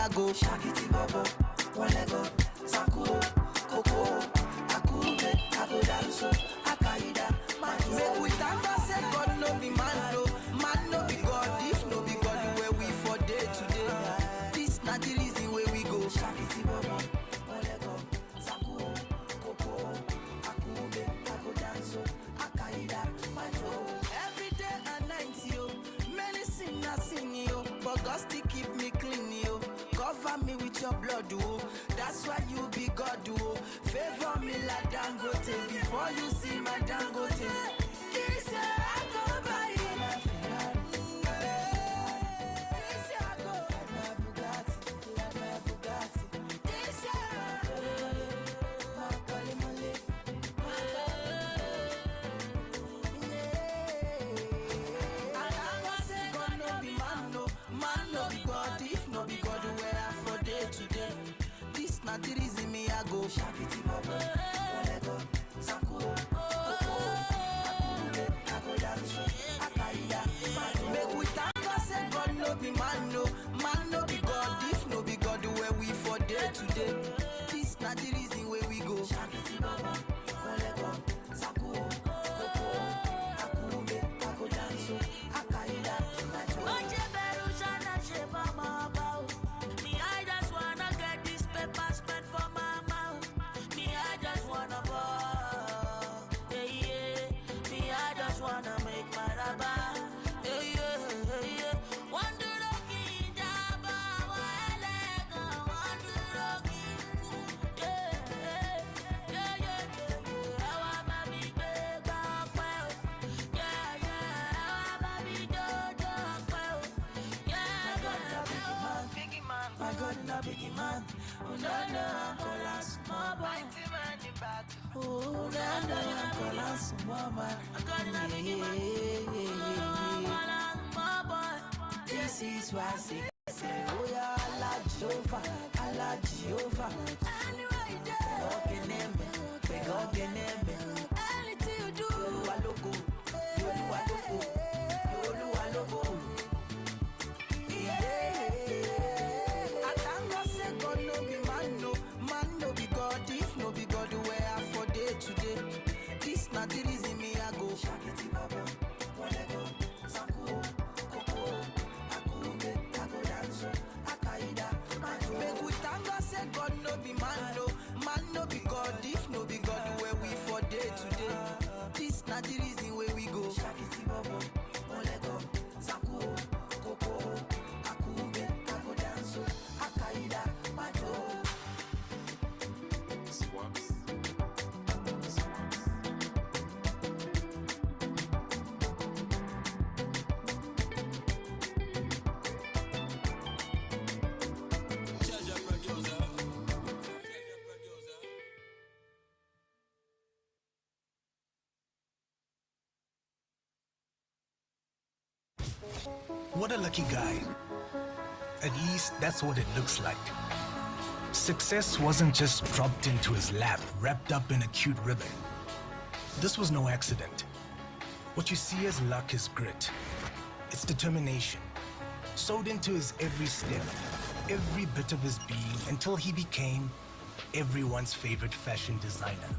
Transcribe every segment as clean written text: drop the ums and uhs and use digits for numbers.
I go. Shakiti babo, one lego, Sakuo, Coco, Akube, Ako Danso, Akaida, Majo. Make we thank God, say God no be man, no. Man no be God, if no be God, where we for day today. This not the reason where we go. Shakiti babo, one lego, Sakuo, Coco, Akube, Ako Danso, Akaida, Majo. Every day and night, yo, many sinners sin, yo, but God still keep me clean, yo. Cover me with your blood, oh. That's why you be God, oh. Favor me like Dangote before you see my Dangote. This year I go buy my Ferrari. This year I go my Bugatti, my Bugatti. This year my Kalimale, my and I go say God no be man, no. Man no be God, if no be God, where I for day today. This not the reason me I go. Shakiti babo, Olego, Sakuo, Coco, Akube, Ako Danso, Akaida, Majo. Make we thank God, say God no be man, no. Man no be God, if no be God, where we for day today. This not the reason where we go. Shakiti babo, Olego, Sakuo, Coco, Akube, Ako Danso, Akaida, Majo. Me, I just wanna get this paper spent for my mouth. Me, I just wanna ball. Yeah, yeah. Me, I just wanna make my raba. Yeah, yeah, yeah. One do rocky jaba, one leg, one do rocky. Yeah, yeah, yeah, yeah. I want my big dog, well. Yeah, yeah. I want my big dog, well. Yeah, yeah. Biggie man, my God, no biggie man. Oh, no, no, I'm calling small boy. 90 man in back. Oh, no, no, I'm calling small man. I got no biggie man. I'm calling small boy. This is why I say, oh, yeah, Allah Jehovah. Anyway, anything you do, Yoluwa logo. I thank God, say God no be man, no. Man no be God, if no be God, where I for day today. This not the reason me I go. Shakiti babo, Olego, Sakuo, Coco, Akube, Ako Danso, Akaida, Majo. Make we thank God, say God no be man, no. Man no be God, if no be God, where we for day today. This not the reason where we go. Shakiti babo, Olego, Sakuo, Coco, Akube, Ako Danso, Akaida, Majo. Swaps. What a lucky guy. At least that's what it looks like. Success wasn't just dropped into his lap, wrapped up in a cute ribbon. This was no accident. What you see as luck is grit. It's determination, sewed into his every step, every bit of his being, until he became everyone's favorite fashion designer.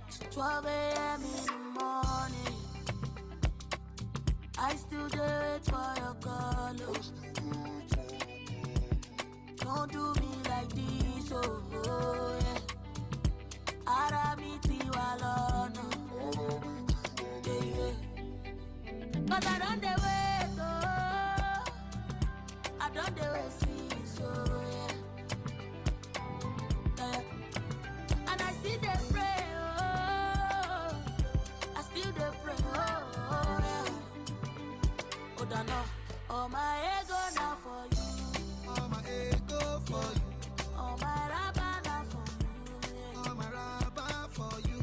It's 12 a.m. in the morning. I still do it for your call. Don't do me like this, oh yeah. Aramiti walona, yeah, yeah. But I don't dey wait, oh. I don't dey wait, see, so yeah. And I still dey pray, oh. I still dey pray, oh, yeah. Oh, don't know. Oh, my ego now for you. All my ego for you. Oh, my rabba now for you, yeah. All my rabba for you.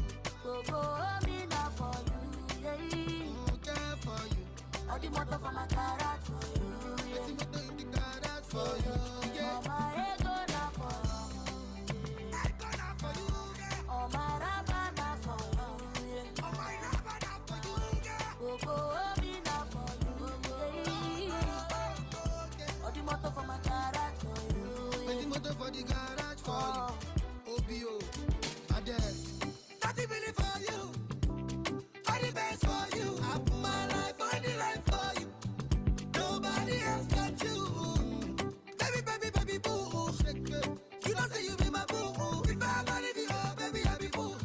Oh, me now for you, yeah. Okay for you. All the motor for my garage for you, yeah. Let's motor in the garage for you, yeah. Oh, my ego now for you. Ego now for you, yeah. Oh, my rabba now for you, yeah. All my rabba now for you, yeah. Oh, me now for you, yeah. All the motor for my garage for you, Let's yeah. motor for the garage for you. OBO, Adele. Nothing really for you. All the best for you. I put my life on the line for you. Nobody else got you. Baby, baby, baby, boo. You don't say you be my boo. If I money be oh, baby, I be fool.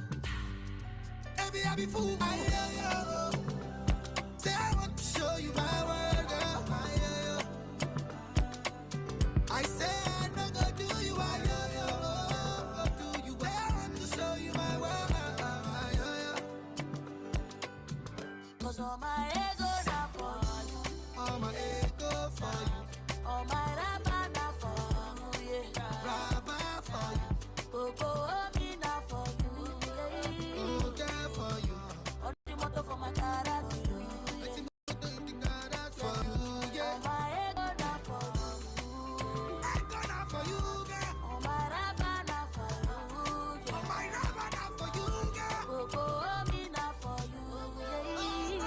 Baby, I be fool. I hear you. Say I want to show you my world, girl. I hear you. I say I no go do you. I hear you. Go do you. I want to show you my world. I hear you. Cause all my ego now for you. All my ego for you. All my rabba now for you, yeah. Rabba for you. Me now for you, yeah. Okay for you. All the motor for my garage for you, yeah. Motor in the garage for you, yeah. All my ego now for you. Ego now for you, girl. All my rabba now for you, yeah. All my rabba now for you, girl. Me now for you, yeah.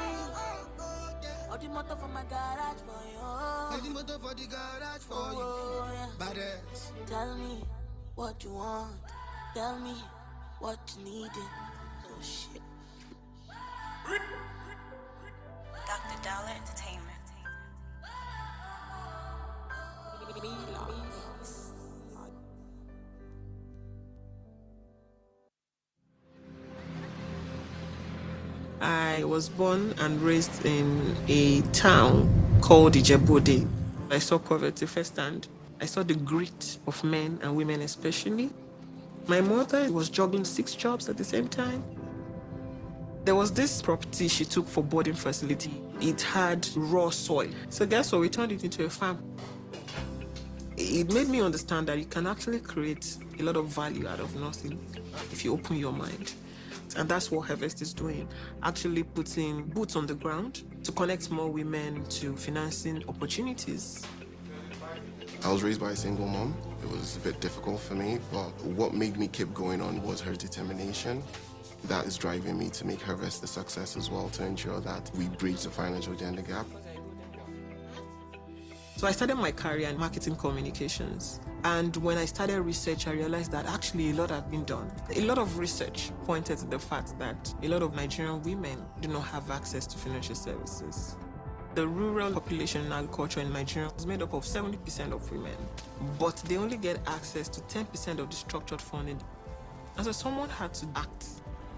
All the motor for my garage for you. Let the motor for the garage for Oh, yeah. you. Badass. Tell me what you want. Tell me what you needed. Oh shit. Dr. Dollar Entertainment. I was born and raised in a town called Ijebu-Ode. I saw poverty firsthand. I saw the grit of men and women especially. My mother was juggling 6 jobs at the same time. There was this property she took for boarding facility. It had raw soil. So guess what? We turned it into a farm. It made me understand that you can actually create a lot of value out of nothing if you open your mind. And that's what Harvest is doing, actually putting boots on the ground to connect more women to financing opportunities. I was raised by a single mom. It was a bit difficult for me, but what made me keep going on was her determination. That is driving me to make Harvest a success as well, to ensure that we bridge the financial gender gap. So I started my career in marketing communications. And when I started research, I realized that actually a lot had been done. A lot of research pointed to the fact that a lot of Nigerian women do not have access to financial services. The rural population in agriculture in Nigeria is made up of 70% of women, but they only get access to 10% of the structured funding. And so someone had to act.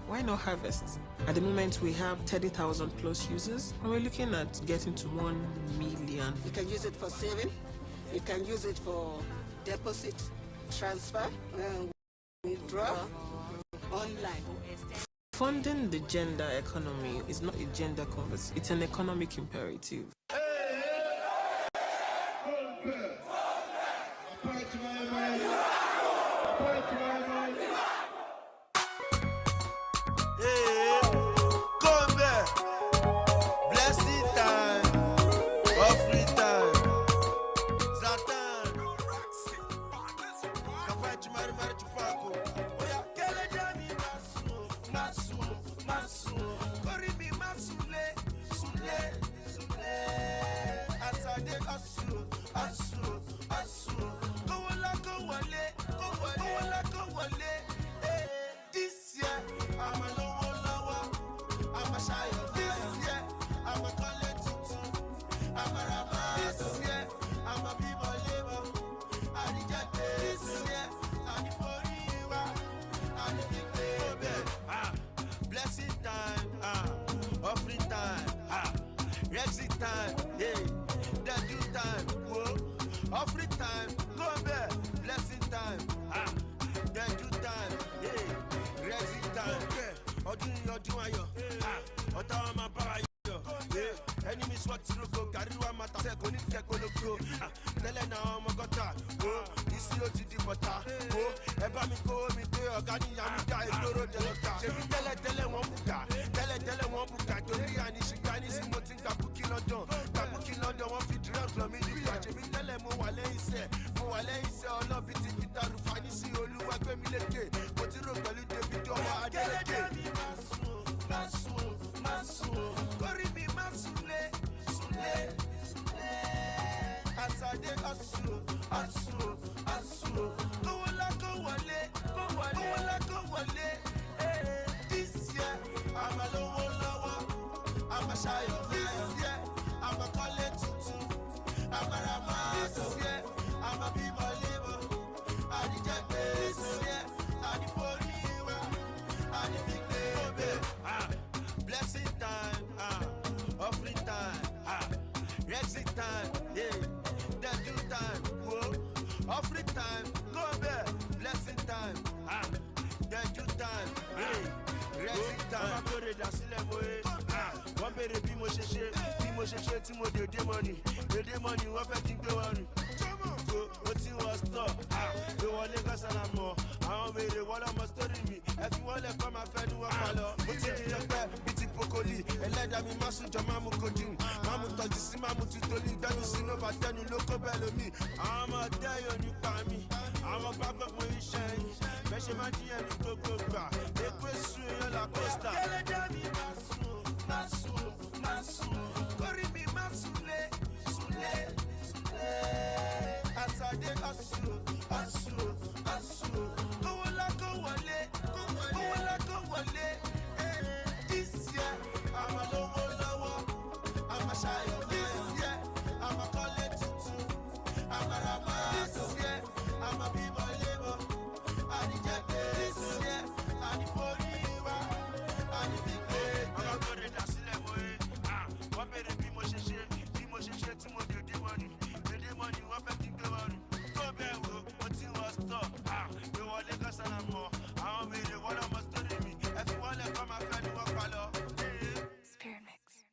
Why not Harvest? At the moment, we have 30,000 plus users, and we're looking at getting to 1 million. You can use it for saving, you can use it for deposit, transfer, withdraw, online. Funding the gender economy is not a gender conversation, it's an economic imperative. Enemies what to go, Gariwa Mata, Goni Tekologo, Telena Mogota, this is not the Bota, Ebamico, Mite, Gani Yamita, Doro Delota, Tele Wambuka, Tele Wambuka, Dori and Ishigani, Simotin Kapuki London, Kapuki London, one fit drug from me, Tele Moale, all of it, Peter Rufani, Oluwa, Mileke, Potiro, David, Adeleke, Masu, Koribi Masule, Asade Asu, go wale, this year, I'm a lower, I'm a shy, this year, I'm a college tutu, I'm a rama, this year, I'm a people labor, I reject this year, I the poliwa, I the big baby, blessing time, offering time, exit time, yeah, that do time, whoa, offering time, go there, blessing time, that do time, yeah, exit time, I'm going to one better be more shit, Timo, the money, what I think they want. What's in was stop? The one Lagos and I'm more. I'm made it, what I must study me. If you want to come, I fed you a follow. What's in the back? Biti Pocoli, and let me masu Jamamu Coding. Mamu Todisi, Mamu Titoli, then you see no but you look up at me. I'm a day on you by me. I'm a papa when you shine. Measure my dear and you go back. They question la costa. Masu, Koribi Masule, Asade Asu, go wale, this year, I'm a lower, I'm a shy, this year, I'm a college tutu, I'm a rama, this year, I'm a people labor, I reject this year, I the poliwa, I the big baby, I'm a good at what better be more shit, Timo, the money, what I think they want. Go back, what's in was stop. You want to go some more. I'm really what I must do to me. If you want to come, I'm ready to follow. Spirit Mix.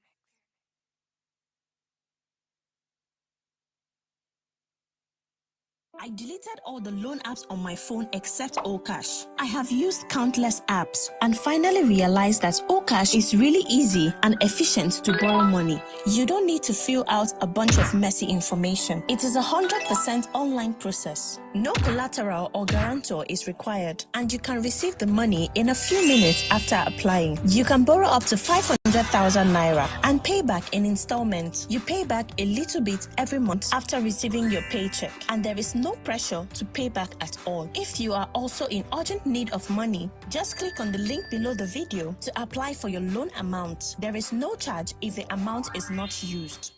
I deleted all the loan apps on my phone except Okash. I have used countless apps and finally realized that Okash is really easy and efficient to borrow money. You don't need to fill out a bunch of messy information. It is 100% online process. No collateral or guarantor is required, and you can receive the money in a few minutes after applying. You can borrow up to 500,000 naira and pay back in installments. You pay back a little bit every month after receiving your paycheck, and there is no pressure to pay back at all. If you are also in urgent need of money, just click on the link below the video to apply for your loan amount. There is no charge if the amount is not used.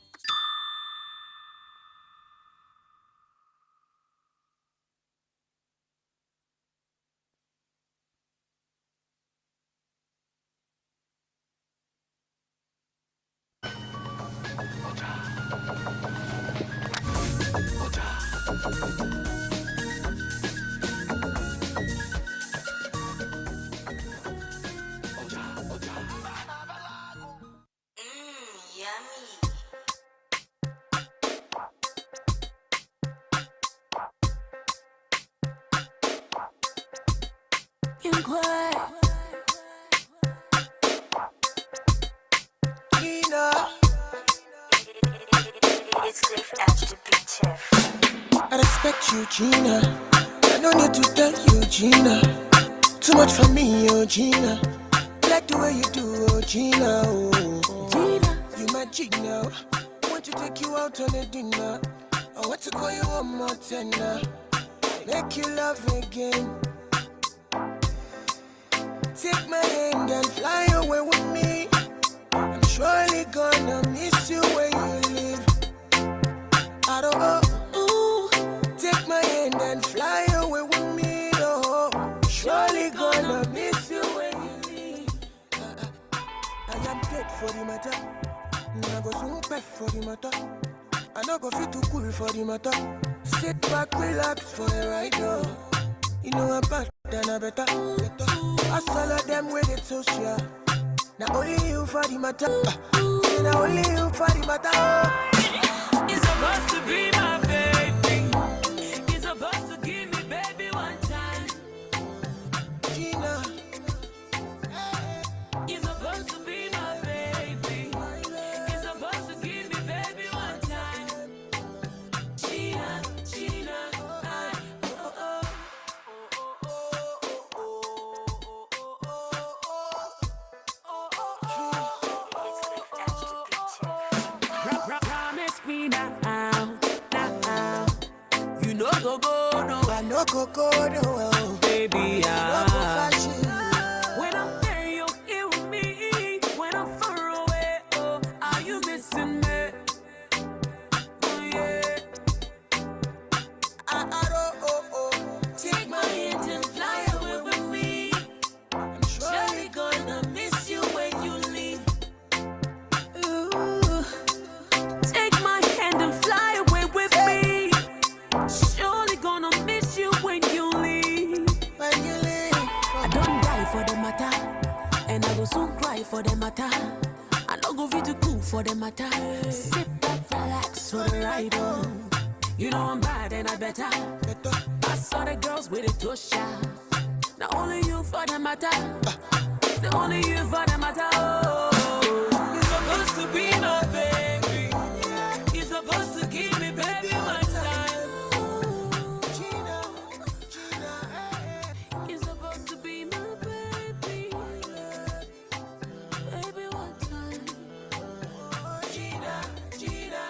It's Cliff Edge, the big chef. I respect you, Gina. I don't need to tell you, Gina. Too much for me, oh Gina. Like the way you do, oh Gina. Oh, Gina, you my Gina. Want to take you out on a dinner. I want to call you one more tenner. Make you love again. Take my hand and fly away with me. I'm surely gonna miss you where you live. I don't know. Ooh, take my hand and fly away with me. Oh, surely gonna miss you when you leave. I am dead for the matter. I go soon pay for the matter. I no go fit too cool for the matter. Sit back, relax for a ride. Oh, you know I'm bad than I better. I all of them with it social. Now only you for the matter. Now only you for the matter. It's supposed to be my baby. It's supposed to give me baby one time. Gina. It's supposed to be my baby. It's supposed to give me baby one time. Gina, Gina, promise me now. You know go no. I know go no. Baby, No go fashion. when I'm there, you're here with me. When I'm far away, oh, are you missing me? Oh yeah. Take my hand and fly away with me. I'm surely gonna miss you when you leave. Ooh. Take my hand and fly away with me. Surely gonna miss you when you leave. When you leave. I don't die for the matter, and I will soon cry for the matter. I no go fit to cool for the matter. Sit back, relax for the ride on. You know I'm bad and I better. I saw the girls with a tosha. Not only you for the matter. It's the only you for the matter. Oh, you're supposed to be my baby. You're supposed to give me baby one time. You're supposed to be my baby. Baby one time. Gina, Gina,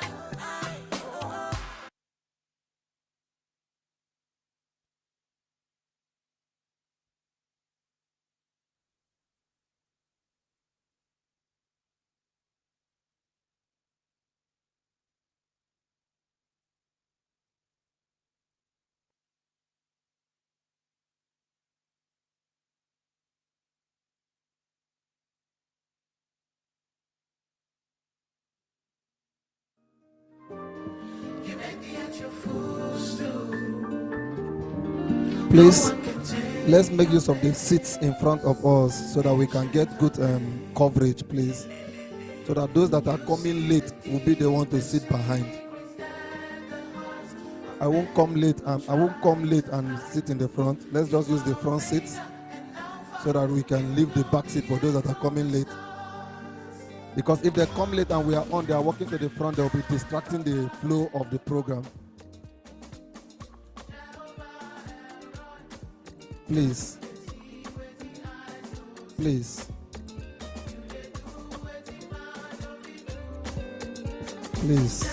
Please, let's make use of the seats in front of us so that we can get good coverage, please. So that those that are coming late will be the one to sit behind. I won't come late and sit in the front. Let's just use the front seats so that we can leave the back seat for those that are coming late. Because if they come late and we are on, they are walking to the front, they will be distracting the flow of the program. Please. Please. Please.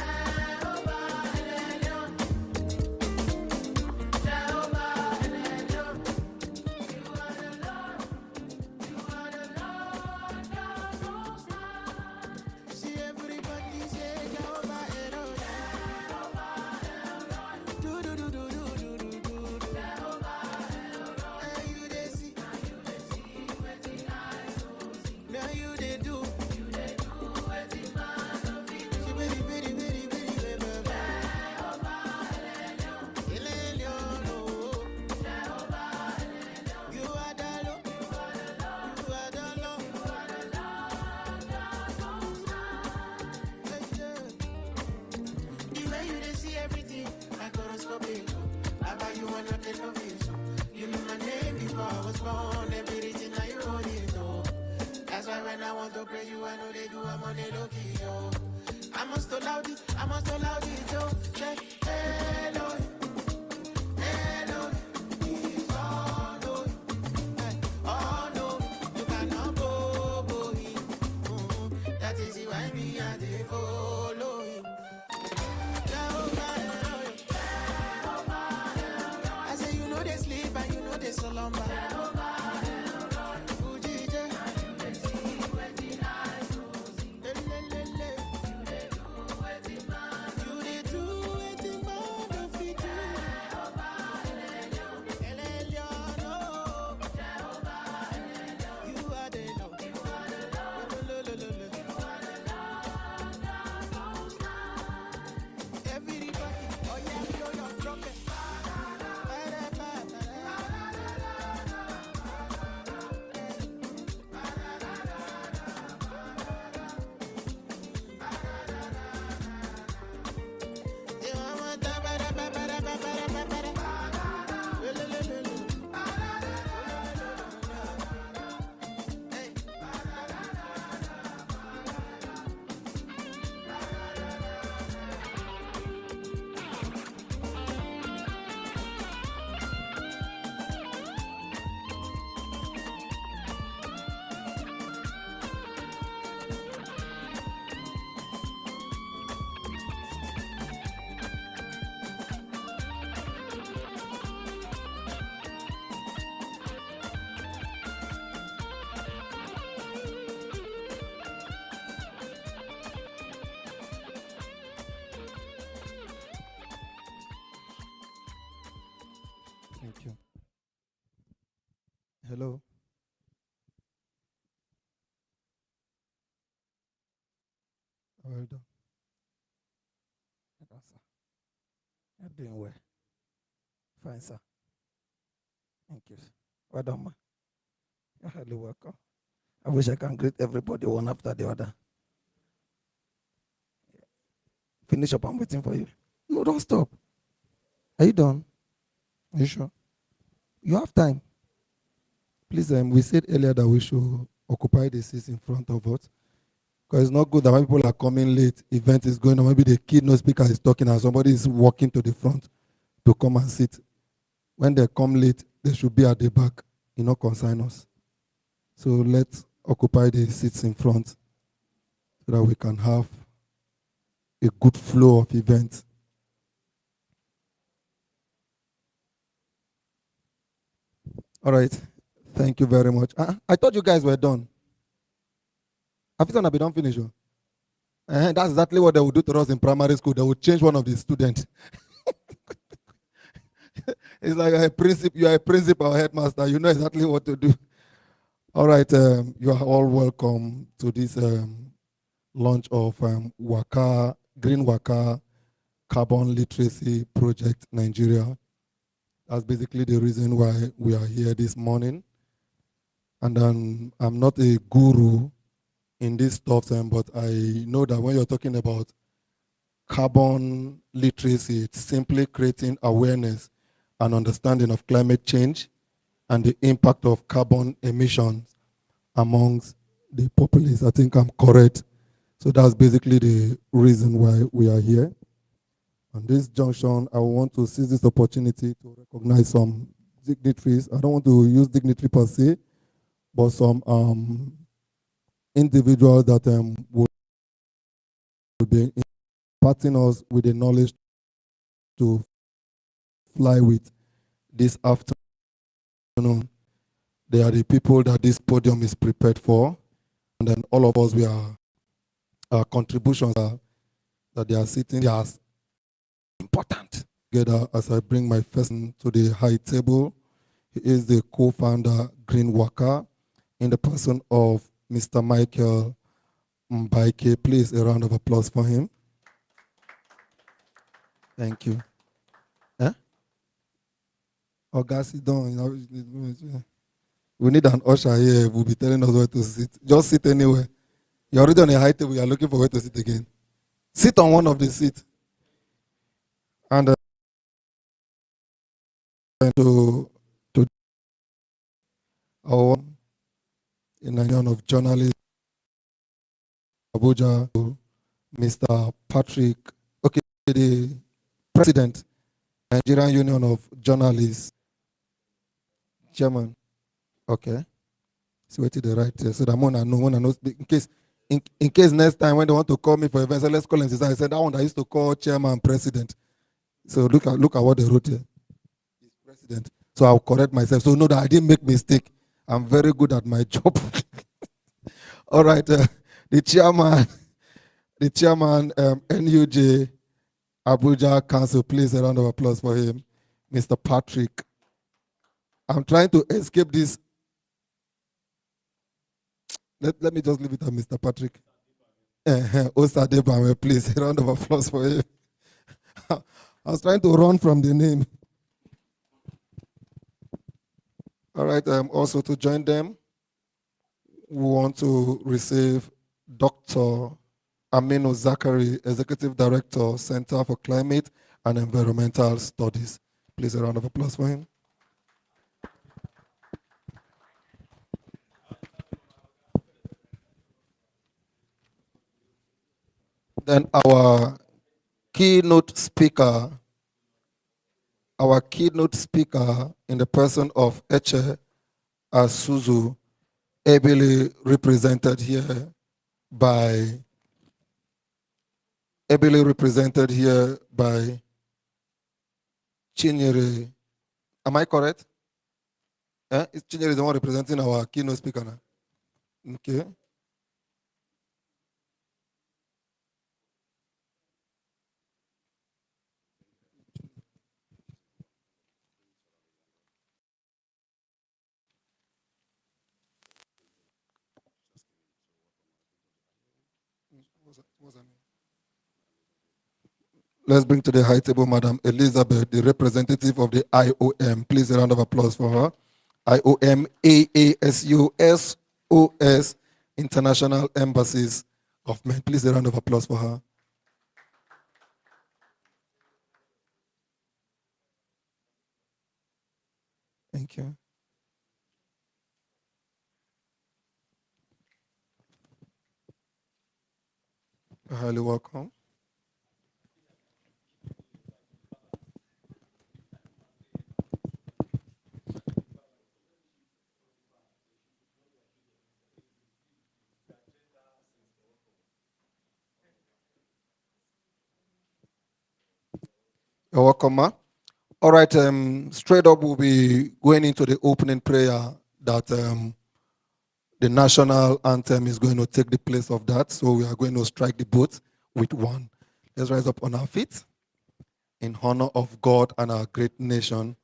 Hello. Well done. Well done, sir. You're doing well. Fine, sir. Thank you. Well done, ma. You're highly welcome. I wish I can greet everybody one after the other. Finish up. I'm waiting for you. No, don't stop. Are you done? Are you sure? You have time. Please, we said earlier that we should occupy the seats in front of us. Because it's not good that when people are coming late, event is going on, maybe the keynote speaker is talking and somebody is walking to the front to come and sit. When they come late, they should be at the back. You know, consign us. So let's occupy the seats in front so that we can have a good flow of events. All right. Thank you very much. I thought you guys were done. Have you done finished? That's exactly what they would do to us in primary school. They would change one of the students. It's like you are a principal or headmaster. You know exactly what to do. All right. You are all welcome to this launch of Waka, Green Waka Carbon Literacy Project Nigeria. That's basically the reason why we are here this morning. And I'm not a guru in this stuff, but I know that when you're talking about carbon literacy, it's simply creating awareness and understanding of climate change and the impact of carbon emissions amongst the populace. I think I'm correct. So that's basically the reason why we are here. On this junction, I want to seize this opportunity to recognize some dignitaries. I don't want to use dignitary per se, but some individuals that will be imparting us with the knowledge to fly with this afternoon. They are the people that this podium is prepared for. And then all of us, our contributions are that they are sitting there as important. Together, as I bring my first to the high table, he is the co-founder, Green Waka, in the person of Mr. Michael Mbaike. Please, a round of applause for him. Thank you. Eh? We need an usher here who will be telling us where to sit. Just sit anywhere. You're already on a high table. You're looking for where to sit again. Sit on one of the seats. And to our in Union of Journalists, Abuja, Mr. Patrick, okay, the president, Nigerian Union of Journalists, chairman. Okay. So wait to the right there. So that Mona knows in case next time when they want to call me for events, so let's call him. I said that one I used to call chairman president. So look at what they wrote here. President. So I'll correct myself. So know that I didn't make mistake. I'm very good at my job. All right. The chairman, NUJ Abuja Council, please a round of applause for him. Mr. Patrick. I'm trying to escape this. Let me just leave it at Mr. Patrick. Osadebame, please a round of applause for him. I was trying to run from the name. All right, also to join them, we want to receive Dr. Aminu Zakari, Executive Director, Center for Climate and Environmental Studies. Please a round of applause for him. Then our keynote speaker in the person of Eche Asuzu, ably represented here by Chinyere. Am I correct? Chinyere is the one representing our keynote speaker now. Okay. What's her name? Let's bring to the high table Madam Elizabeth, the representative of the IOM. Please, a round of applause for her. IOM AASUSOS International Embassies of Men. Please, a round of applause for her. Thank you. You're highly welcome. You're welcome, ma. All right, straight up, we'll be going into the opening prayer that the national anthem is going to take the place of that. So we are going to strike the boat with one. Let's rise up on our feet in honor of God and our great nation.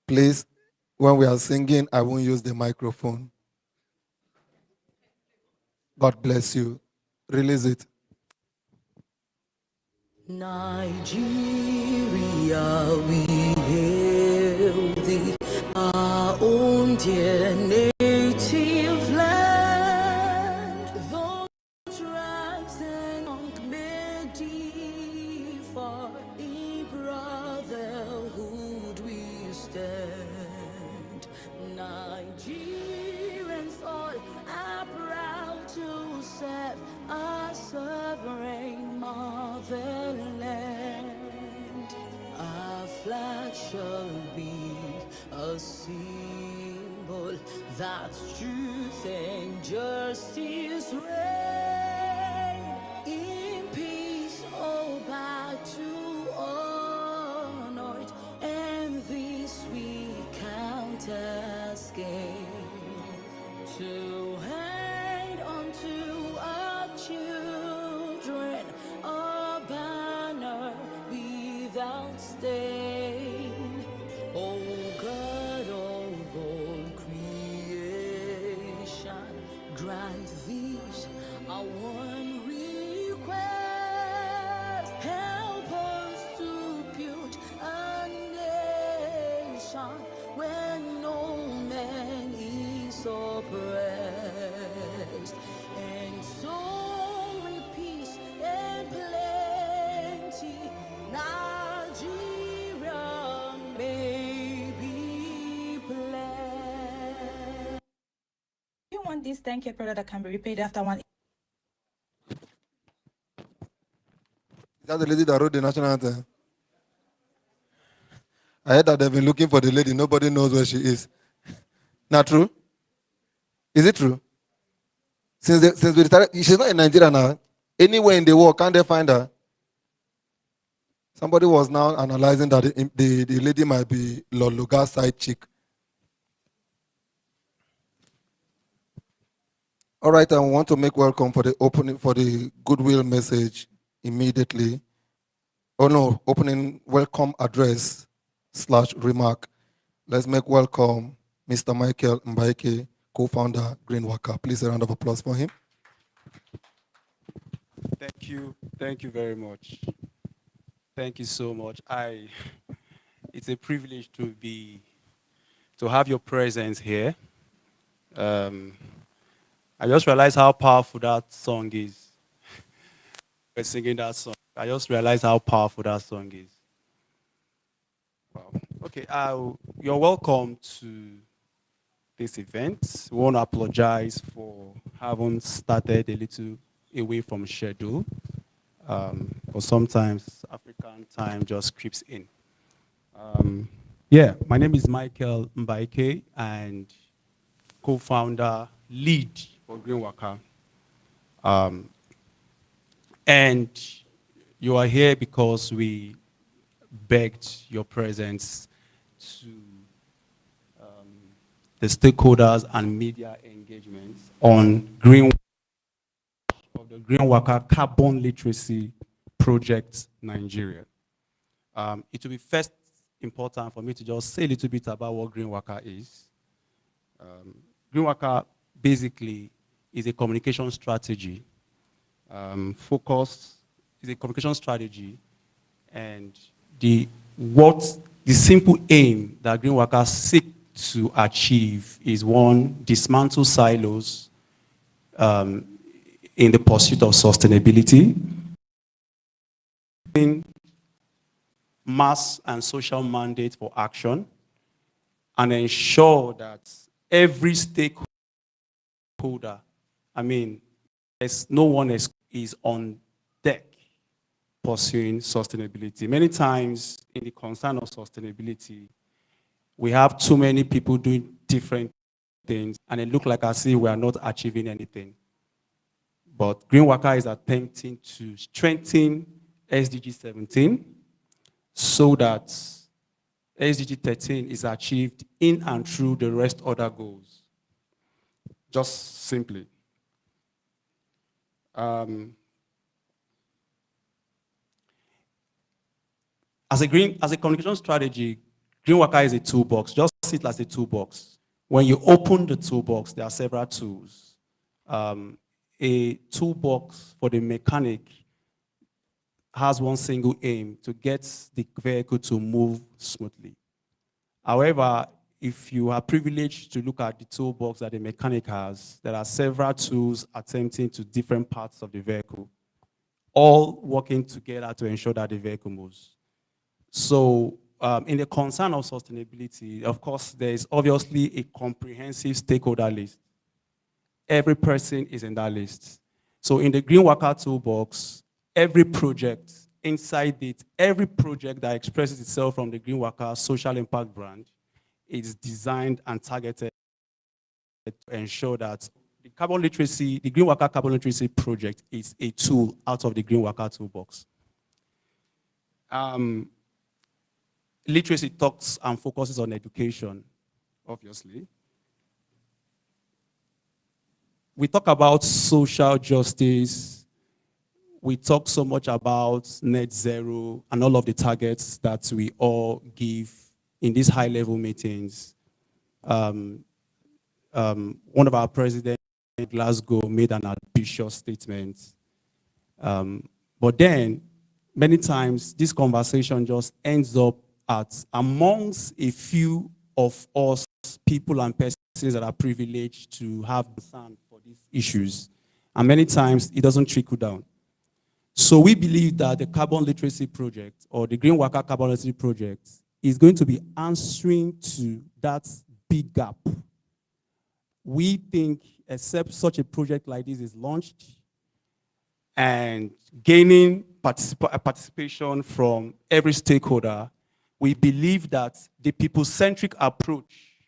Please, when we are singing, I won't use the microphone. God bless you. Release it. Nigeria, we hail thee, our own dear native land. Though tribes and may differ, in brotherhood we stand. Nigerians all are proud to serve our sovereign motherland. Our flag shall be a symbol that truth and justice reign. In peace, oh, back to honor it, and this we count as gain. To hand unto our children a banner without stain. O God of all creation, grant these our one request. Help us to build a nation where no man is oppressed, and so with peace and plenty, Nigeria may be blessed. You want this 10K product that can be repaid after one. Is that the lady that wrote the national anthem? I heard that they've been looking for the lady. Nobody knows where she is. Not true? Is it true? Since we started, she's not in Nigeria now. Anywhere in the world, can't they find her? Somebody was now analyzing that the lady might be Lord Lugar's side chick. All right, I want to make welcome for the opening, for the goodwill message immediately. Oh no, opening welcome address / remark. Let's make welcome Mr. Michael Mbaike, co-founder Green Waka. Please a round of applause for him. Thank you very much. Thank you so much. It's a privilege to have your presence here. I just realized how powerful that song is. We're singing that song. I just realized how powerful that song is. Wow. Okay, you're welcome to this event. We want to apologize for having started a little away from schedule. But sometimes African time just creeps in. Yeah, my name is Michael Mbaike and co-founder, lead for Green Waka. And you are here because we begged your presence to the stakeholders and media engagements on the Green Waka Carbon Literacy Project Nigeria. It will be first important for me to just say a little bit about what Green Waka is. Green Waka basically is a communication strategy Focus is a communication strategy, and the simple aim that Green Waka seek to achieve is one, dismantle silos in the pursuit of sustainability, mass and social mandate for action, and ensure that every stakeholder, I mean, there's no one is on deck pursuing sustainability. Many times in the concern of sustainability, we have too many people doing different things, and it looks like as if we are not achieving anything. But Green Waka is attempting to strengthen SDG 17 so that SDG 13 is achieved in and through the rest other goals. Just simply. As a communication strategy, Green Waka is a toolbox. Just see it as a toolbox. When you open the toolbox, there are several tools. A toolbox for the mechanic has one single aim: to get the vehicle to move smoothly. However, if you are privileged to look at the toolbox that the mechanic has, there are several tools attempting to different parts of the vehicle, all working together to ensure that the vehicle moves. So in the concern of sustainability, of course, there is obviously a comprehensive stakeholder list. Every person is in that list. So in the Green Waka toolbox, every project inside it, every project that expresses itself from the Green Waka social impact brand is designed and targeted to ensure that the carbon literacy, the Green Waka carbon literacy project is a tool out of the Green Waka toolbox. Literacy talks and focuses on education, obviously. We talk about social justice. We talk so much about net zero and all of the targets that we all give in these high-level meetings. One of our presidents in Glasgow made an ambitious statement. But then, many times, this conversation just ends up at amongst a few of us, people and persons that are privileged to have concern for these issues. And many times, it doesn't trickle down. So we believe that the Carbon Literacy Project, or the Green Waka Carbon Literacy Project, is going to be answering to that big gap. We think, except such a project like this is launched and gaining participation from every stakeholder, we believe that the people-centric approach,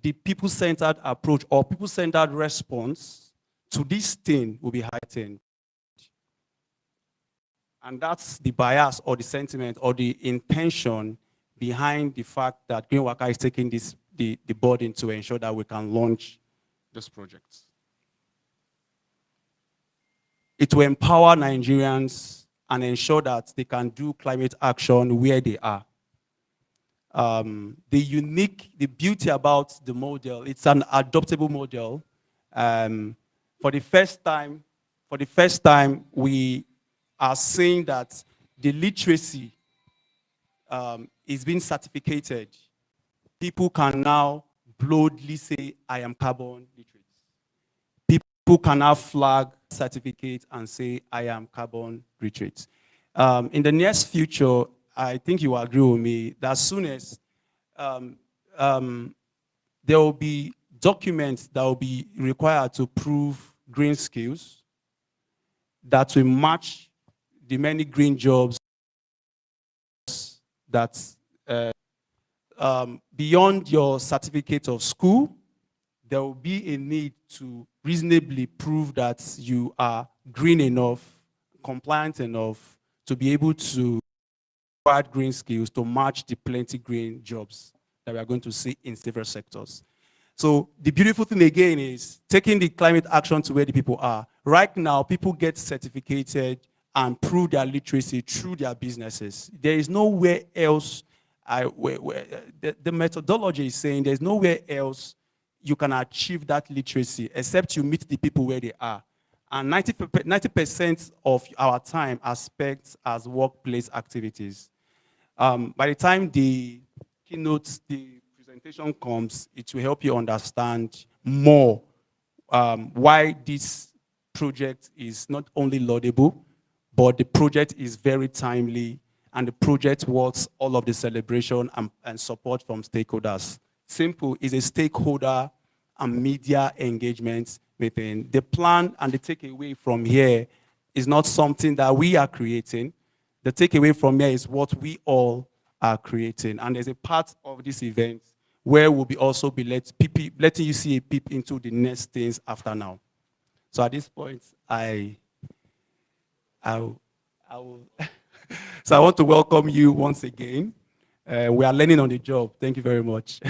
the people-centered approach or people-centered response to this thing will be heightened. And that's the bias or the sentiment or the intention behind the fact that Green Waka is taking the burden to ensure that we can launch this project. It will empower Nigerians and ensure that they can do climate action where they are. The beauty about the model, it's an adoptable model. For the first time, we are saying that the literacy is being certificated. People can now boldly say, I am carbon literate. People can now flag certificate and say, I am carbon literate. In the nearest future, I think you agree with me that as soon as there will be documents that will be required to prove green skills that will match the many green jobs that beyond your certificate of school, there will be a need to reasonably prove that you are green enough, compliant enough to be able to provide green skills to match the plenty green jobs that we are going to see in several sectors. So the beautiful thing again is taking the climate action to where the people are. Right now, people get certificated and prove their literacy through their businesses. There is nowhere else, the methodology is saying there's nowhere else you can achieve that literacy except you meet the people where they are. And 90% of our time are spent as workplace activities. By the time the keynote, the presentation comes, it will help you understand more why this project is not only laudable, but the project is very timely, and the project works all of the celebration and support from stakeholders. Simple is a stakeholder and media engagement within. The plan and the takeaway from here is not something that we are creating. The takeaway from here is what we all are creating. And there's a part of this event where we'll be also be letting you see a peep into the next things after now. So at this point, I will so I want to welcome you once again. We are learning on the job. Thank you very much.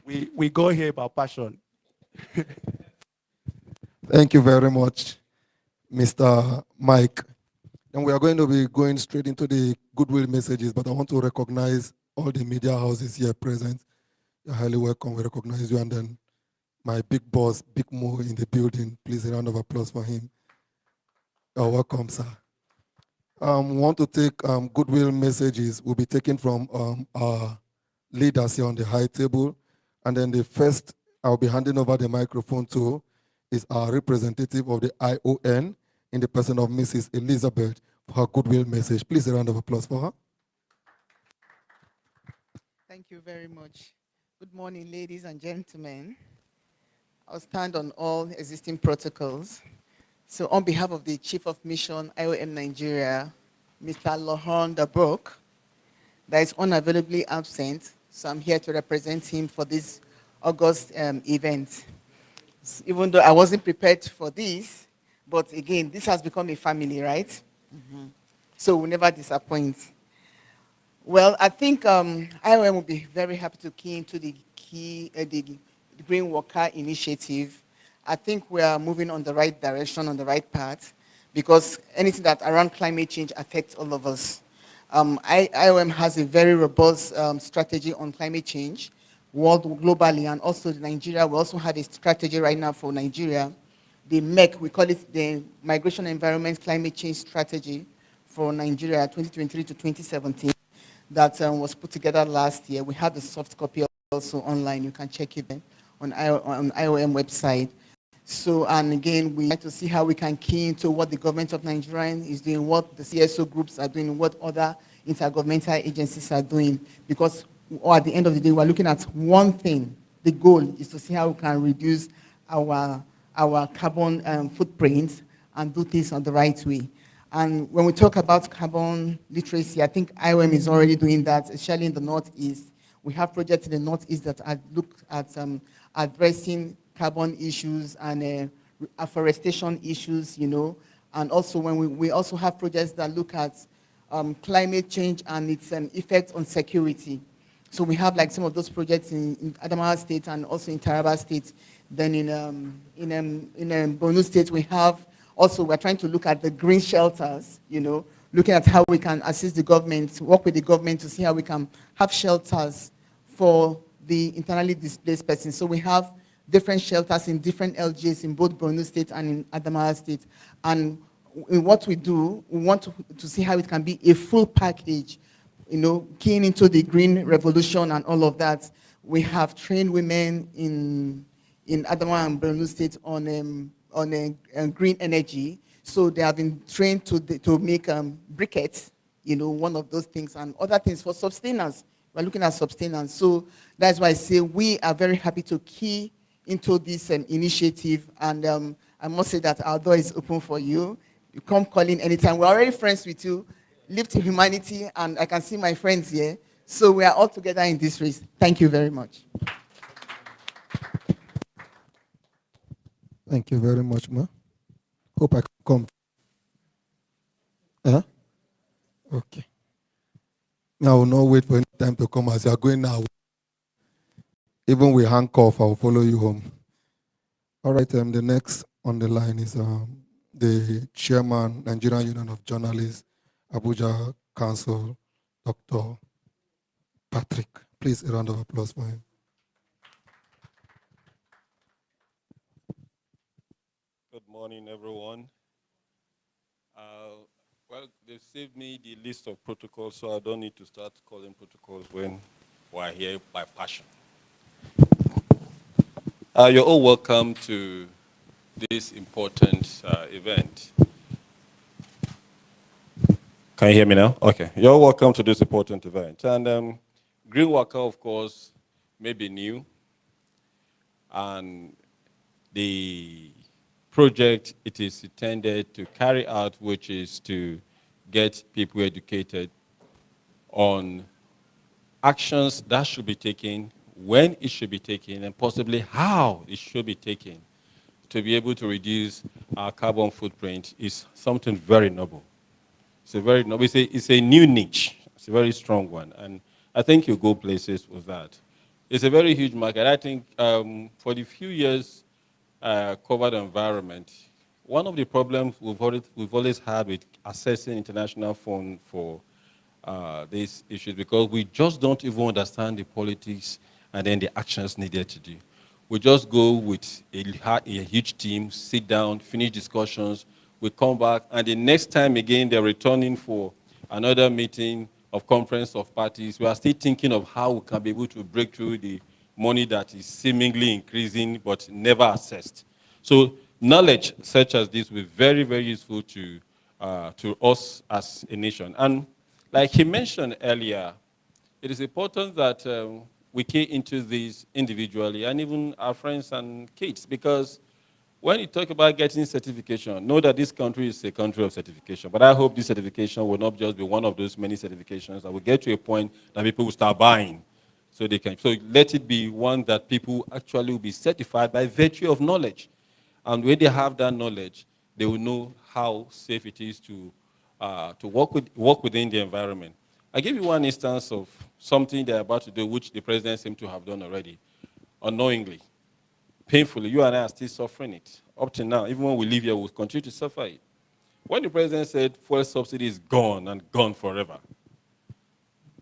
we go here about passion. Thank you very much, Mr. Mike. And we are going to be going straight into the goodwill messages, but I want to recognize all the media houses here present. You're highly welcome. We recognize you. And then my big boss, Big Mo, in the building. Please, a round of applause for him. You're welcome, sir. We want to take goodwill messages. Will be taken from our leaders here on the high table. And then the first I'll be handing over the microphone to is our representative of the ION in the person of Mrs. Elizabeth for her goodwill message. Please, a round of applause for her. Thank you very much. Good morning, ladies and gentlemen. I'll stand on all existing protocols. So on behalf of the Chief of Mission, IOM Nigeria, Mr. Laurent Dabrouk, that is unavailably absent, so I'm here to represent him for this August event. Even though I wasn't prepared for this, but again, this has become a family, right? Mm-hmm. So we'll never disappoint. Well, I think IOM will be very happy to key into the Green Waka initiative. I think we are moving on the right direction, on the right path, because anything that around climate change affects all of us. IOM has a very robust strategy on climate change, globally, and also Nigeria. We also have a strategy right now for Nigeria, the MEC, we call it the Migration Environment Climate Change Strategy for Nigeria 2023 to 2017, that was put together last year. We have the soft copy also online. You can check it on IOM website. So, and again, we like to see how we can key into what the government of Nigeria is doing, what the CSO groups are doing, what other intergovernmental agencies are doing, because at the end of the day, we're looking at one thing. The goal is to see how we can reduce our carbon footprint and do things on the right way. And when we talk about carbon literacy, I think IOM is already doing that, especially in the Northeast. We have projects in the Northeast that look at addressing carbon issues and afforestation issues, you know. And also when we also have projects that look at climate change and its effect on security. So we have like some of those projects in Adamawa State and also in Taraba State. Then in Borno State, we have also, we're trying to look at the green shelters, you know, looking at how we can assist the government, work with the government to see how we can have shelters for the internally displaced persons. So we have different shelters in different LGAs in both Borno State and in Adamawa State. And in what we do, we want to see how it can be a full package, you know, keying into the green revolution and all of that. We have trained women in Adamawa and Borno State on green energy. So they have been trained to make briquettes, you know, one of those things, and other things for sustenance. We're looking at sustenance. So that's why I say we are very happy to key into this initiative. And I must say that our door is open for you. You come calling anytime. We're already friends with you. Live to humanity, and I can see my friends here. So we are all together in this race. Thank you very much. Thank you very much, ma. Hope I can come. Huh? Okay. Now I will not wait for any time to come as you are going now. Even with handcuff, I will follow you home. All right, the next on the line is the chairman, Nigerian Union of Journalists, Abuja Council, Dr. Patrick. Please, a round of applause for him. morning, everyone. Well, they've saved me the list of protocols, so I don't need to start calling protocols when we're here by passion. You're all welcome to this important event. Can you hear me now? Okay. You're welcome to this important event. And Green Waka, of course, may be new. And the project it is intended to carry out, which is to get people educated on actions that should be taken, when it should be taken, and possibly how it should be taken to be able to reduce our carbon footprint is something very noble. It's a very noble, it's a new niche. It's a very strong one. And I think you go places with that. It's a very huge market. I think for the few years covered environment, one of the problems we've always had with accessing international funds for these issues because we just don't even understand the politics and then the actions needed to do. We just go with a huge team, sit down, finish discussions, we come back, and the next time again they're returning for another meeting of conference of parties. We are still thinking of how we can be able to break through the money that is seemingly increasing but never assessed. So knowledge such as this will be very, very useful to us as a nation. And like he mentioned earlier, it is important that we key into this individually and even our friends and kids because when you talk about getting certification, know that this country is a country of certification. But I hope this certification will not just be one of those many certifications that will get to a point that people will start buying. So they can. So let it be one that people actually will be certified by virtue of knowledge. And when they have that knowledge, they will know how safe it is to work within the environment. I give you one instance of something they're about to do, which the president seemed to have done already, unknowingly painfully. You and I are still suffering it. Up to now, even when we leave here, we'll continue to suffer it. When the president said fuel subsidy is gone and gone forever,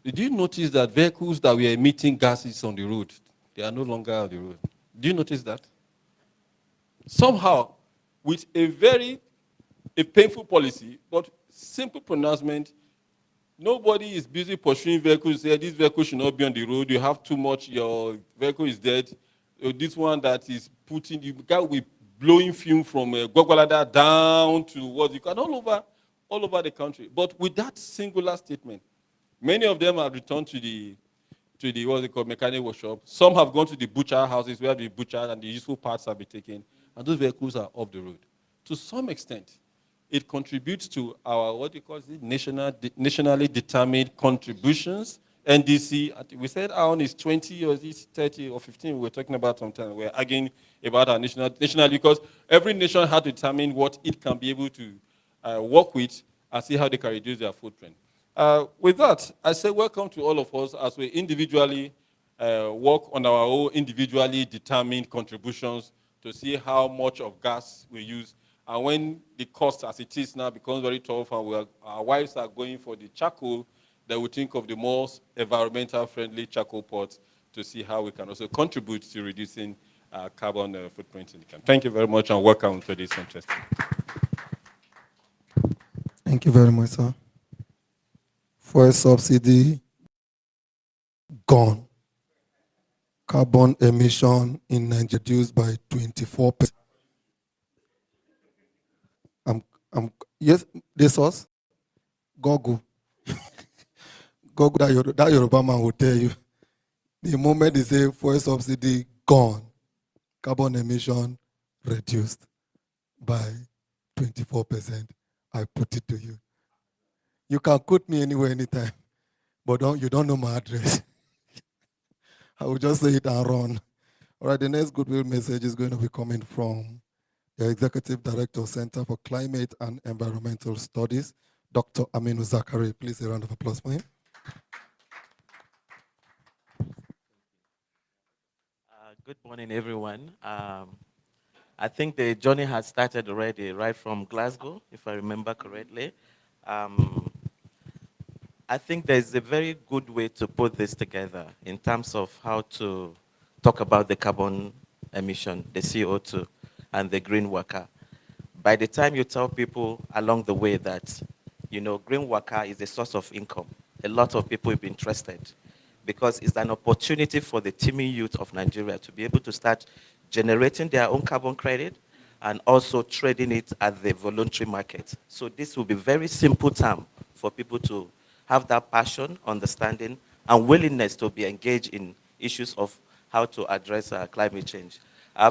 did you notice that vehicles that were emitting gases on the road, they are no longer on the road? Do you notice that? Somehow, with a painful policy, but simple pronouncement, nobody is busy pursuing vehicles. Say, this vehicle should not be on the road. You have too much, your vehicle is dead. This one that is putting, the guy will be blowing fume from Gwagwalada down to what you can, all over the country. But with that singular statement, many of them have returned to the what they call mechanic workshop. Some have gone to the butcher houses where the butcher and the useful parts have been taken, and those vehicles are off the road. To some extent, it contributes to our, what do you call it, nationally determined contributions. NDC, we said our own is 20 or is it 30 or 15, we were talking about sometimes. We're arguing about our national, because every nation had to determine what it can be able to work with and see how they can reduce their footprint. With that, I say welcome to all of us as we individually work on our own individually determined contributions to see how much of gas we use. And when the cost as it is now becomes very tough and our wives are going for the charcoal, then we think of the most environmental friendly charcoal pots to see how we can also contribute to reducing carbon footprint in the country. Thank you very much and welcome to this interesting. Thank you very much, sir. Fuel subsidy gone. Carbon emission in Nigeria reduced by 24%. Yes, this source? Google. Google, that Yoruba man will tell you. The moment they say fuel subsidy gone, carbon emission reduced by 24%. I put it to you. You can quote me anywhere, anytime, but you don't know my address. I will just say it and run. All right, the next goodwill message is going to be coming from the Executive Director, Center for Climate and Environmental Studies, Dr. Aminu Zakari. Please, a round of applause for him. Good morning, everyone. I think the journey has started already, right from Glasgow, if I remember correctly. I think there's a very good way to put this together in terms of how to talk about the carbon emission, the CO2, and the green worker. By the time you tell people along the way that, green Waka is a source of income, a lot of people will be interested because it's an opportunity for the teeming youth of Nigeria to be able to start generating their own carbon credit and also trading it at the voluntary market. So this will be very simple term for people to have that passion, understanding, and willingness to be engaged in issues of how to address climate change.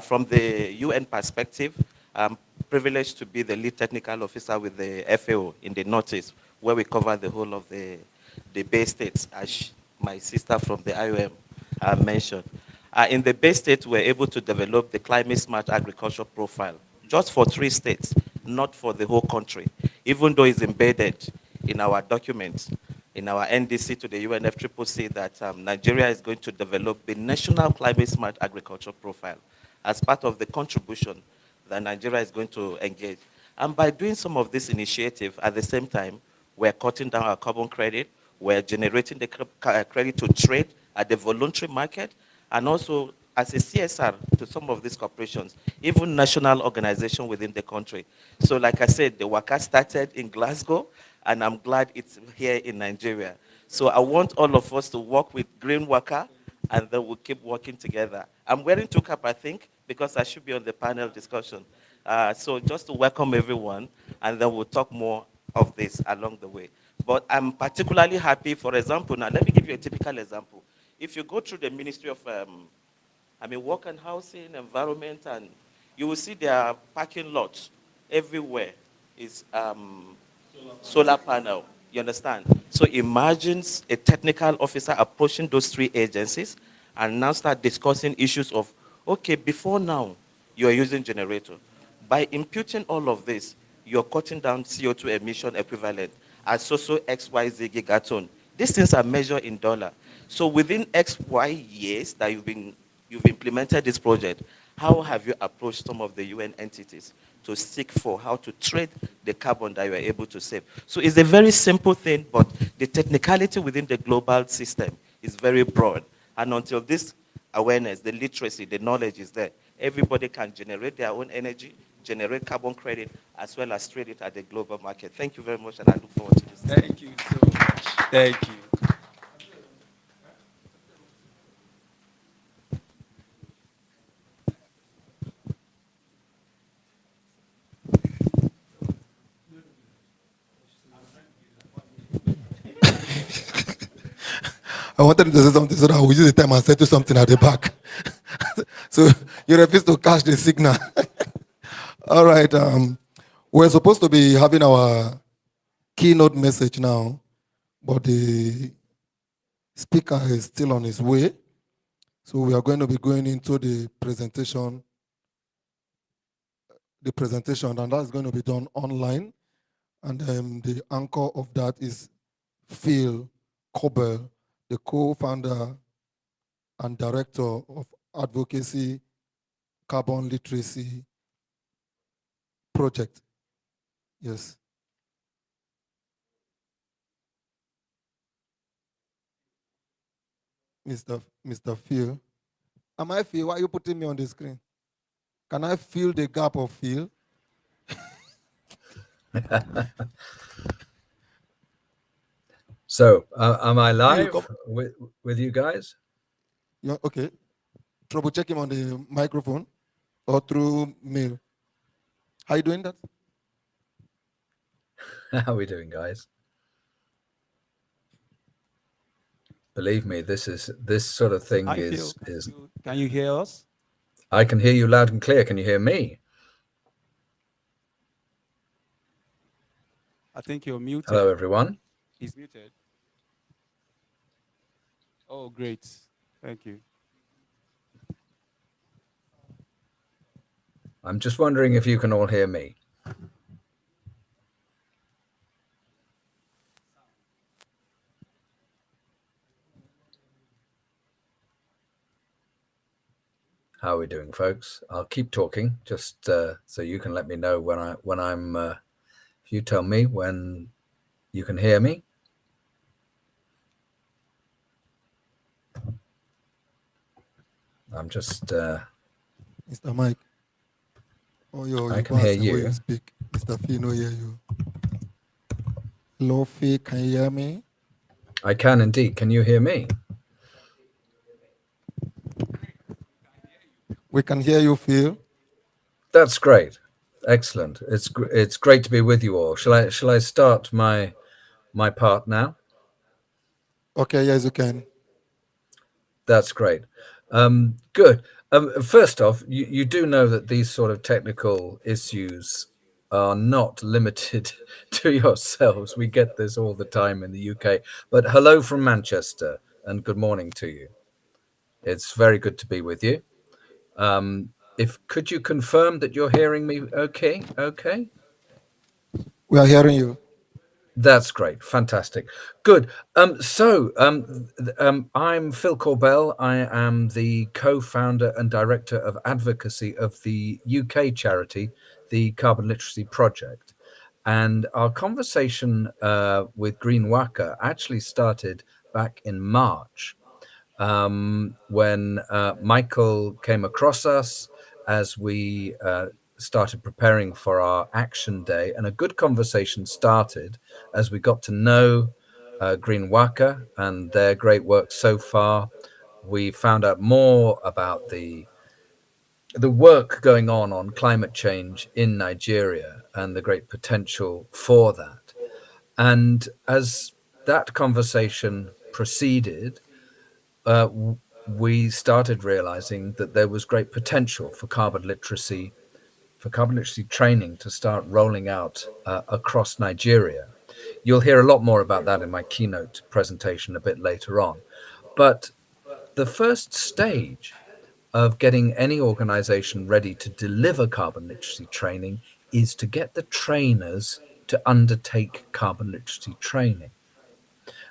From the UN perspective, I'm privileged to be the lead technical officer with the FAO in the Northeast, where we cover the whole of the Bay States, as my sister from the IOM mentioned. In the Bay State, we're able to develop the climate smart agriculture profile just for 3 states, not for the whole country, even though it's embedded in our documents, in our NDC to the UNFCCC that Nigeria is going to develop the national climate smart agriculture profile as part of the contribution that Nigeria is going to engage. And by doing some of this initiative at the same time, we're cutting down our carbon credit, we're generating the credit to trade at the voluntary market, and also as a CSR to some of these corporations, even national organizations within the country. So like I said, the Waka started in Glasgow, and I'm glad it's here in Nigeria. So I want all of us to work with Green Waka, and then we'll keep working together. I'm wearing 2 cap, I think, because I should be on the panel discussion. So just to welcome everyone, and then we'll talk more of this along the way. But I'm particularly happy, for example, now let me give you a typical example. If you go through the Ministry of Work and Housing, Environment, and you will see their parking lots everywhere is solar panel. You understand? So imagine a technical officer approaching those 3 agencies and now start discussing issues of, okay, before now, you are using generator. By imputing all of this, you're cutting down CO2 emission equivalent as so XYZ gigaton. These things are measured in dollar. So within XY years that you've implemented this project, how have you approached some of the UN entities to seek for how to trade the carbon that you are able to save? So it's a very simple thing, but the technicality within the global system is very broad. And until this awareness, the literacy, the knowledge is there, everybody can generate their own energy, generate carbon credit, as well as trade it at the global market. Thank you very much, and I look forward to this. Thank you so much. Thank you. I wanted him to say something so that I will use the time and say to something at the back. So you refuse to catch the signal. All right. We're supposed to be having our keynote message now, but the speaker is still on his way. So we are going to be going into the presentation, and that's going to be done online. And the anchor of that is Phil Cobell, the co-founder and director of Advocacy Carbon Literacy Project. Yes. Mr. Phil. Am I Phil? Why are you putting me on the screen? Can I fill the gap of Phil? So, am I live with you guys? Yeah, okay. Trouble check him on the microphone or through mail. How are you doing that? How are we doing, guys? Believe me, this sort of thing is. Can you hear us? I can hear you loud and clear. Can you hear me? I think you're muted. Hello, everyone. He's muted. Oh, great. Thank you. I'm just wondering if you can all hear me. How are we doing, folks? I'll keep talking just so you can let me know when I'm. If you tell me when you can hear me. I'm just. Mr. Mike. Oh, yo, I you can hear pass and where you you. speak. Mr. Fee, no hear you. Hello, Fee, can you hear me? I can indeed. Can you hear me? We can hear you, Phil. That's great. Excellent. It's great to be with you all. Shall I start my part now? Okay, yes, you can. That's great. Good. First off, you do know that these sort of technical issues are not limited to yourselves. We get this all the time in the UK. But hello from Manchester and good morning to you. It's very good to be with you. If could you confirm that you're hearing me okay? Okay. We are hearing you. That's great. Fantastic. Good. I'm Phil Corbell. I am the co-founder and director of advocacy of the UK charity, the Carbon Literacy Project. And our conversation with Green Waka actually started back in March when Michael came across us as we started preparing for our action day. And a good conversation started as we got to know Green Waka and their great work so far. We found out more about the work going on climate change in Nigeria and the great potential for that. And as that conversation proceeded, we started realizing that there was great potential for carbon literacy training to start rolling out across Nigeria. You'll hear a lot more about that in my keynote presentation a bit later on. But the first stage of getting any organization ready to deliver carbon literacy training is to get the trainers to undertake carbon literacy training.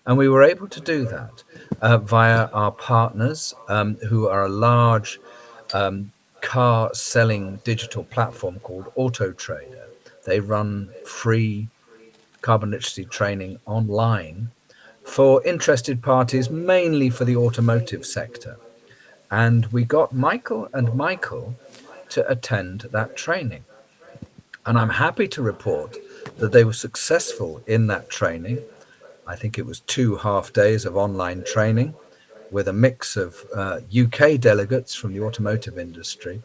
And we were able to do that via our partners, who are a large car selling digital platform called Auto Trader. They run free carbon literacy training online for interested parties, mainly for the automotive sector. And we got Michael and Michael to attend that training. And I'm happy to report that they were successful in that training. I think it was 2 half days of online training with a mix of UK delegates from the automotive industry.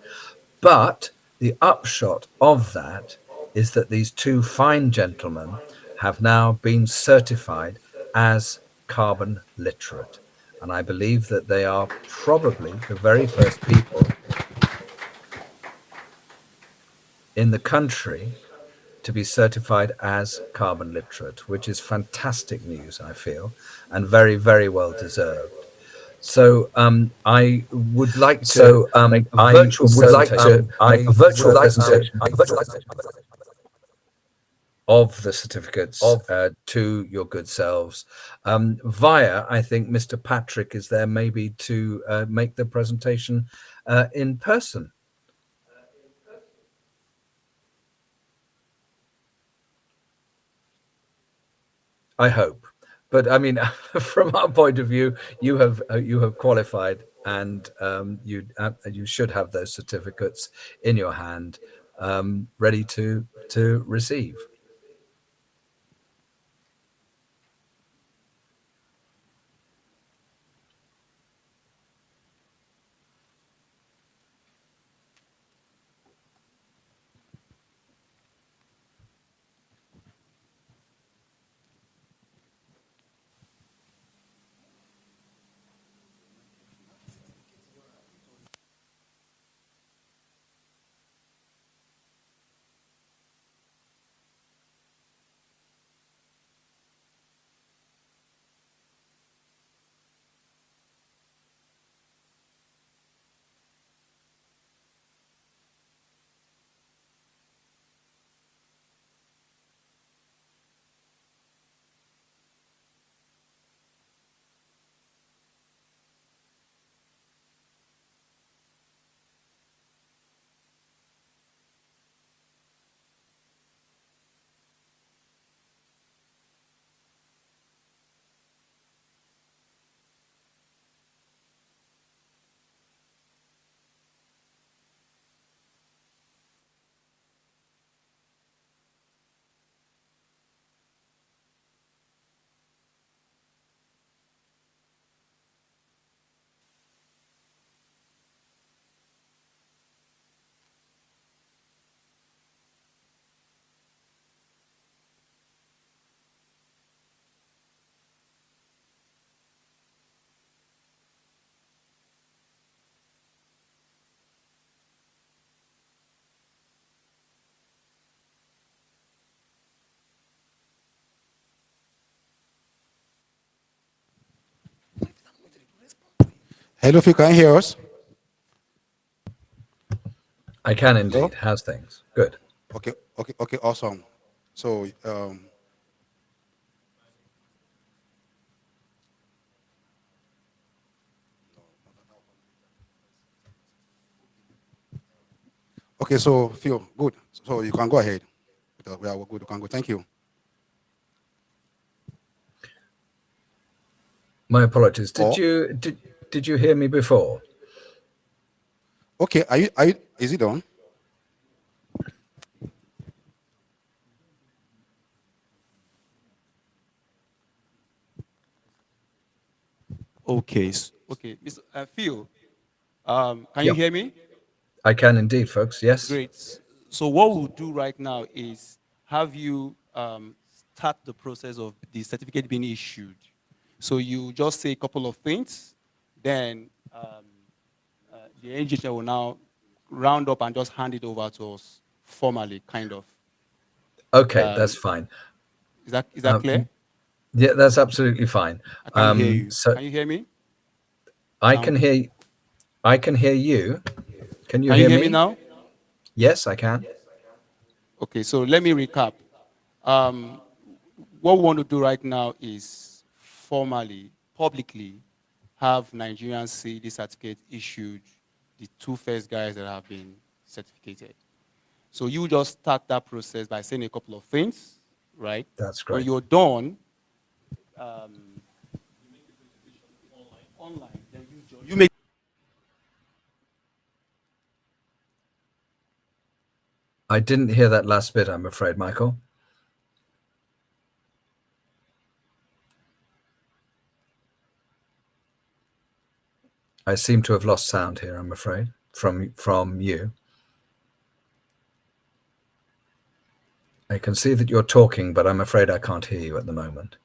But the upshot of that is that these two fine gentlemen have now been certified as carbon literate. And I believe that they are probably the very first people in the country to be certified as carbon literate, which is fantastic news, I feel, and very, very well deserved. So I would like to make a virtual presentation of the certificates to your good selves via, I think Mr. Patrick is there maybe to make the presentation in person. I hope. But I mean, from our point of view, you have qualified, and you should have those certificates in your hand, ready to receive. Hello, Phil, can you hear us? I can Hello? indeed. How's things? Good. Okay, awesome. So, okay, so Phil, good. So you can go ahead. We are good. You can go. Thank you. My apologies. Or Did you hear me before? okay, are you? Is it on? Okay. Okay. Mr. Phil, can you Yep. hear me? I can indeed, folks. Yes. Great. So what we'll do right now is have you start the process of the certificate being issued. So you just say a couple of things, then the engineer will now round up and just hand it over to us formally, kind of. Okay, that's Um, fine. is that clear? Yeah, that's absolutely fine. I can't hear you. So Can you hear me? I Now, can hear. I can hear you. Can you can you hear hear me me? now? Yes, I can. Okay, so let me recap. Um, what we want to do right now is formally, publicly, have Nigerians see the certificate issued, the two first guys that have been certificated. So you just start that process by saying a couple of things, right? That's When great. you're done, um, online, then you make. I didn't hear that last bit, I'm afraid, Michael. I seem to have lost sound here, I'm afraid, from you. I can see that you're talking, but I'm afraid I can't hear you at the moment.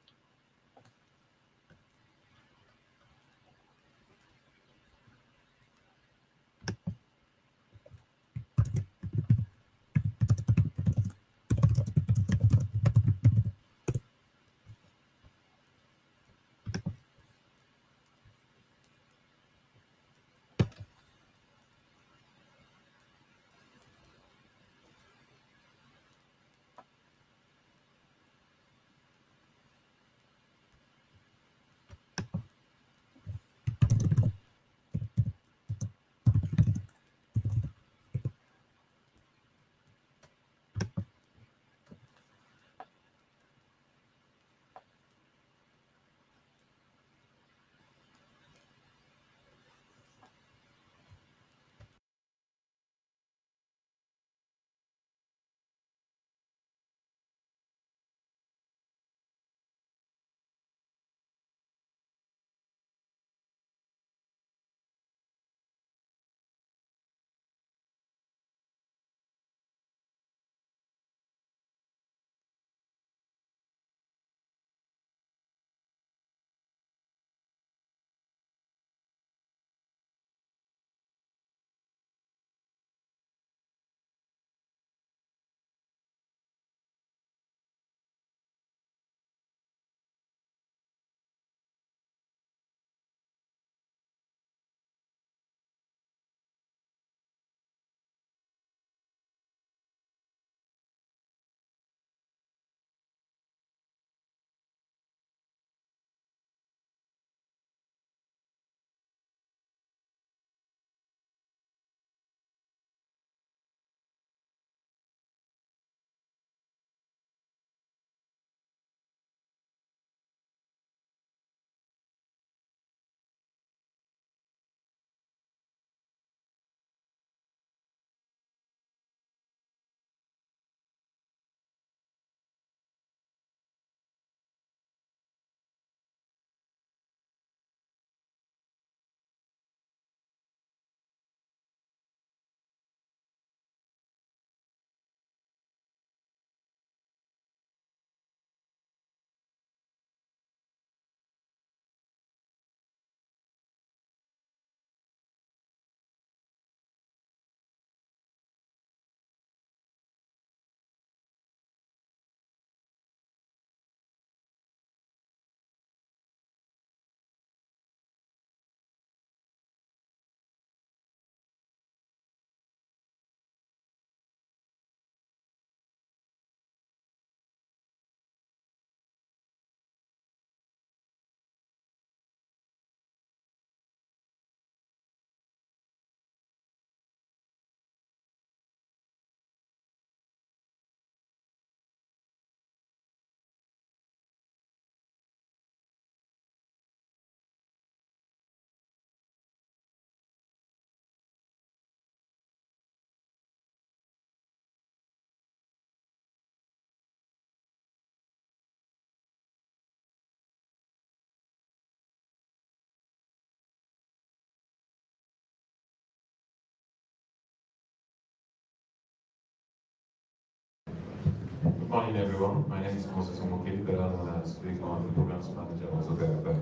Morning, everyone. My name is Moses Omokili, better known as Big Man, the programs manager of Verify.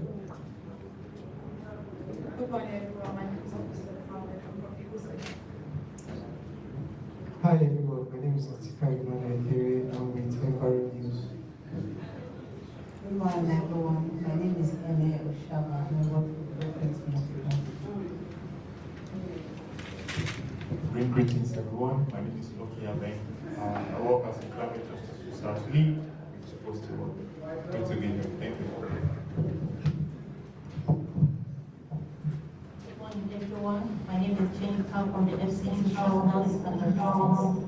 Good morning, everyone. My name is Officer Mohammed. I'm from People's Solutions. Hi everyone, my name is Latifah Emmanuel here. I'm with Enviro News. Good morning, everyone. My name is Ene Oshaba, and I work for the Reference Ministry. Greetings, everyone. My name is Loki Abeng. I work as a climate justice research lead. I'm supposed to work. Good to be here. Thank you. Good morning, everyone. My name is Jane Kam from the FCC Journalists and Journalists.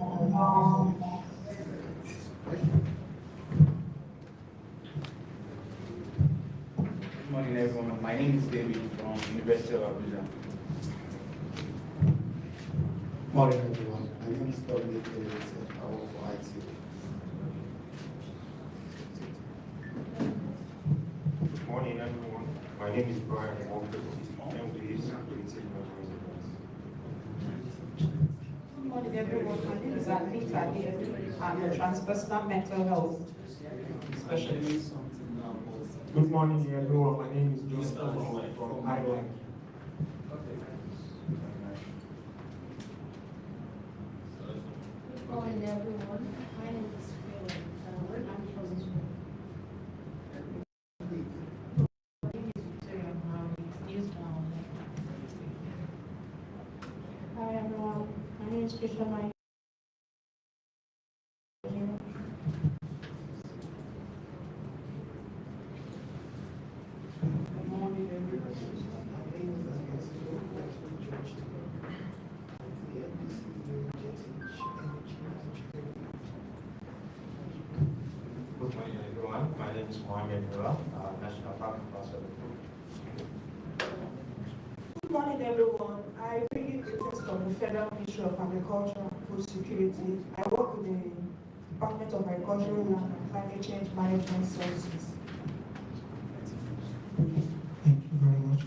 Good morning, everyone. My name is David from University of Abuja. Morning everyone, my name is Dominic Ellis and I work for IT. Good morning, everyone. My name is Brian Walker. MBA Creative Management. Good morning, everyone. My name is Anita Ade. I'm a transpersonal mental health specialist. Good morning everyone, my name is Joseph from Ireland. Good morning, everyone. My name is Phil. I'm from Israel. My name is Victoria Mari. News now. Hi, everyone. My name is Krisha Mai. Good morning everyone. My name is Agassi. Good morning, everyone. My name is Mohamed Mura, National Park Ambassador. Good morning, everyone. I bring you greetings from the Federal Ministry of Agriculture and Food Security. I work with the Department of Agricultural Land and Climate Change Management Services. Thank you very much.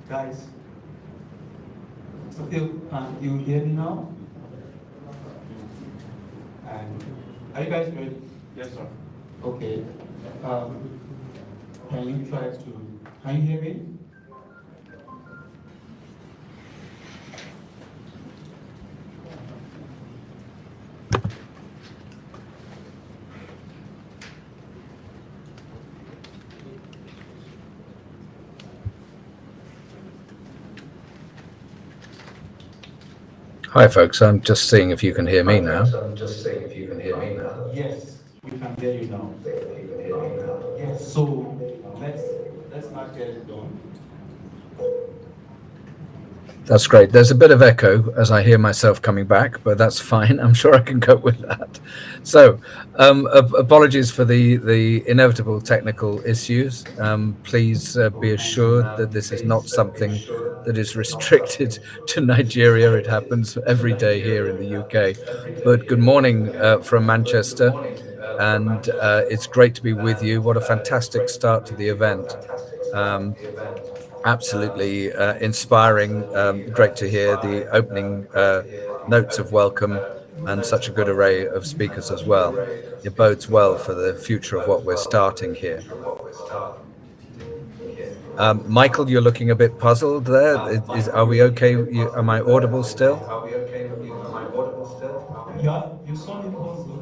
Guys, so Phil, can you hear me now? And are you guys ready? Yes, sir. Okay. Can you try to, can you hear me? Hi, folks. I'm just seeing if you can hear me now. I'm just saying if you can hear me now. Yes, we can hear you now. Yes. So let's not get it done. That's great. There's a bit of echo as I hear myself coming back, but that's fine. I'm sure I can cope with that. So, apologies for the inevitable technical issues. Please be assured that this is not something that is restricted to Nigeria. It happens every day here in the UK. But good morning from Manchester, and it's great to be with you. What a fantastic start to the event. Absolutely inspiring. Great to hear the opening notes of welcome and such a good array of speakers as well. It bodes well for the future of what we're starting here. Michael, you're looking a bit puzzled there. Are we okay? Am I audible still? Are we okay? Am I audible still? Yeah, you saw me puzzle.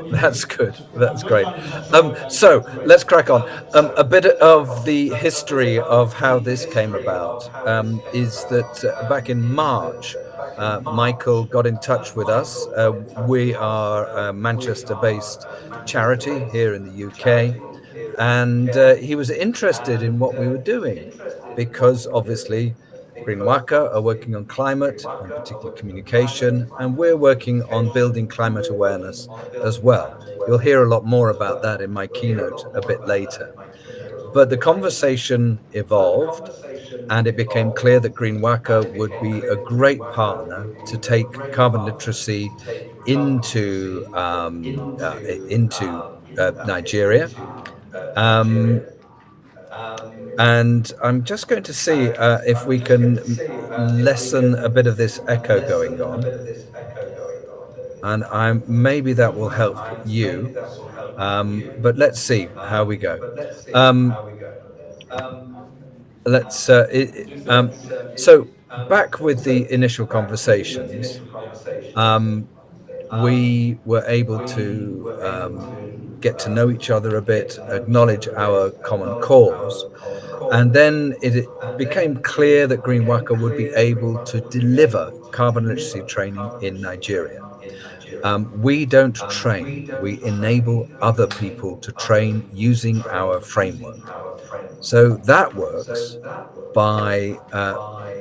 That's good. That's great. So let's crack on. A bit of the history of how this came about is that back in March, Michael got in touch with us. We are a Manchester-based charity here in the UK, and he was interested in what we were doing because obviously Green Waka are working on climate and particularly communication, and we're working on building climate awareness as well. You'll hear a lot more about that in my keynote a bit later. But the conversation evolved, and it became clear that Green Waka would be a great partner to take carbon literacy into Nigeria. And I'm just going to see if we can lessen a bit of this echo going on. And maybe that will help you. But let's see how we go. So back with the initial conversations, we were able to get to know each other a bit, acknowledge our common cause, and then it became clear that Green Waka would be able to deliver carbon literacy training in Nigeria. We don't train, we enable other people to train using our framework. So that works by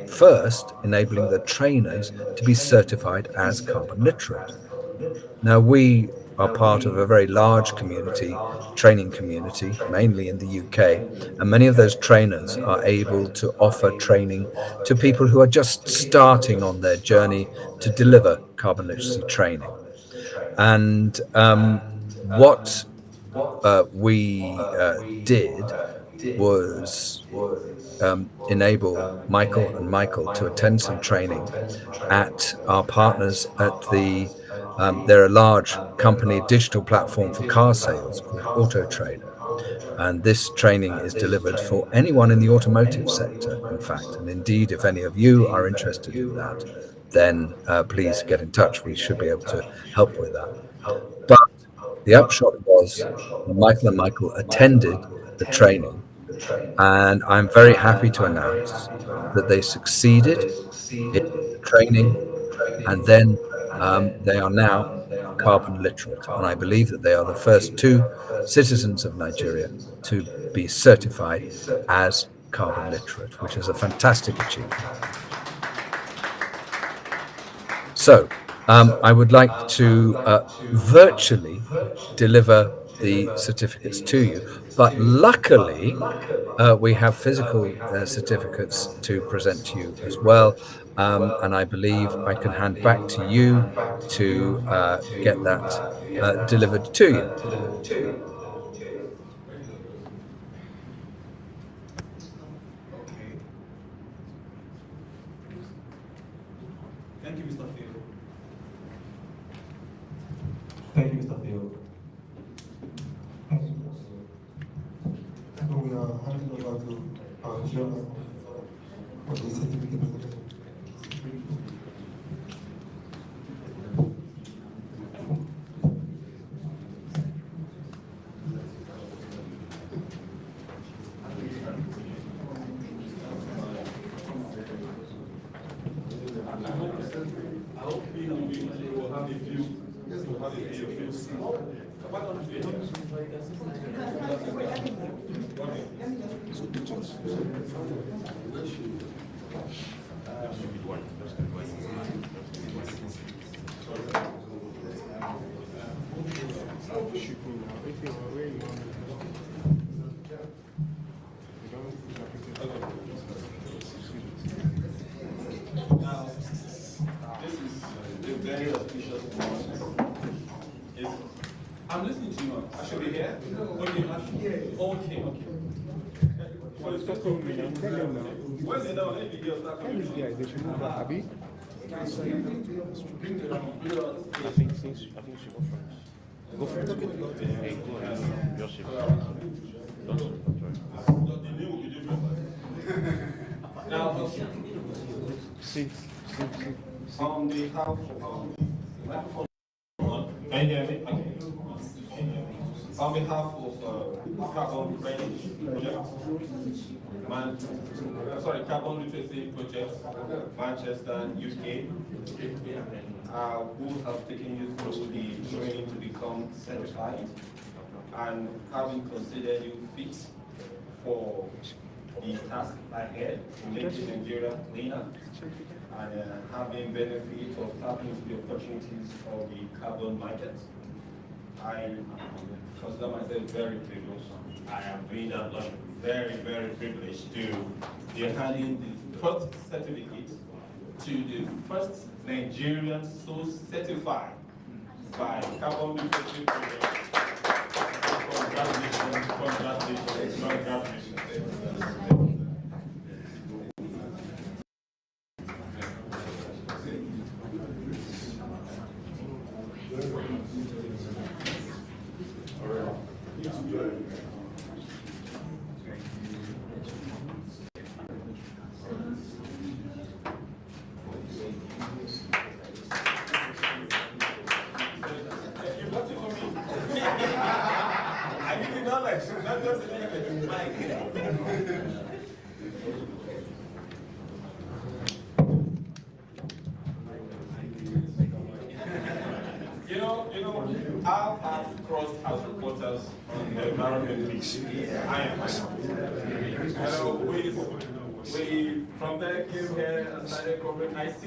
first enabling the trainers to be certified as carbon literate. Now, we are part of a very large community, training community, mainly in the UK, and many of those trainers are able to offer training to people who are just starting on their journey to deliver carbon literacy training. And what we did was enable Michael and Michael to attend some training at our partners at the they're a large company digital platform for car sales called Auto Trader, and this training is delivered for anyone in the automotive sector, in fact. And indeed, if any of you are interested in that, then please get in touch. We should be able to help with that. But the upshot was Michael and Michael attended the training, and I'm very happy to announce that they succeeded in the training, and then they are now carbon literate. And I believe that they are the first two citizens of Nigeria to be certified as carbon literate, which is a fantastic achievement. So I would like to virtually deliver the certificates to you, but luckily we have physical certificates to present to you as well, and I believe I can hand back to you to get that delivered to you. Thank you, Mr. Phil. Thank you, Mr. Phil. So we are handing over to our chairman for the certificate presentation. Very auspicious moment. I'm listening to you. I should be here. Okay, okay. Where's the down? They should move back, Abi. I think she go first. Go first. Hey, go ahead. Just shift. Now, see. On behalf of can you hear me? Okay. On behalf of Carbon Project, Carbon Literacy Project, Manchester, UK, who have taken you through the training to become certified, and having considered you fit for the task ahead to make Nigeria cleaner, and having benefit of tapping into the opportunities of the carbon market. I consider myself very privileged. I am doing that much very, very privileged to be handing the first certificate to the first Nigerian so certified by Carbon Literacy Project. Congratulations. have had cross-house reporters on the environment week. I am we from there came here and started covering IC.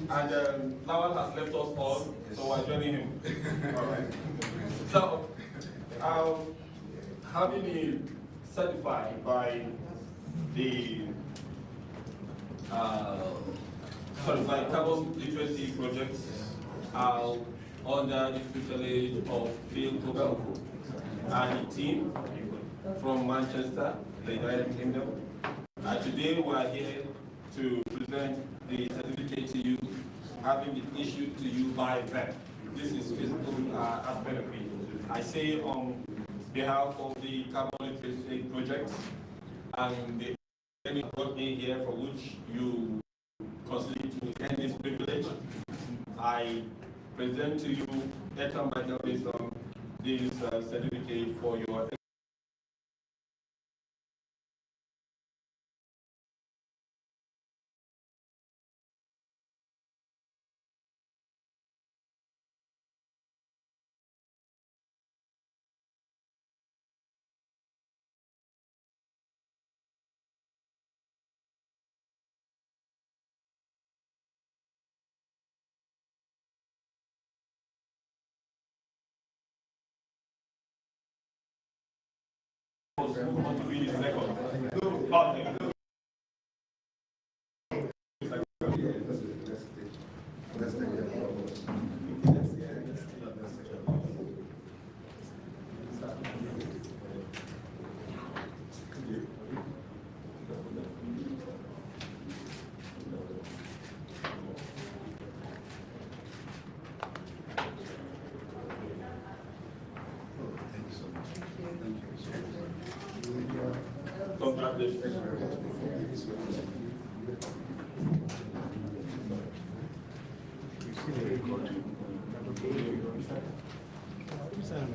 And Lawal has left us all, so we're joining him. All right. So, having been certified by the Certified Carbon Literacy Project under the tutelage of Phil Kobel and the team from Manchester, the United Kingdom. Today we are here to present the certificate to you, having been issued to you by them. This is physical aspect of it. I say on behalf of the Carbon Literacy Project and the academy brought me here for which you consider to end this privilege, I present to you Ethan Michael based on this certificate for your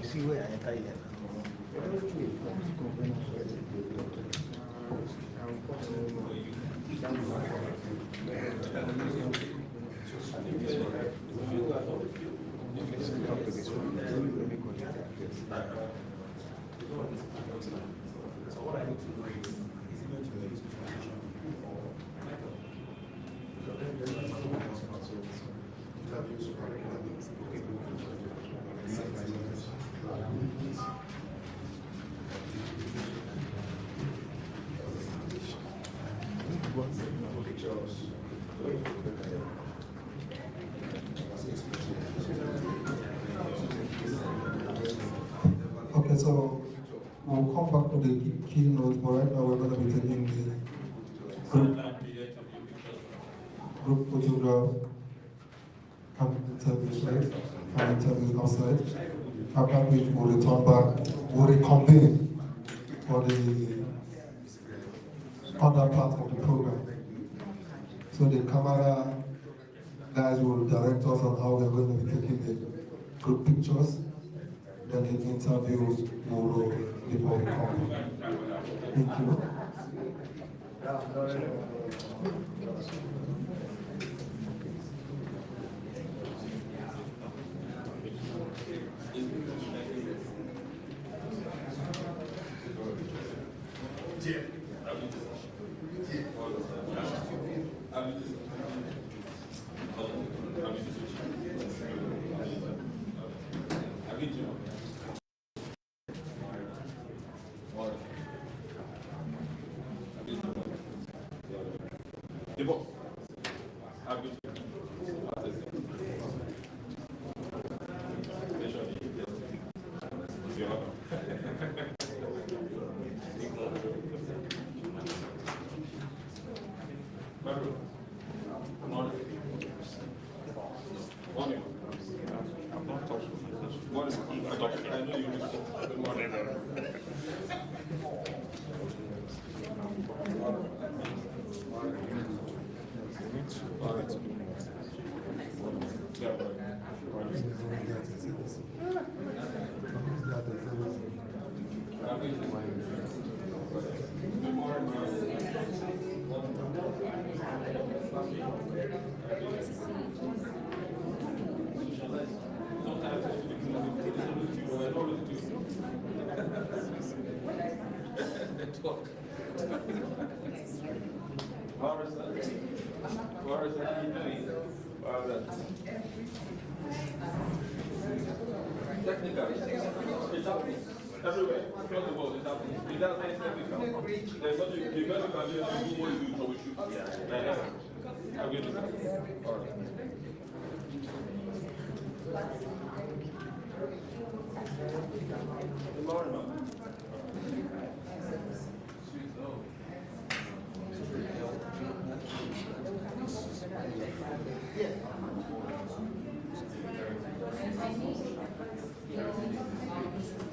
See where I enter here. So what I need to do is Okay, so we'll come back to the keynote, but right now we're going to be taking the group photograph and interviews, right? And interviews outside. After which we'll return back, we'll reconvene for the other part of the program. So the camera guys will direct us on how we're going to be taking the group pictures. Then the interviews will roll before we come. Thank you. Morris, how are you doing? Well done. Technical. It's happening. Everywhere. Across the world, it's happening. If that's not technical, there's nothing you can do to do what you do troubleshoot. I'm going to all right. Good morning, ma'am. You know that it looks like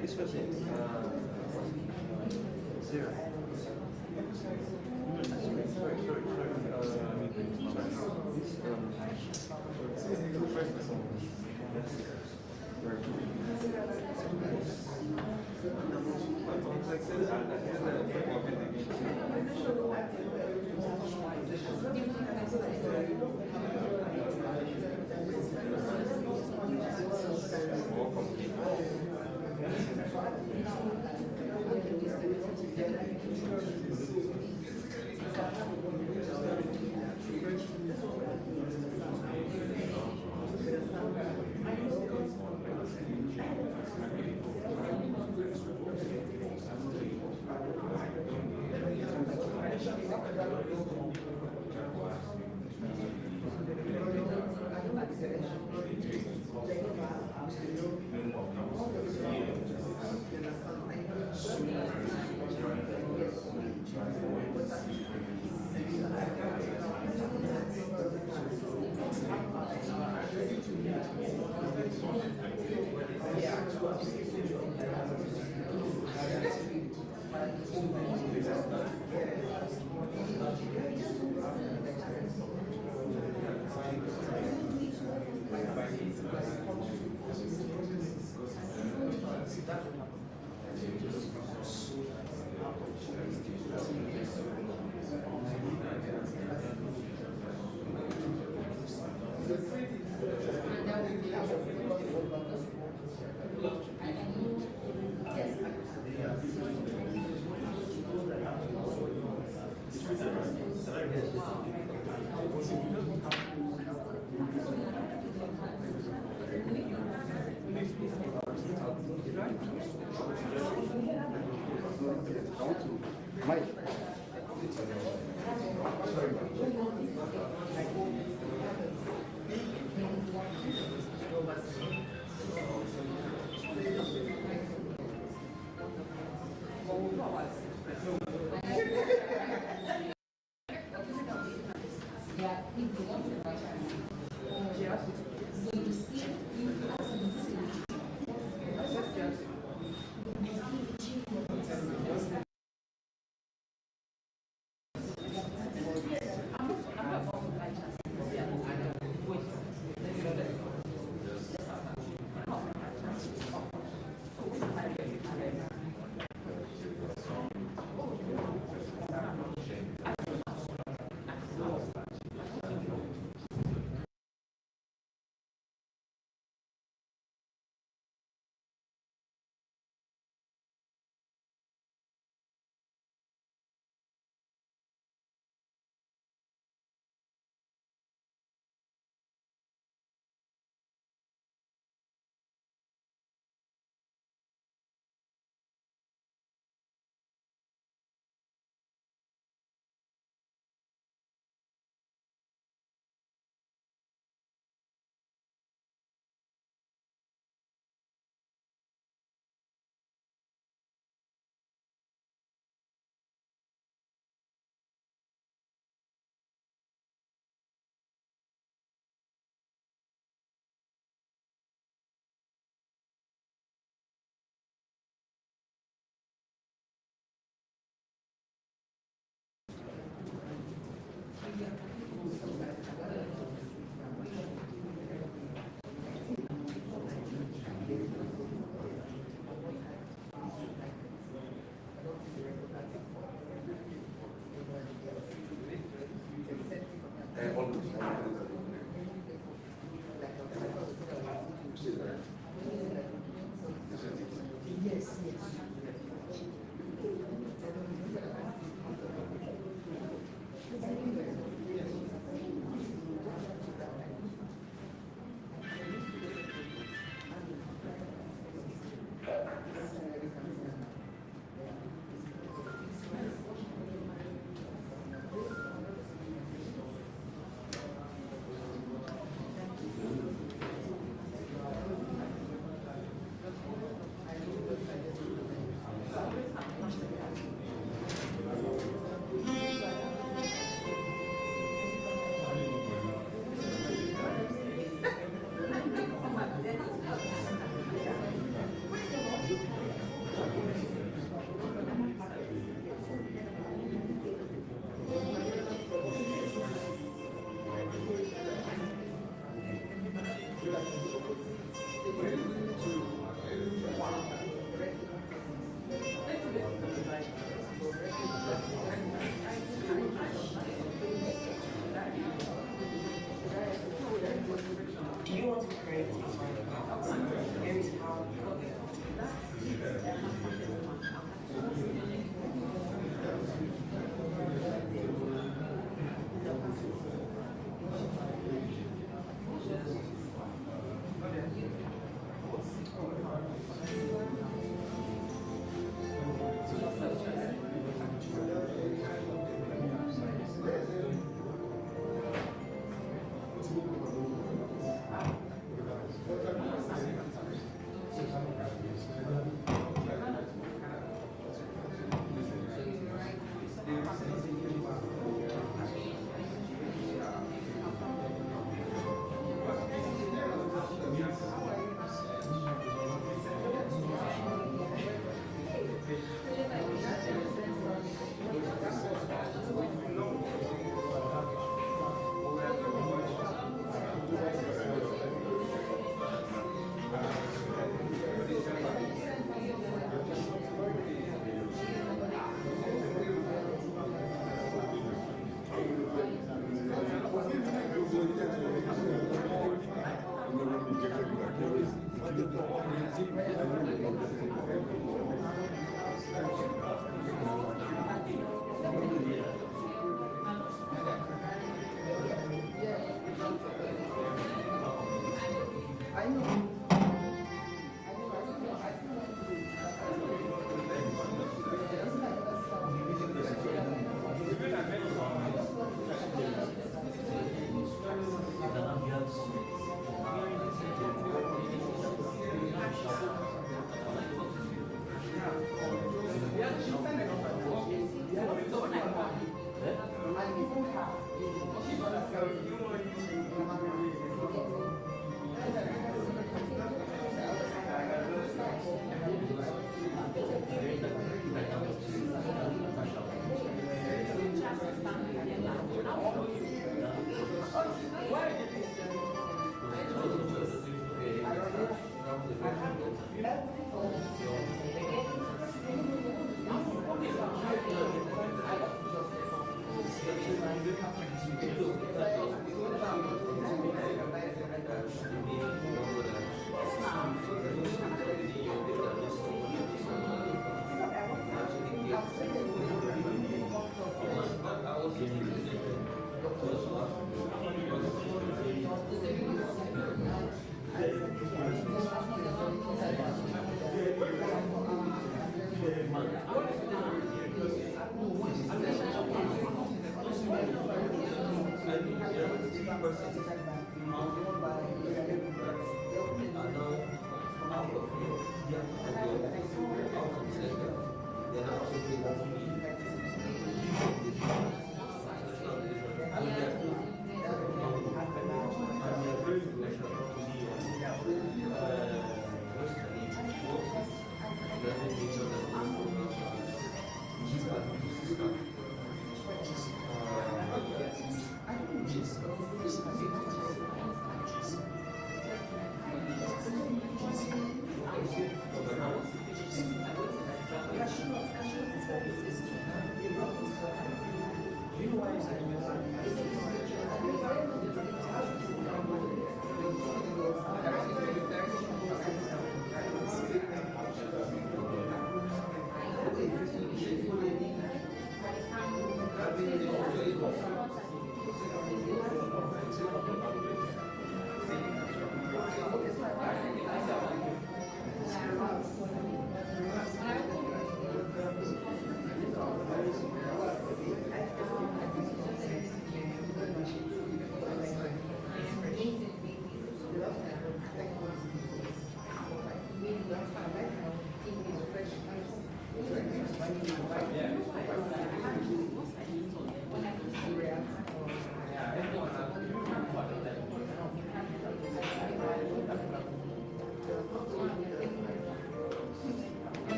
this was it. Zero. Do you want to create a product? Here is how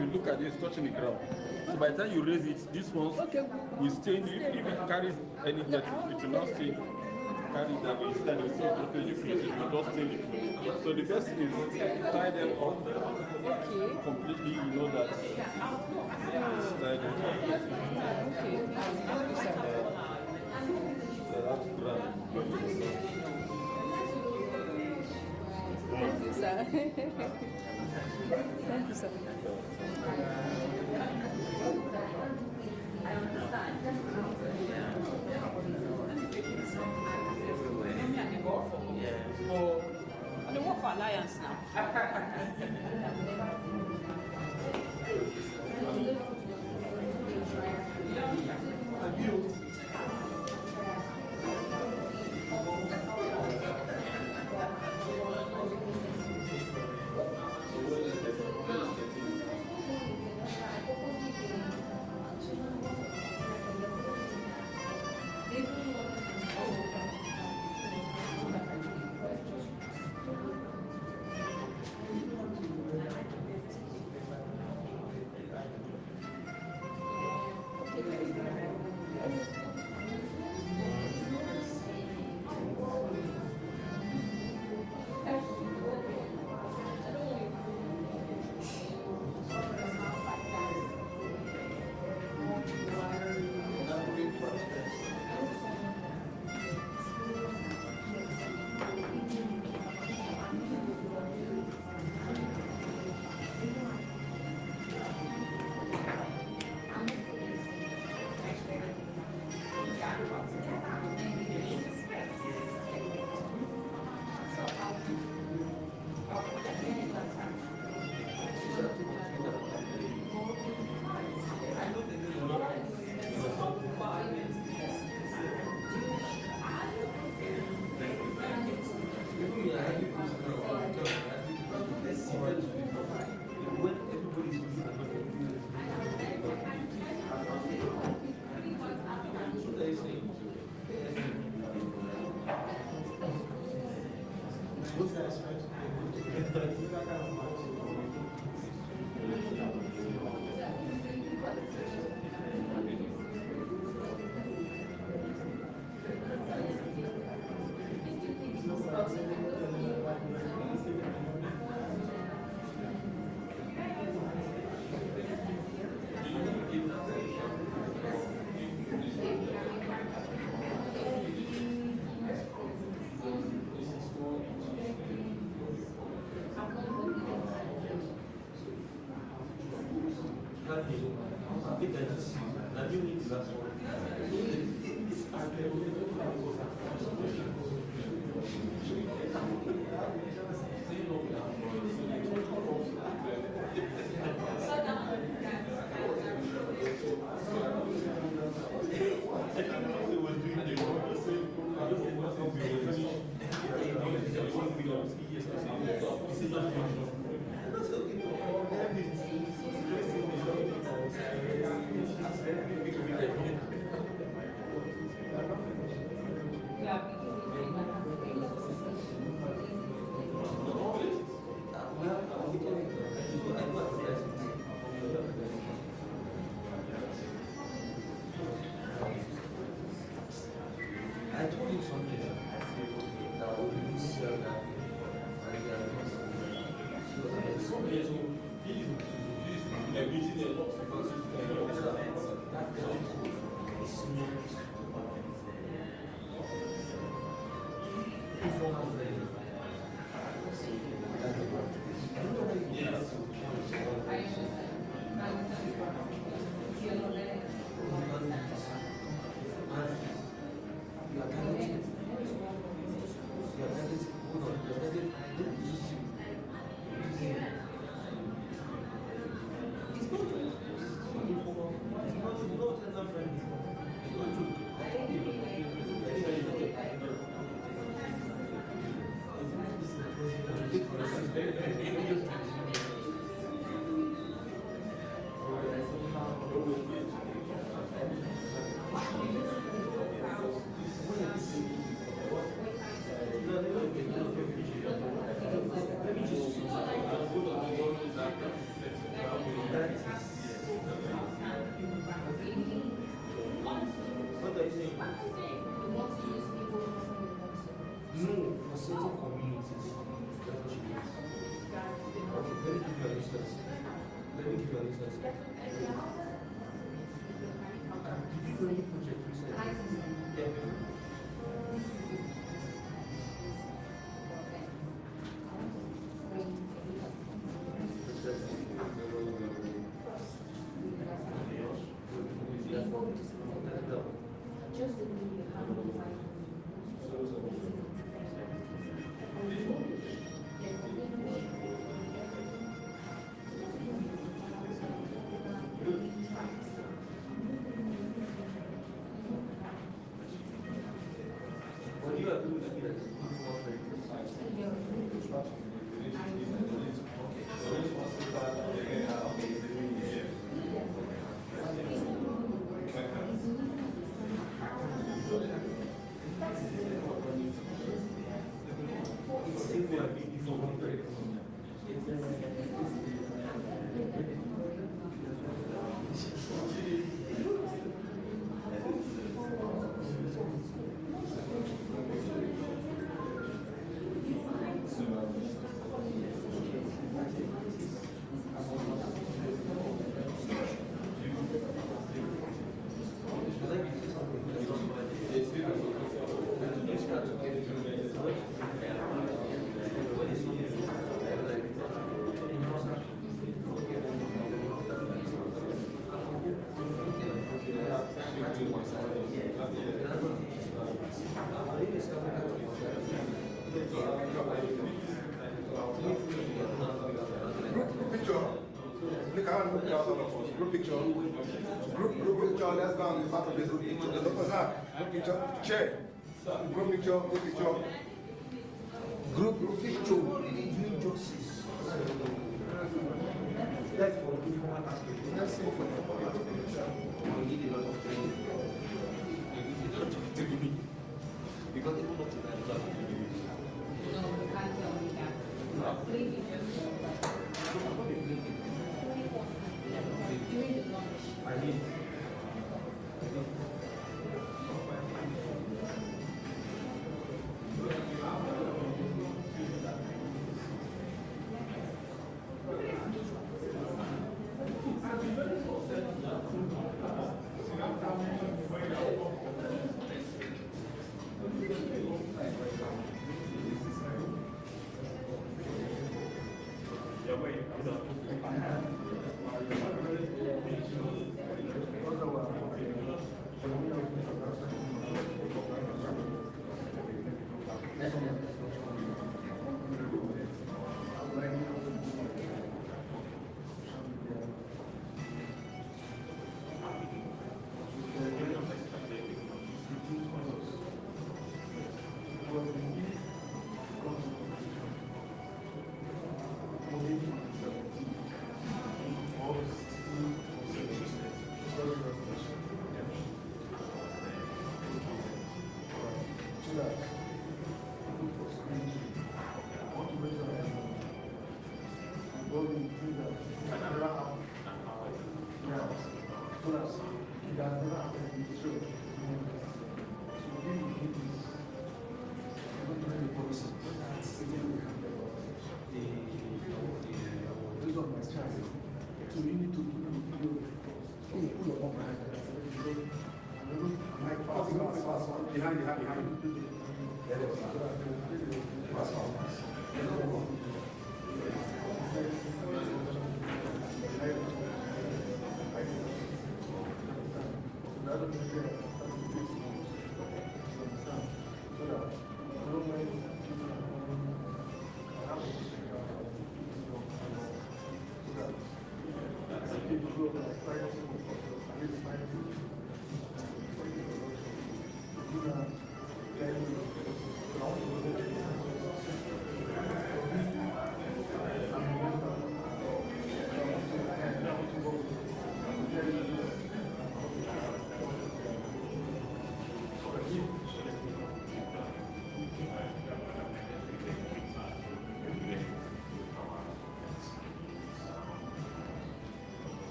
you look at it, it's touching the ground. So by the time you raise it, this one will stay. If it carries any jet, it will not stay. Carry that way. Instead, it will still completely close. It will just stay in the flow. So the best thing is tie them up completely. You know that. Tie them up. Okay. Thank you, sir. That's grand. Thank you, sir. Thank you, sir. I understand. Yeah. On the work for alliance now. Group picture. Look, I want to look out all of us. Group picture. Group picture. Let's go on the back of this group picture. Dr. Zach, group picture. Chair. Group picture. Group picture. Group picture. Doing justice. That's for the informal aspect. That's for the informal aspect. We need a lot of training. Because even up to that, it's not no, we can't tell me that. I mean,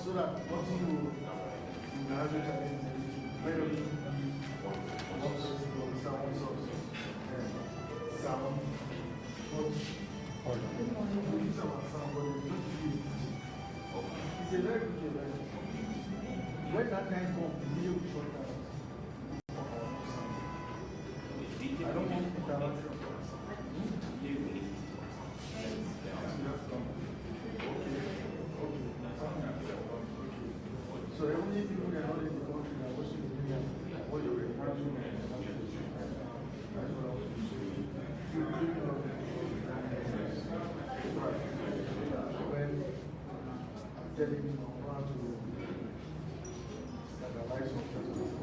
so that once you have a challenge, very sound, it's a very good event. When that time comes, you will shut down. I don't want to interrupt. telling him how to analyze some people.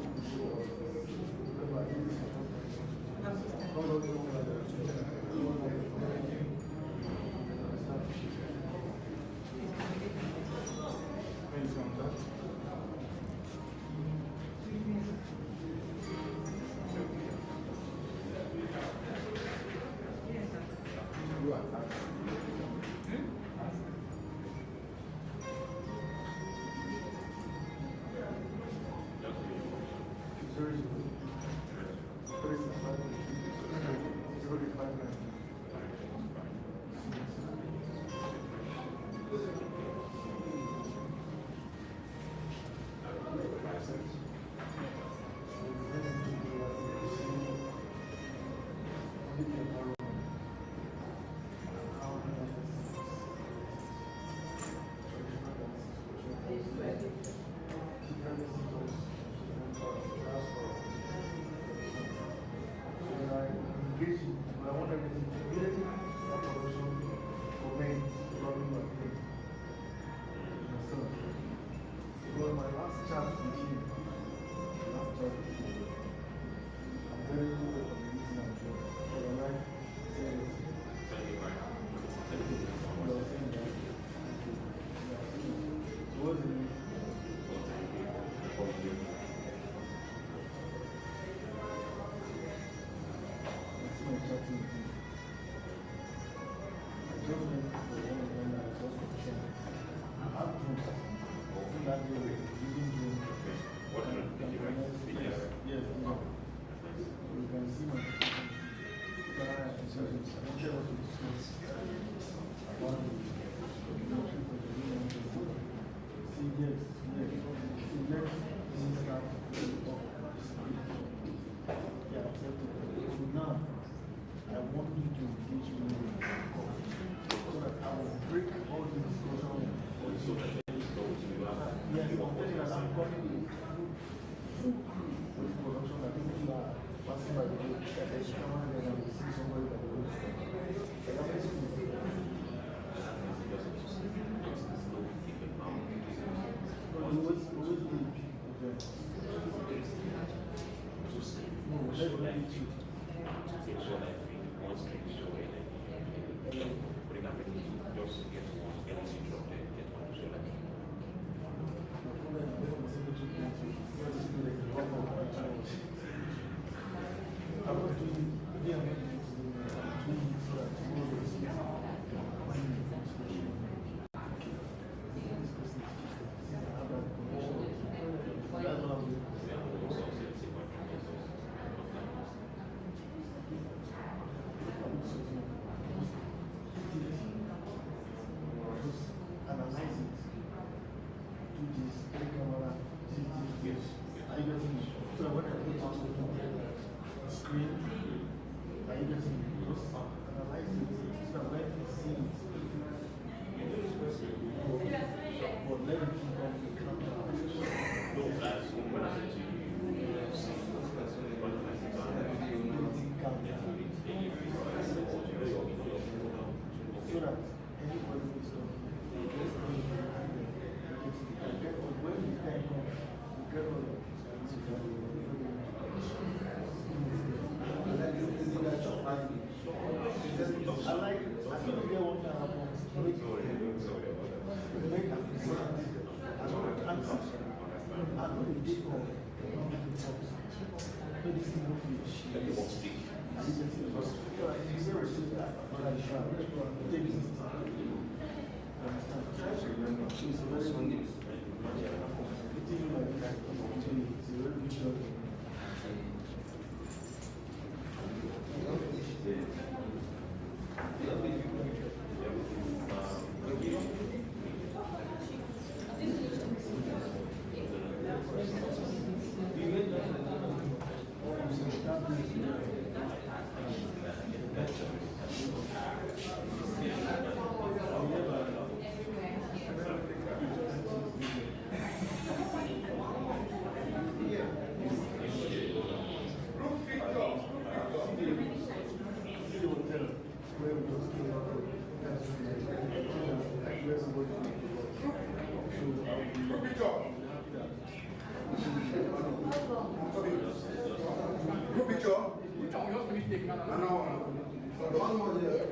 picture? Which one you just take? Another one. One more here.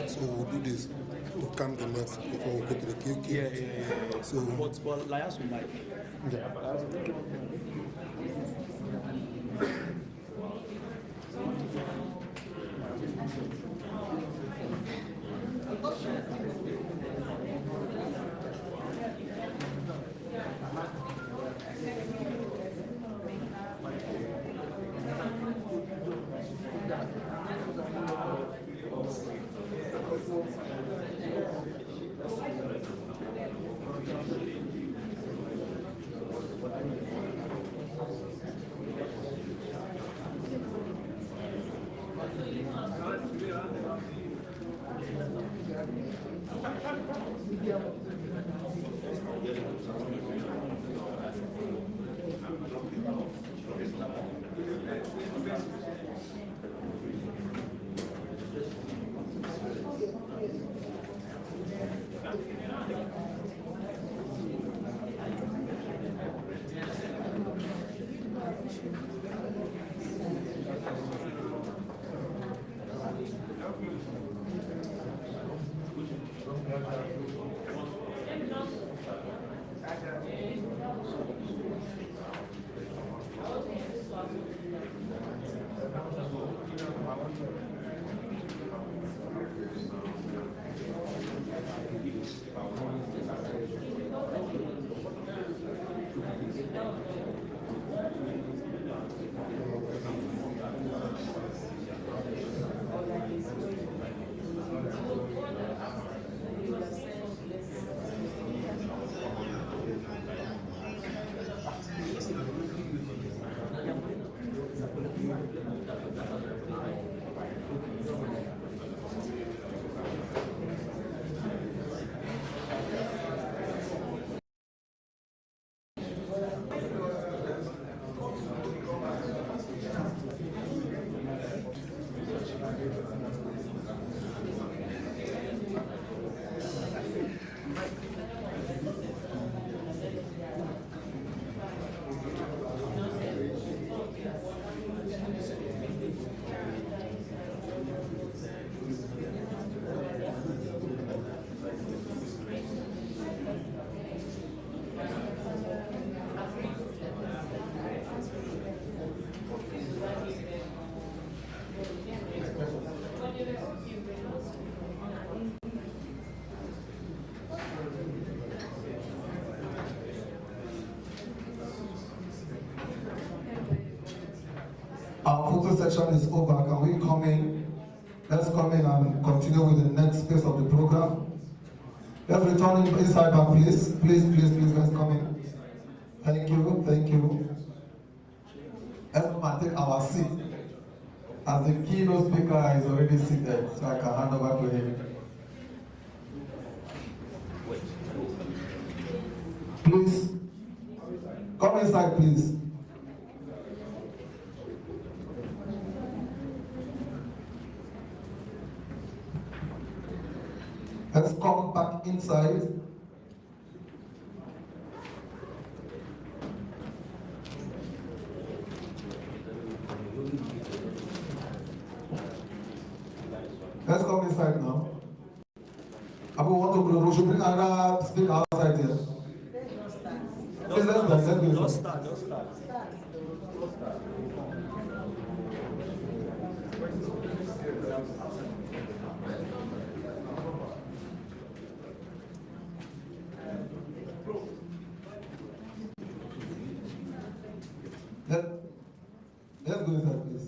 So we'll do this to calm the nerves before we go to the QQ. Yeah. So, but like us, we like. Our photo section is over. Can we come in? Let's come in and continue with the next phase of the program. Let's return inside back, please. Please, let's come in. Thank you. Let's come and take our seat. As the keynote speaker is already seated, so I can hand over to him. Please, come inside, please. Let's come back inside. Let's come inside now. Abu, want to we should bring another speaker outside here. Please, let's go. Don't start. Let's go inside, please.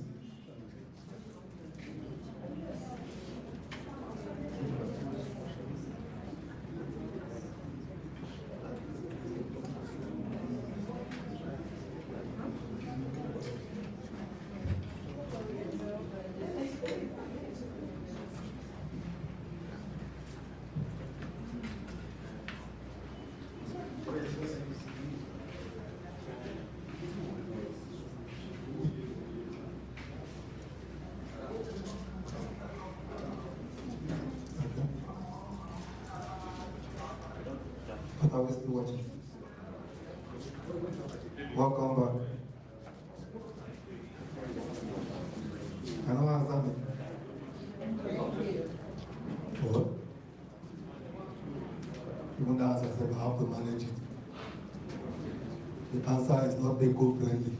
But are we still watching? Welcome back. I don't answer me. What? Even the answer said, I have to manage it. The answer is not eco-friendly.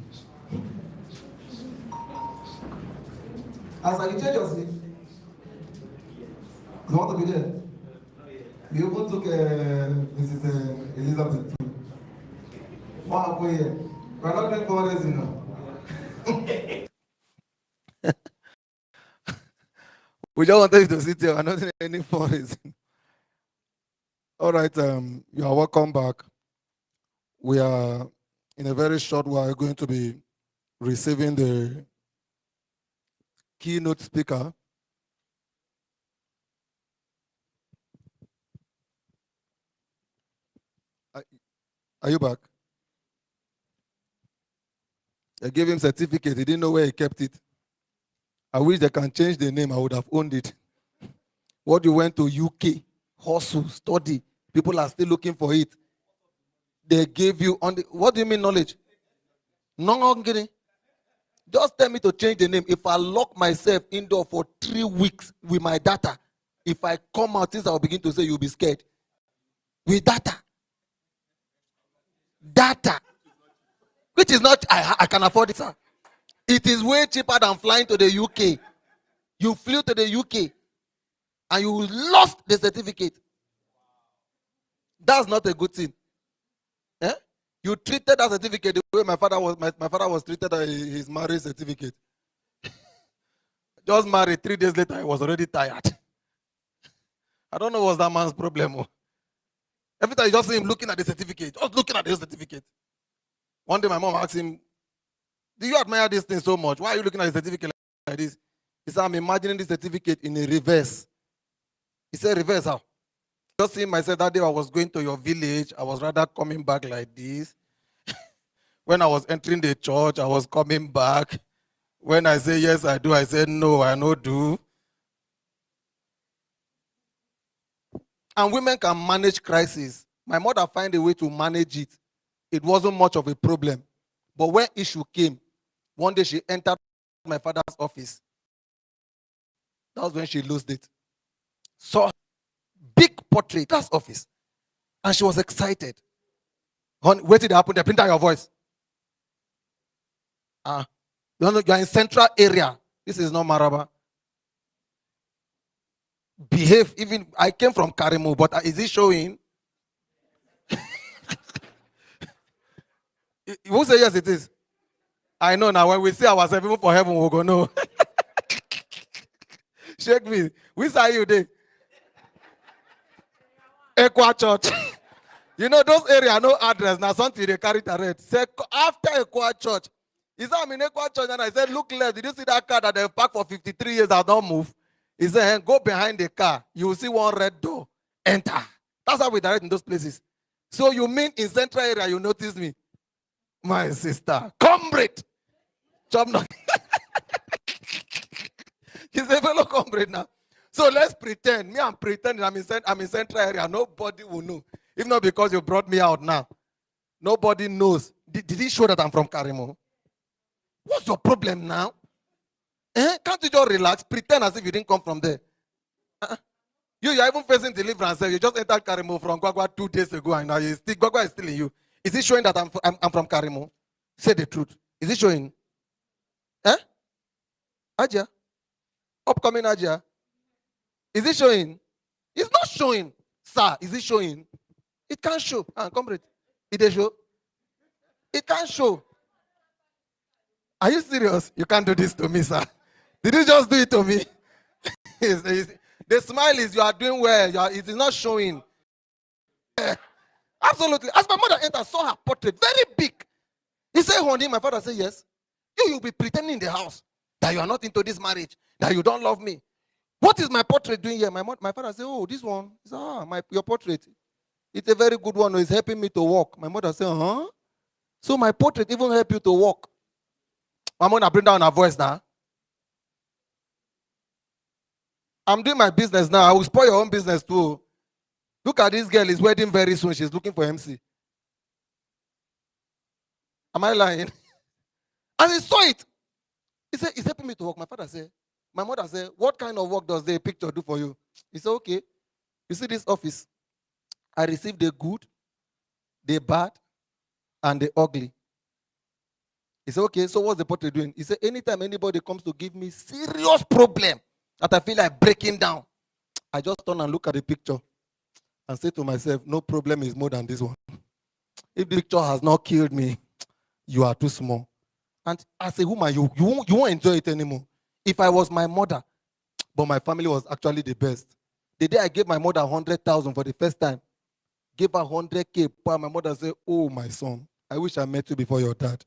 Answer, you change your seat. You want to be there? We even took Mrs. Elizabeth too. What happened here? We're not doing fundraising now. We just wanted you to sit here. We're not doing any fundraising. All right, you are welcome back. We are, in a very short while, going to be receiving the keynote speaker. Are you back? I gave him certificate. He didn't know where he kept it. I wish they can change the name. I would have owned it. What you went to UK, hustle, study. People are still looking for it. They gave you on the. What do you mean knowledge? No, I'm kidding. Just tell me to change the name. If I lock myself indoor for 3 weeks with my data, if I come out, things I will begin to say, you'll be scared. With data. Data. Which is not, I can afford it, sir. It is way cheaper than flying to the UK. You flew to the UK and you lost the certificate. That's not a good thing. Eh? You treated that certificate the way my father was treated his marriage certificate. Just married, 3 days later, I was already tired. I don't know what's that man's problem. Every time you just see him looking at the certificate, just looking at the certificate. One day my mom asked him, do you admire this thing so much? Why are you looking at the certificate like this? He said, I'm imagining this certificate in a reverse. He said, reverse how? Just seeing myself that day I was going to your village, I was rather coming back like this. When I was entering the church, I was coming back. When I say yes, I do, I say no, I no do. And women can manage crisis. My mother found a way to manage it. It wasn't much of a problem. But when issue came, one day she entered my father's office. That was when she lost it. Saw big portrait, that's office. And she was excited. Honey, wait till it happened, they print out your voice. You're in central area. This is not Maraba. Behave. Even I came from Karimu, but is it showing? Who say yes, it is? I know now. When we see ourselves, even for heaven, we'll go no. Shake me. Which are you there? Equa Church. You know those areas, no address. Now something they carry the red. Say after Equa Church, He said, I'm in Ekwa Church, and I said, look left. Did you see that car that they've parked for 53 years and don't move? He said, go behind the car. You will see one red door. Enter. That's how we direct in those places. So you mean in central area, you notice me? My sister. Comrade. Chop no. He's a fellow comrade now. So let's pretend. Me, I'm pretending I'm in central area. Nobody will know. If not because you brought me out now. Nobody knows. Did he show that I'm from Karimo? What's your problem now? Can't you just relax? Pretend as if you didn't come from there. You're even facing deliverance. You just entered Karimo from Gwagwa 2 days ago, and now Gwagwa is still in you. Is it showing that I'm from Karimo? Say the truth. Is it showing? Aja? Upcoming Aja? Is it showing? It's not showing. Sir, is it showing? It can't show. Comrade. It show? It can't show. Are you serious? You can't do this to me, sir. Did you just do it to me? The smile is you are doing well. It is not showing. Absolutely. As my mother entered, saw her portrait, very big. He said, honey, my father said, yes. You'll be pretending in the house that you are not into this marriage, that you don't love me. What is my portrait doing here? My father said, oh, this one. He said, your portrait. It's a very good one. It's helping me to walk. My mother said, huh? So my portrait even help you to walk. I'm going to bring down her voice now. I'm doing my business now. I will spoil your own business too. Look at this girl. Is wedding very soon. She's looking for MC. Am I lying? And he saw it. He said, it's helping me to work. My mother said, what kind of work does the picture do for you? He said, okay. You see this office? I received the good, the bad, and the ugly. He said, okay, so what's the portrait doing? He said, anytime anybody comes to give me serious problem that I feel like breaking down, I just turn and look at the picture and say to myself, no problem is more than this one. If the picture has not killed me, you are too small. And as a woman, you won't enjoy it anymore. If I was my mother, but my family was actually the best. The day I gave my mother 100,000 for the first time, gave her 100K, my mother said, oh, my son, I wish I met you before your dad.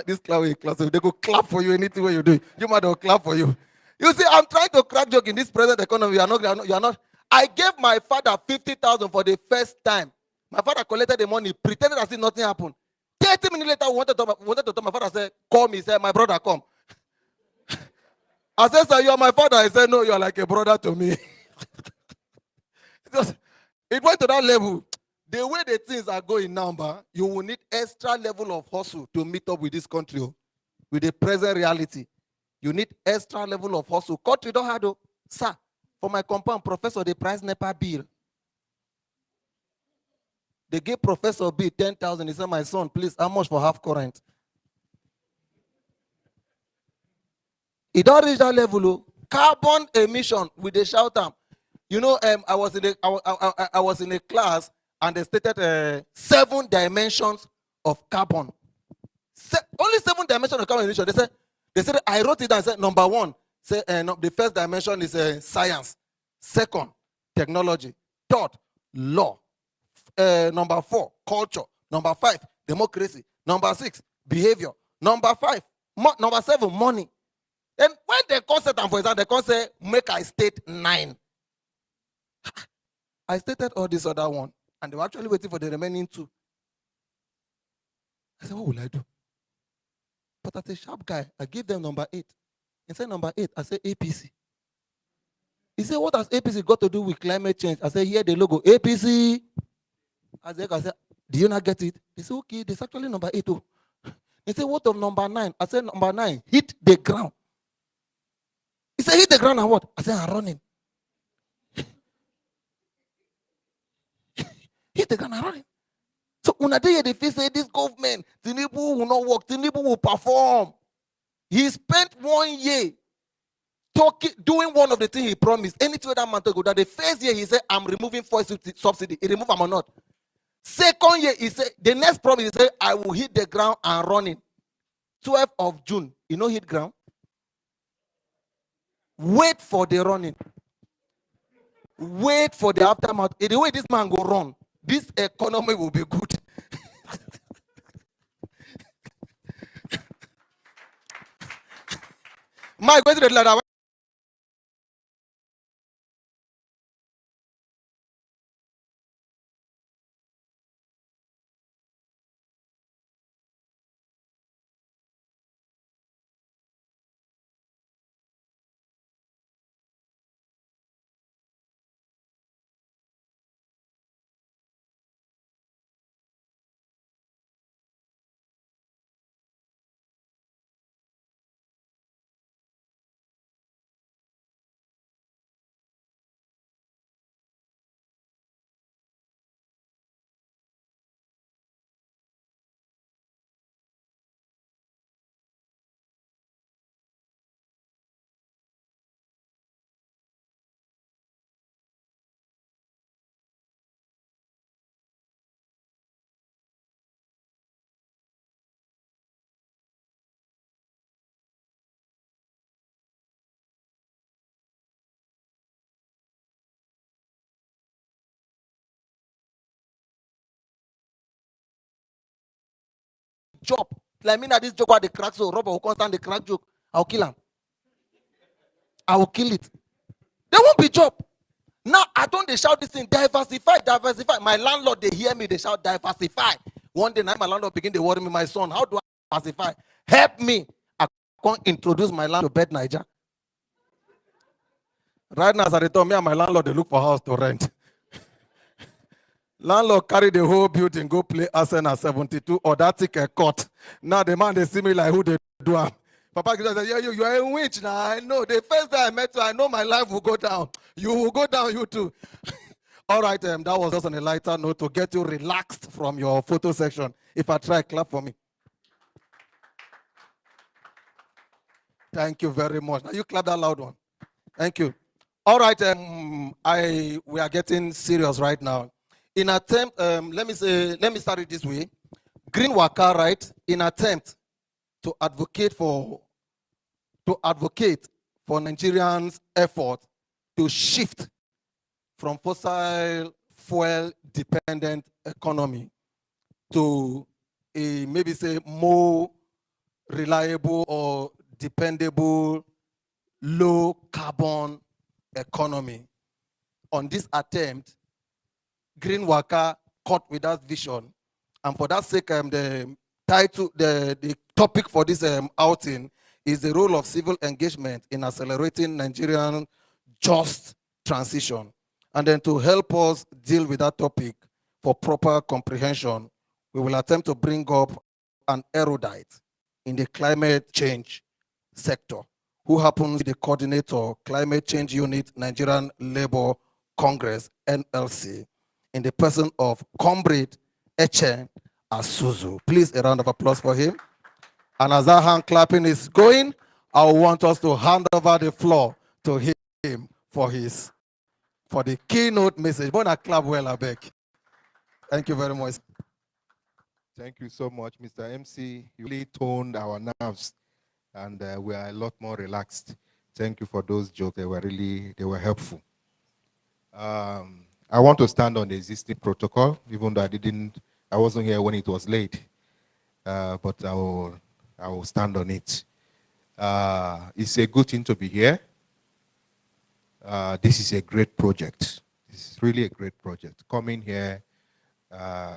This class, they go clap for you anything what you do. You might will clap for you. You see, I'm trying to crack joke in this present economy. You are not. I gave my father 50,000 for the first time. My father collected the money, pretended as if nothing happened. 30 minutes later, wanted to talk. My father said, call me. He said, my brother, come. I said, sir, you are my father. He said, no, you are like a brother to me. It went to that level. The way the things are going now, you will need extra level of hustle to meet up with this country, with the present reality. You need extra level of hustle. Country don't have, sir, for my compound, professor, they price NEPA bill. They gave professor bill 10,000. He said, my son, please, how much for half current? It don't reach that level. Carbon emission with the shout out. You know, I was in a class and they stated 7 dimensions of carbon. Only 7 dimensions of carbon emission. They said I wrote it down. Said number 1, the first dimension is science. Second, technology. Third, law. Number 4, culture. Number 5, democracy. Number 6, behavior. Number 7, money. And when they concept, and for example, they say make I state 9. I stated all this other one, and they were actually waiting for the remaining 2. I said, what will I do? But as a sharp guy, I gave them number 8. Instead number 8, I said APC. He said, what has APC got to do with climate change? I said, here the logo, APC. I said, do you not get it? He said, okay, there's actually number 8 too. He said, what of number 9? I said, number 9, hit the ground. He said, hit the ground and what? I said, I'm running. Hit the ground and running. So when I did the face say this government, Tinubu will not work, Tinubu will perform. He spent 1 year doing one of the things he promised. Anything that man to go down. The first year he said, I'm removing fuel subsidy. He removed them or not. Second year, he said, the next promise, he said, I will hit the ground and running. 12th of June, you know hit ground? Wait for the running. Wait for the aftermath. The way this man go run, this economy will be good. My going to the ladder. Job. Like me now, this joke where the crack so Robert will constant the crack joke. I'll kill him. I will kill it. There won't be job. Now I don't they shout this thing, diversify, diversify. My landlord, they hear me, they shout diversify. One day night my landlord begin to worry me, my son, how do I diversify? Help me. I can't introduce my landlord to bed Niger. Right now, as I told me and my landlord, they look for house to rent. Landlord carry the whole building, go play Arsenal 72 or that ticket cut. Now the man they see me like who they do. Papa said, yeah, you are a witch now. I know. The first time I met you, I know my life will go down. You will go down, you too. All right, that was just on a lighter note to get you relaxed from your photo section. If I try, clap for me. Thank you very much. Now you clap that loud one. Thank you. All right, we are getting serious right now. In attempt, let me start it this way. Green Waka, right? In attempt to advocate for Nigerians' effort to shift from fossil fuel dependent economy to a maybe say more reliable or dependable low carbon economy. On this attempt, Green Waka caught with that vision. And for that sake, the title, the topic for this outing is the role of civil engagement in accelerating Nigerian just transition. And then to help us deal with that topic for proper comprehension, we will attempt to bring up an erudite in the climate change sector, who happens to be the coordinator, Climate Change Unit, Nigerian Labour Congress, NLC, in the person of Comrade Echen Asuzu. Please, a round of applause for him. And as that hand clapping is going, I want us to hand over the floor to him for the keynote message. Bona clap well, I beg. Thank you very much. Thank you so much, Mr. MC. You really toned our nerves, and we are a lot more relaxed. Thank you for those jokes. They were helpful. I want to stand on the existing protocol, even though I wasn't here when it was laid, but I will stand on it. It's a good thing to be here. This is a great project. This is really a great project. Coming here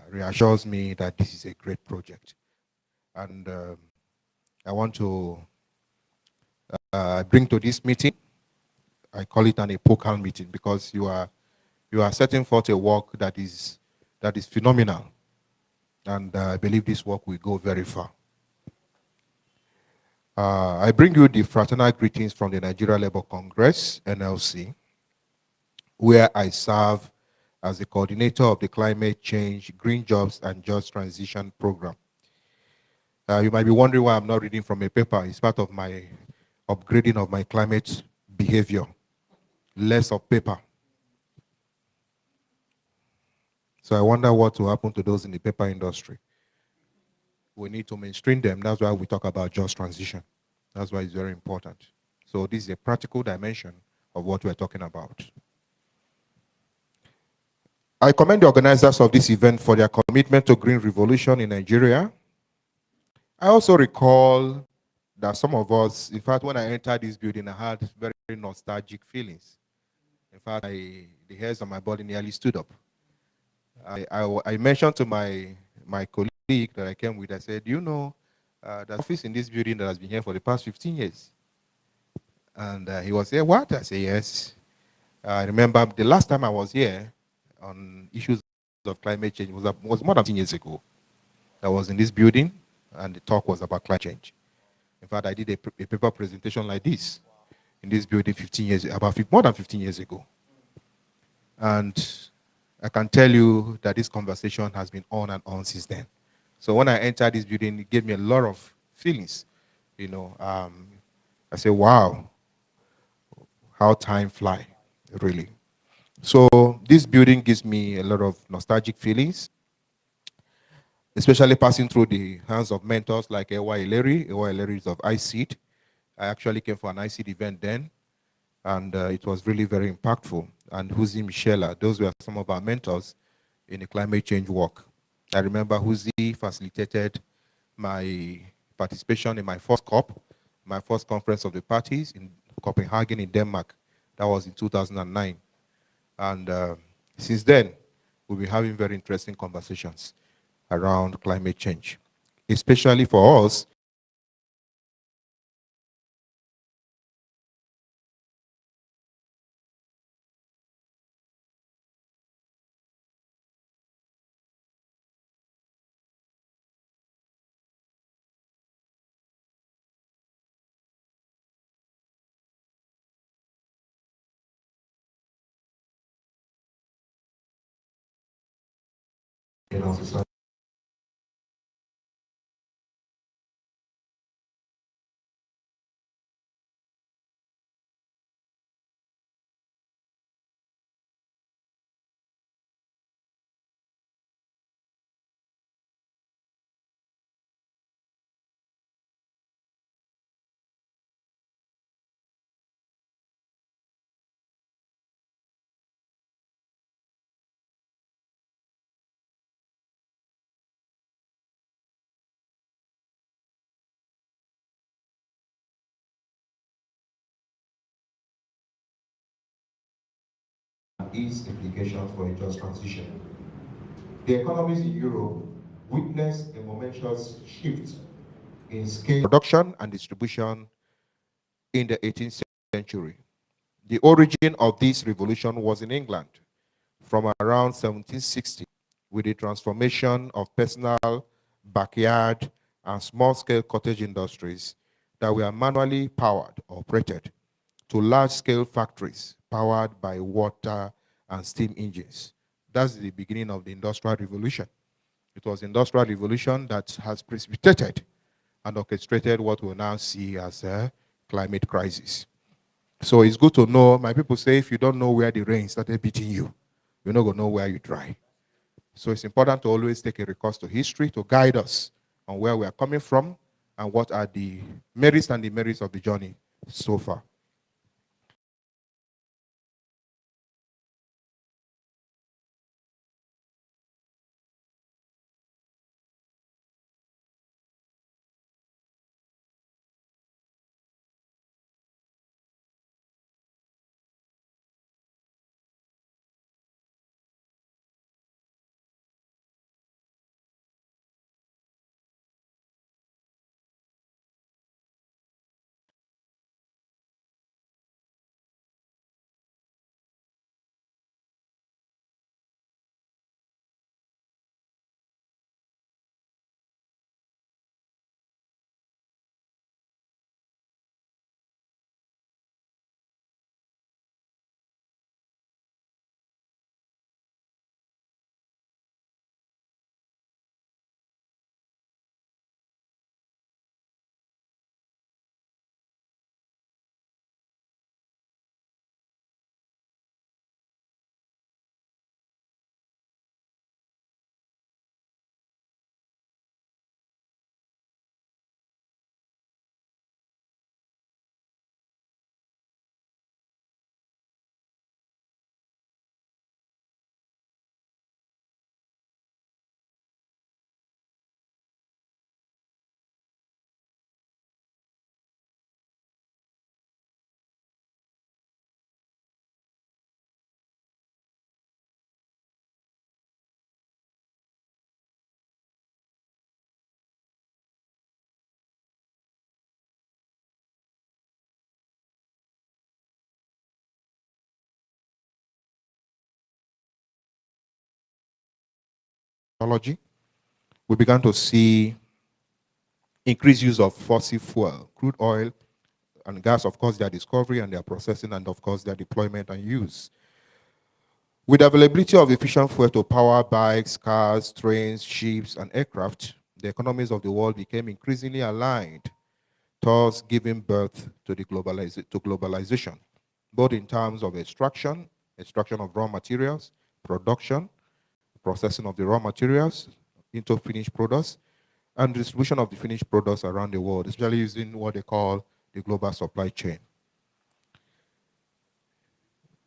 reassures me that this is a great project. And I want to bring to this meeting, I call it an epochal meeting, because you are setting forth a work that is phenomenal. And I believe this work will go very far. I bring you the fraternal greetings from the Nigeria Labour Congress, NLC, where I serve as the coordinator of the Climate Change, Green Jobs, and Just Transition Program. You might be wondering why I'm not reading from a paper. It's part of my upgrading of my climate behavior. Less of paper. So I wonder what will happen to those in the paper industry. We need to mainstream them. That's why we talk about just transition. That's why it's very important. So this is a practical dimension of what we're talking about. I commend the organizers of this event for their commitment to green revolution in Nigeria. I also recall that some of us, in fact, when I entered this building, I had very nostalgic feelings. In fact, the hairs on my body nearly stood up. I mentioned to my colleague that I came with, I said, you know, there's office in this building that has been here for the past 15 years. And he was there, what? I said, yes. I remember the last time I was here on issues of climate change was more than 15 years ago. I was in this building, and the talk was about climate change. In fact, I did a paper presentation like this in this building 15 years, more than 15 years ago. And I can tell you that this conversation has been on and on since then. So when I entered this building, it gave me a lot of feelings. You know, I said, wow, how time fly, really. So this building gives me a lot of nostalgic feelings, especially passing through the hands of mentors like Ewa Ileri. Ewa Ileri is of ICEED. I actually came for an ICEED event then, and it was really very impactful. And Huzi Michela, those were some of our mentors in the climate change work. I remember Huzi facilitated my participation in my first COP, my first conference of the parties in Copenhagen in Denmark. That was in 2009. And since then, we've been having very interesting conversations around climate change, especially for us. In our society. Its implications for a just transition. The economies in Europe witnessed a momentous shift in scale production and distribution in the 18th century. The origin of this revolution was in England from around 1760 with the transformation of personal, backyard, and small-scale cottage industries that were manually powered or operated to large-scale factories powered by water and steam engines. That's the beginning of the Industrial Revolution. It was the Industrial Revolution that has precipitated and orchestrated what we now see as a climate crisis. So it's good to know, my people say, if you don't know where the rain started beating you, you're not going to know where you dry. So it's important to always take a recourse to history to guide us on where we are coming from and what are the merits and demerits of the journey so far. technology. We began to see increased use of fossil fuel, crude oil and gas, of course, their discovery and their processing, and of course, their deployment and use. With availability of efficient fuel to power bikes, cars, trains, ships, and aircraft, the economies of the world became increasingly aligned, thus giving birth to globalization, both in terms of extraction of raw materials, production, processing of the raw materials into finished products, and distribution of the finished products around the world, especially using what they call the global supply chain.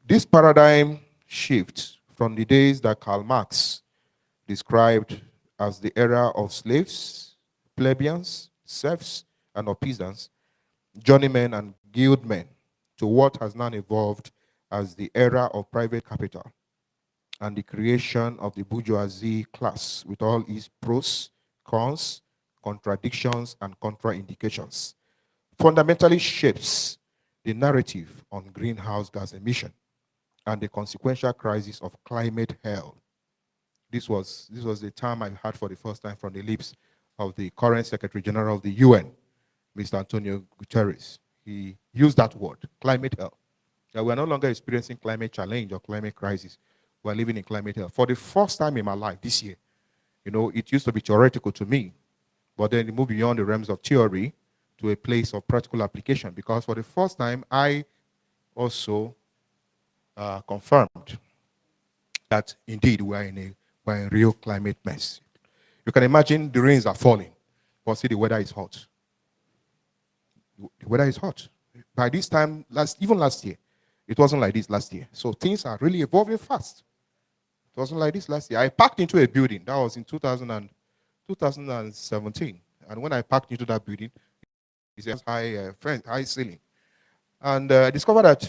This paradigm shift from the days that Karl Marx described as the era of slaves, plebeians, serfs, and peasants, journeymen and guildmen, to what has now evolved as the era of private capital and the creation of the bourgeoisie class with all its pros, cons, contradictions, and contraindications, fundamentally shapes the narrative on greenhouse gas emission and the consequential crisis of climate hell. This was the term I heard for the first time from the lips of the current Secretary General of the UN, Mr. Antonio Guterres. He used that word, climate hell. That we are no longer experiencing climate challenge or climate crisis. We are living in climate hell. For the first time in my life this year, it used to be theoretical to me, but then it moved beyond the realms of theory to a place of practical application, because for the first time, I also confirmed that indeed we're in real climate mess. You can imagine the rains are falling, but see the weather is hot. The weather is hot. By this time, even last year, it wasn't like this last year. So things are really evolving fast. It wasn't like this last year. I packed into a building. That was in 2017. And when I packed into that building, it's a high ceiling. And I discovered that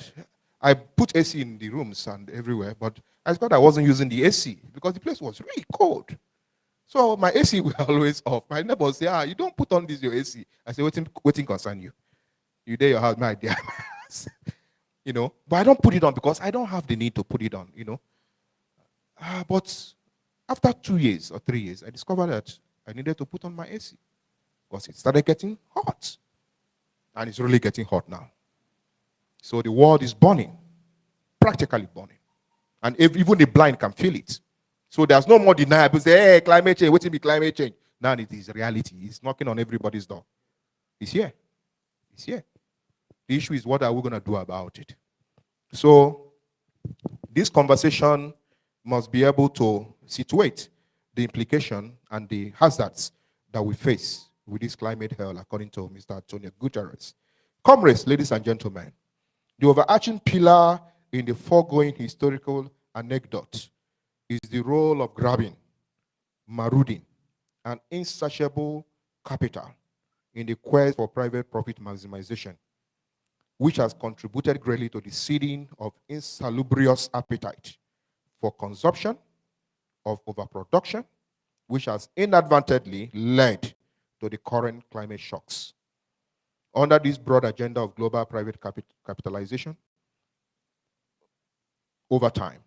I put AC in the rooms and everywhere, but I discovered I wasn't using the AC because the place was really cold. So my AC was always off. My neighbors say, you don't put on your AC. I say, waiting concern you. You there, your house, my dear. But I don't put it on because I don't have the need to put it on, But after 2 years or 3 years, I discovered that I needed to put on my AC because it started getting hot. And it's really getting hot now. So the world is burning, practically burning. And even the blind can feel it. So there's no more denial. People say, hey, climate change, what's it be climate change? Now it is reality. It's knocking on everybody's door. It's here. It's here. The issue is, what are we going to do about it? So this conversation must be able to situate the implication and the hazards that we face with this climate hell, according to Mr. Antonio Guterres. Comrades, ladies and gentlemen, the overarching pillar in the foregoing historical anecdote is the role of grabbing, marauding, and insatiable capital in the quest for private profit maximization, which has contributed greatly to the seeding of insalubrious appetite for consumption, of overproduction, which has inadvertently led to the current climate shocks. Under this broad agenda of global private capitalization, over time,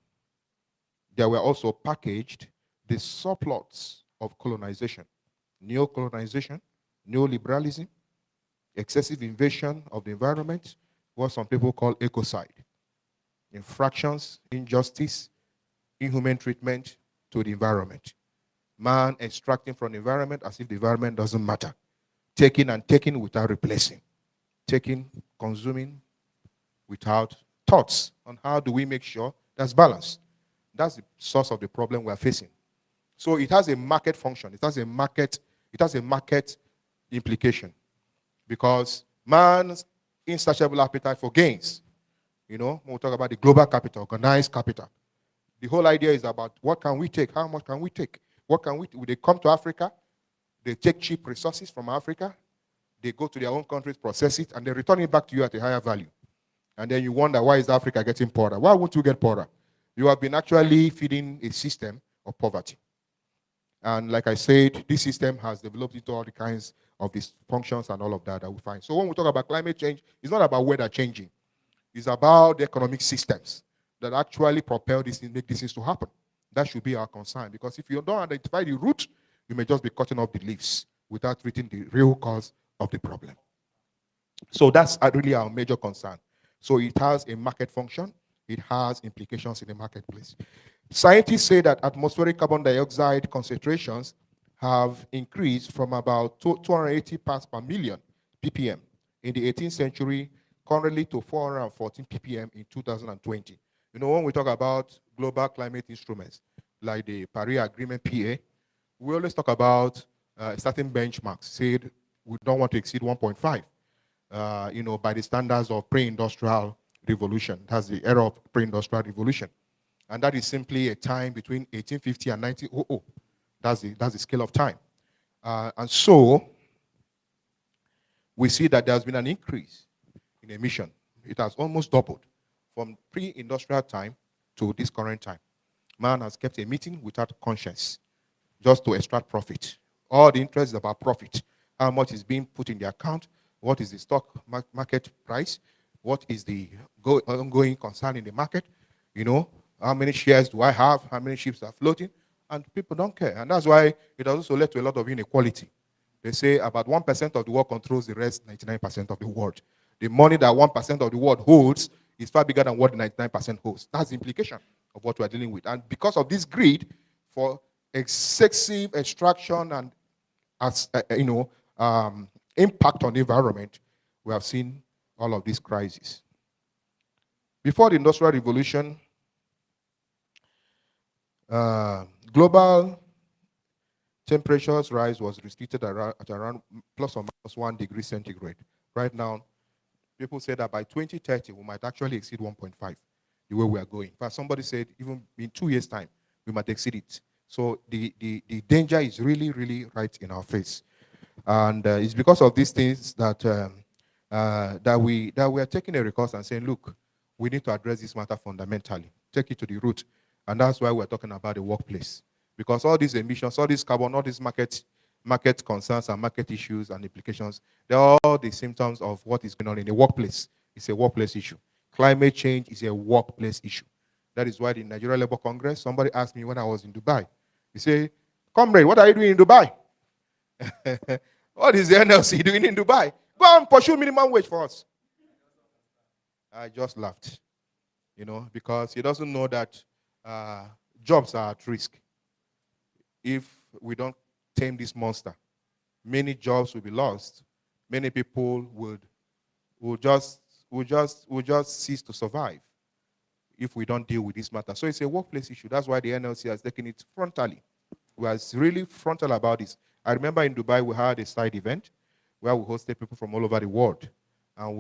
there were also packaged the subplots of colonization, neo-colonization, neoliberalism, excessive invasion of the environment, what some people call ecocide, infractions, injustice, inhuman treatment to the environment, man extracting from the environment as if the environment doesn't matter, taking and taking without replacing, taking, consuming without thoughts on how do we make sure there's balance. That's the source of the problem we're facing. So it has a market function. It has a market implication, because man's insatiable appetite for gains, when we talk about the global capital, organized capital, the whole idea is about what can we take, how much can we take, what can we, they come to Africa, they take cheap resources from Africa, they go to their own countries, process it, and they return it back to you at a higher value. And then you wonder, why is Africa getting poorer? Why won't you get poorer? You have been actually feeding a system of poverty. And like I said, this system has developed into all the kinds of these functions and all of that we find. So when we talk about climate change, it's not about weather changing. It's about the economic systems that actually propel this, make these things to happen. That should be our concern, because if you don't identify the root, you may just be cutting off the leaves without treating the real cause of the problem. So that's really our major concern. So it has a market function. It has implications in the marketplace. Scientists say that atmospheric carbon dioxide concentrations have increased from about 280 parts per million ppm in the 18th century, currently to 414 ppm in 2020. You know, when we talk about global climate instruments like the Paris Agreement PA, we always talk about certain benchmarks. Said we don't want to exceed 1.5. By the standards of pre-industrial revolution. That's the era of pre-industrial revolution. And that is simply a time between 1850 and 1900. That's the scale of time. And so we see that there's been an increase in emission. It has almost doubled from pre-industrial time to this current time. Man has kept a meeting without conscience, just to extract profit. All the interest is about profit. How much is being put in the account? What is the stock market price? What is the ongoing concern in the market? How many shares do I have? How many ships are floating? And people don't care. And that's why it has also led to a lot of inequality. They say about 1% of the world controls the rest 99% of the world. The money that 1% of the world holds is far bigger than what the 99% holds. That's the implication of what we're dealing with. And because of this greed for excessive extraction and impact on the environment, we have seen all of these crises. Before the Industrial Revolution, global temperatures rise was restricted at around plus or minus 1 degree centigrade. Right now, people say that by 2030, we might actually exceed 1.5, the way we are going. In fact, somebody said even in 2 years' time, we might exceed it. So the danger is really, really right in our face. And it's because of these things that we are taking a recourse and saying, look, we need to address this matter fundamentally, take it to the root. And that's why we're talking about the workplace. Because all these emissions, all this carbon, all these market concerns and market issues and implications, they're all the symptoms of what is going on in the workplace. It's a workplace issue. Climate change is a workplace issue. That is why the Nigeria Labour Congress, somebody asked me when I was in Dubai, he said, comrade, what are you doing in Dubai? What is the NLC doing in Dubai? Go and pursue minimum wage for us. I just laughed, because he doesn't know that jobs are at risk. If we don't tame this monster, many jobs will be lost. Many people will just cease to survive if we don't deal with this matter. So it's a workplace issue. That's why the NLC has taken it frontally. We are really frontal about this. I remember in Dubai we had a side event where we hosted people from all over the world, and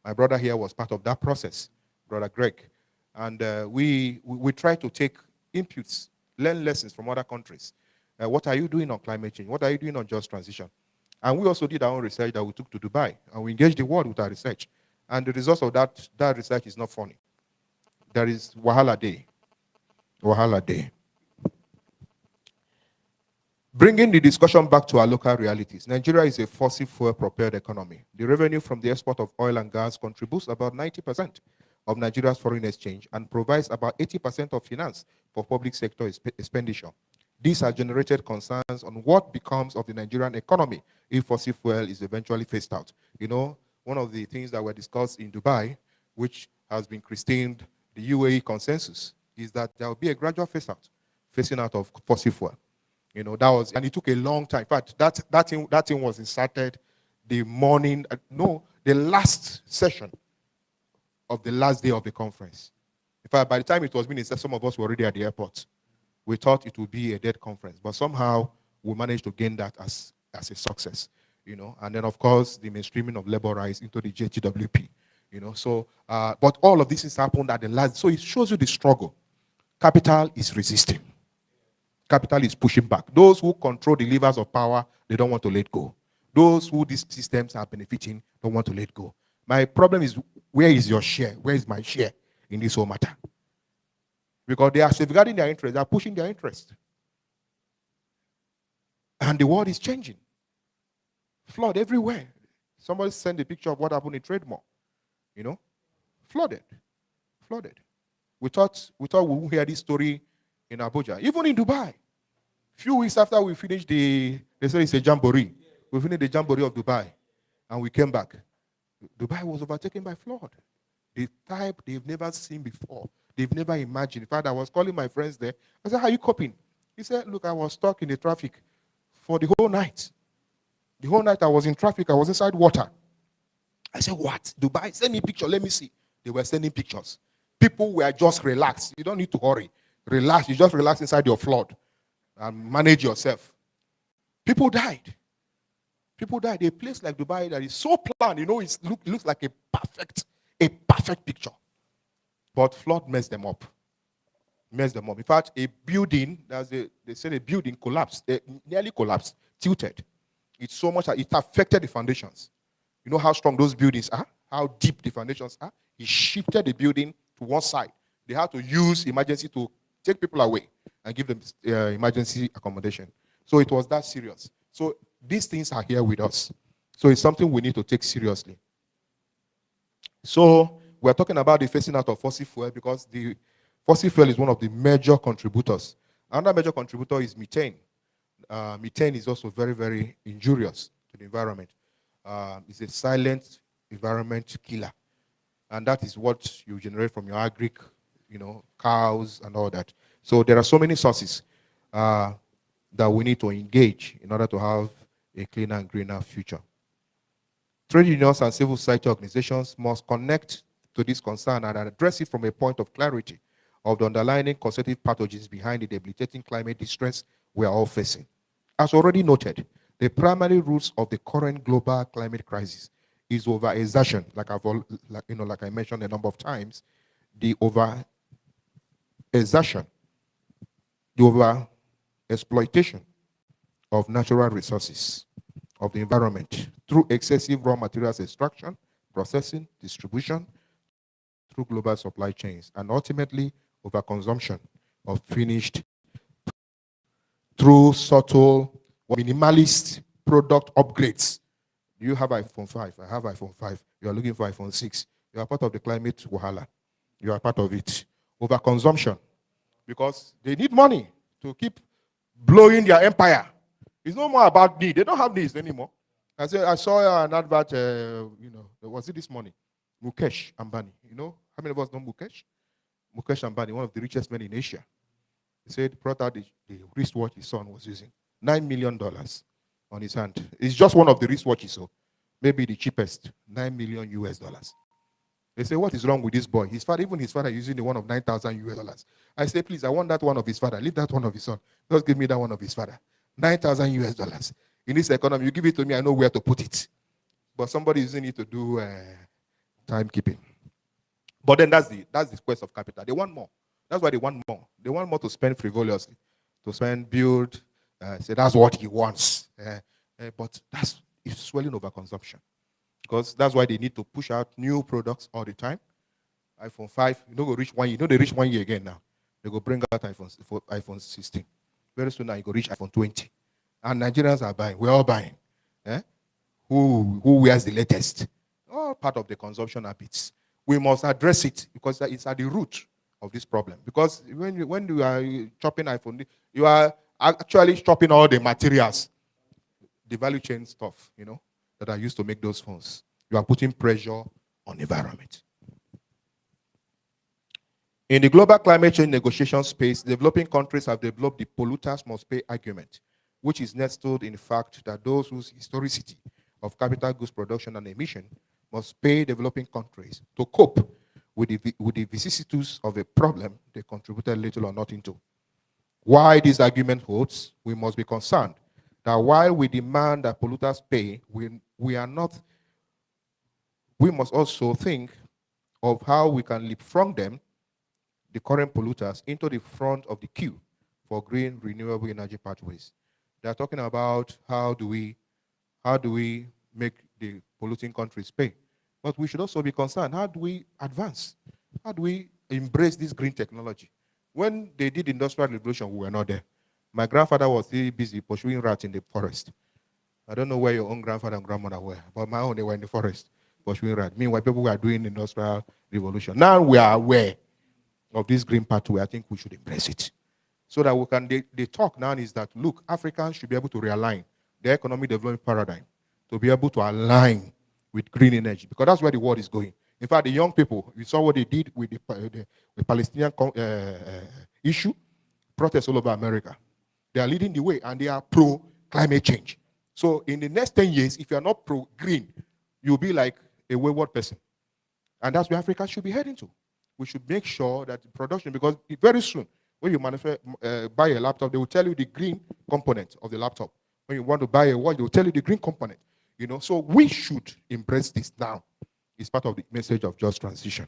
my brother here was part of that process, Brother Greg, and we tried to take inputs, learn lessons from other countries. What are you doing on climate change? What are you doing on just transition? And we also did our own research that we took to Dubai, and we engaged the world with our research. And the results of that research is not funny. There is Wahala Day. Wahala Day. Bringing the discussion back to our local realities, Nigeria is a fossil fuel propelled economy. The revenue from the export of oil and gas contributes about 90% of Nigeria's foreign exchange and provides about 80% of finance for public sector expenditure. These have generated concerns on what becomes of the Nigerian economy if fossil fuel is eventually phased out. One of the things that were discussed in Dubai, which has been christened the UAE consensus, is that there will be a gradual phasing out of fossil fuel. And it took a long time. In fact, that thing was inserted the last session of the last day of the conference. In fact, by the time it was being inserted, some of us were already at the airport. We thought it would be a dead conference, but somehow we managed to gain that as a success. And then of course the mainstreaming of labor rights into the JTWP. But all of this has happened at the last. So it shows you the struggle. Capital is resisting. Capital is pushing back. Those who control the levers of power, they don't want to let go. Those who these systems are benefiting don't want to let go. My problem is, where is your share? Where is my share in this whole matter? Because they are safeguarding their interest, they are pushing their interest. And the world is changing. Flood everywhere. Somebody sent a picture of what happened in Trademore. Flooded. We thought we would hear this story in Abuja, even in Dubai. Few weeks after we finished they said it's a jamboree. We finished the jamboree of Dubai, and we came back. Dubai was overtaken by flood. The type they've never seen before. They've never imagined. In fact, I was calling my friends there. I said, how are you coping? He said, look, I was stuck in the traffic for the whole night. The whole night I was in traffic. I was inside water. I said, what? Dubai? Send me a picture. Let me see. They were sending pictures. People were just relaxed. You don't need to hurry. Relax. You just relax inside your flood and manage yourself. People died. People died. A place like Dubai that is so planned, it looks like a perfect picture. But flood messed them up. Messed them up. In fact, a building, they said a building collapsed, nearly collapsed, tilted. It's so much that it affected the foundations. You know how strong those buildings are? How deep the foundations are? He shifted the building to one side. They had to use emergency to take people away and give them emergency accommodation. So it was that serious. So these things are here with us. So it's something we need to take seriously. So we're talking about the phasing out of fossil fuel because the fossil fuel is one of the major contributors. Another major contributor is methane. Methane is also very, very injurious to the environment. It's a silent environment killer. And that is what you generate from your agric, cows and all that. So there are so many sources that we need to engage in order to have a cleaner and greener future. Trade unions and civil society organizations must connect to this concern and address it from a point of clarity of the underlying causative pathogens behind the debilitating climate distress we are all facing. As already noted, the primary roots of the current global climate crisis is overexertion, like I mentioned a number of times, the overexertion, the over-exploitation of natural resources of the environment through excessive raw materials extraction, processing, distribution, through global supply chains, and ultimately overconsumption of finished through subtle or minimalist product upgrades. You have iPhone 5, I have iPhone 5, you are looking for iPhone 6. You are part of the climate wahala. You are part of it. Overconsumption, because they need money to keep blowing their empire. It's no more about need. They don't have needs anymore. I saw an advert, was it this morning? Mukesh Ambani. You know, how many of us know Mukesh? Mukesh Ambani, one of the richest men in Asia. He said, brought out the wristwatch his son was using. $9 million on his hand. It's just one of the wristwatches, so maybe the cheapest, $9 million US dollars. They say, what is wrong with this boy? Even his father using the one of 9,000 US dollars. I say, please, I want that one of his father. Leave that one of his son. Just give me that one of his father. 9,000 US dollars. In this economy, you give it to me, I know where to put it. But somebody using it to do timekeeping. But then that's the quest of capital. They want more. That's why they want more. They want more to spend frivolously, to spend, build. Say that's what he wants. But that's swelling over consumption. Because that's why they need to push out new products all the time. iPhone 5, you know, go reach 1 year. You know they reach 1 year again now. They go bring out iPhone 16. Very soon now you go reach iPhone 20. And Nigerians are buying. We're all buying. Who wears the latest? All part of the consumption habits. We must address it because it's at the root of this problem. Because when you are chopping iPhone, you are actually chopping all the materials, the value chain stuff, that are used to make those phones. You are putting pressure on the environment. In the global climate change negotiation space, developing countries have developed the polluters must pay argument, which is nestled in the fact that those whose historicity of capital goods production and emission must pay developing countries to cope with the vicissitudes of a problem they contributed little or nothing to. Why this argument holds, we must be concerned that while we demand that polluters pay, we must also think of how we can leapfrog them, the current polluters, into the front of the queue for green renewable energy pathways. They're talking about how do we make the polluting countries pay. But we should also be concerned, how do we advance? How do we embrace this green technology? When they did the Industrial Revolution, we were not there. My grandfather was still busy pursuing rats in the forest. I don't know where your own grandfather and grandmother were, but my own, they were in the forest pursuing rats. Meanwhile, people were doing the Industrial Revolution. Now we are aware of this green pathway. I think we should embrace it. So that we can, they talk now is that, look, Africans should be able to realign their economic development paradigm to be able to align with green energy, because that's where the world is going. In fact, the young people, you saw what they did with the Palestinian issue, protests all over America. They are leading the way, and they are pro-climate change. So in the next 10 years, if you are not pro-green, you'll be like a wayward person. And that's where Africa should be heading to. We should make sure that production, because very soon, when you buy a laptop, they will tell you the green component of the laptop. When you want to buy a watch, they will tell you the green component. So we should embrace this now. It's part of the message of just transition.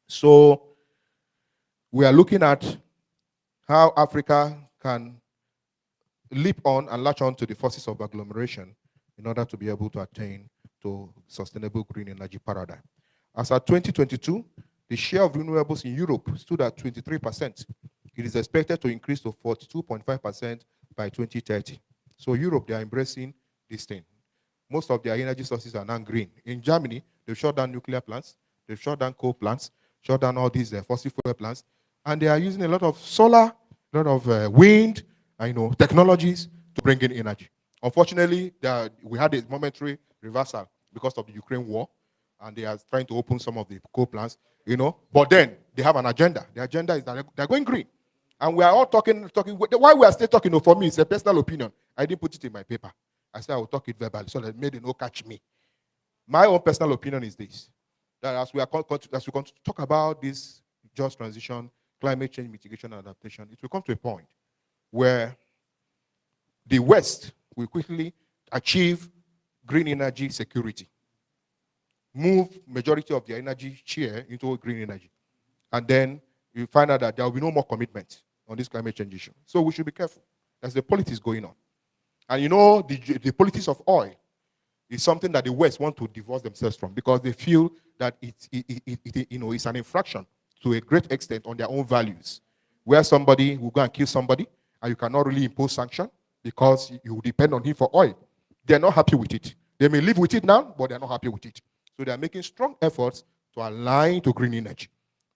So we are looking at how Africa can leap on and latch on to the forces of agglomeration in order to be able to attain to sustainable green energy paradigm. As at 2022, the share of renewables in Europe stood at 23%. It is expected to increase to 42.5% by 2030. So Europe, they are embracing this thing. Most of their energy sources are now green. In Germany, they've shut down nuclear plants, they've shut down coal plants, shut down all these fossil fuel plants, and they are using a lot of solar, a lot of wind, technologies to bring in energy. Unfortunately, we had a momentary reversal because of the Ukraine war, and they are trying to open some of the coal plants, But then they have an agenda. The agenda is that they're going green. And we are all talking. Why we are still talking, for me, it's a personal opinion. I didn't put it in my paper. I said I will talk it verbally so that maybe no catch me. My own personal opinion is this: that as we continue to talk about this just transition, climate change mitigation and adaptation, it will come to a point where the West will quickly achieve green energy security, move majority of their energy share into green energy, and then you find out that there will be no more commitment on this climate change issue. So we should be careful. There's the politics going on. And the politics of oil is something that the West want to divorce themselves from, because they feel that it's an infraction to a great extent on their own values, where somebody will go and kill somebody and you cannot really impose sanction because you depend on him for oil. They're not happy with it. They may live with it now, but they're not happy with it. So they're making strong efforts to align to green energy.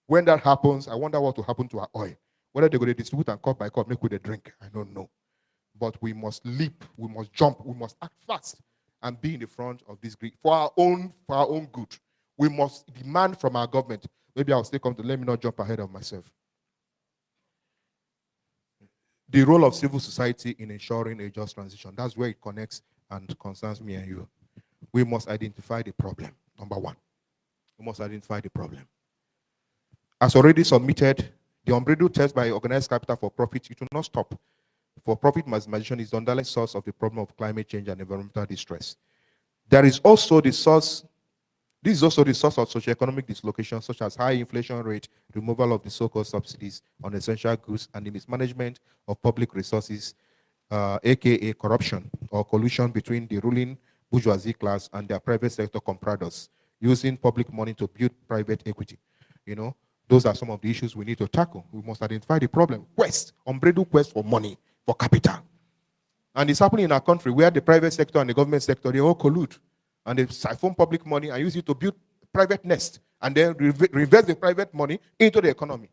When that happens, I wonder what will happen to our oil. Whether they're going to distribute and cup by cup, make with a drink, I don't know. But we must leap, we must jump, we must act fast and be in the front of this green for our own good. We must demand from our government. Maybe I'll still come to, let me not jump ahead of myself. The role of civil society in ensuring a just transition. That's where it connects and concerns me and you. We must identify the problem, number one. We must identify the problem. As already submitted, the unbridled test by organized capital for profit, it will not stop. For profit maximization is the underlying source of the problem of climate change and environmental distress. There is also the source, this is also the source of socioeconomic dislocation, such as high inflation rate, removal of the so-called subsidies on essential goods, and the mismanagement of public resources, aka corruption or collusion between the ruling bourgeoisie class and their private sector compradors, using public money to build private equity. Those are some of the issues we need to tackle. We must identify the problem. Unbridled quest for money, for capital. And it's happening in our country where the private sector and the government sector, they all collude. And they siphon public money and use it to build private nest. And then reinvest the private money into the economy.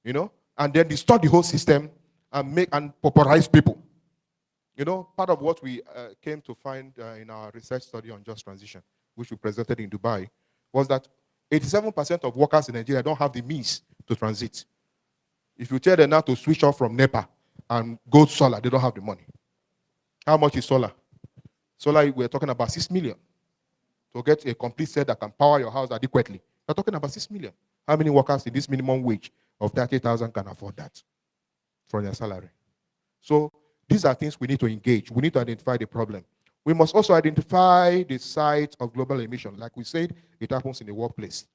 And then distort the whole system and pauperize people. Part of what we came to find in our research study on just transition, which we presented in Dubai, was that 87% of workers in Nigeria don't have the means to transit. If you tell them now to switch off from NEPA and go to solar, they don't have the money. How much is solar? Solar, we're talking about 6 million. To get a complete set that can power your house adequately, we're talking about 6 million. How many workers in this minimum wage of 30,000 can afford that from their salary? So these are things we need to engage. We need to identify the problem. We must also identify the site of global emission. Like we said, it happens in the workplace.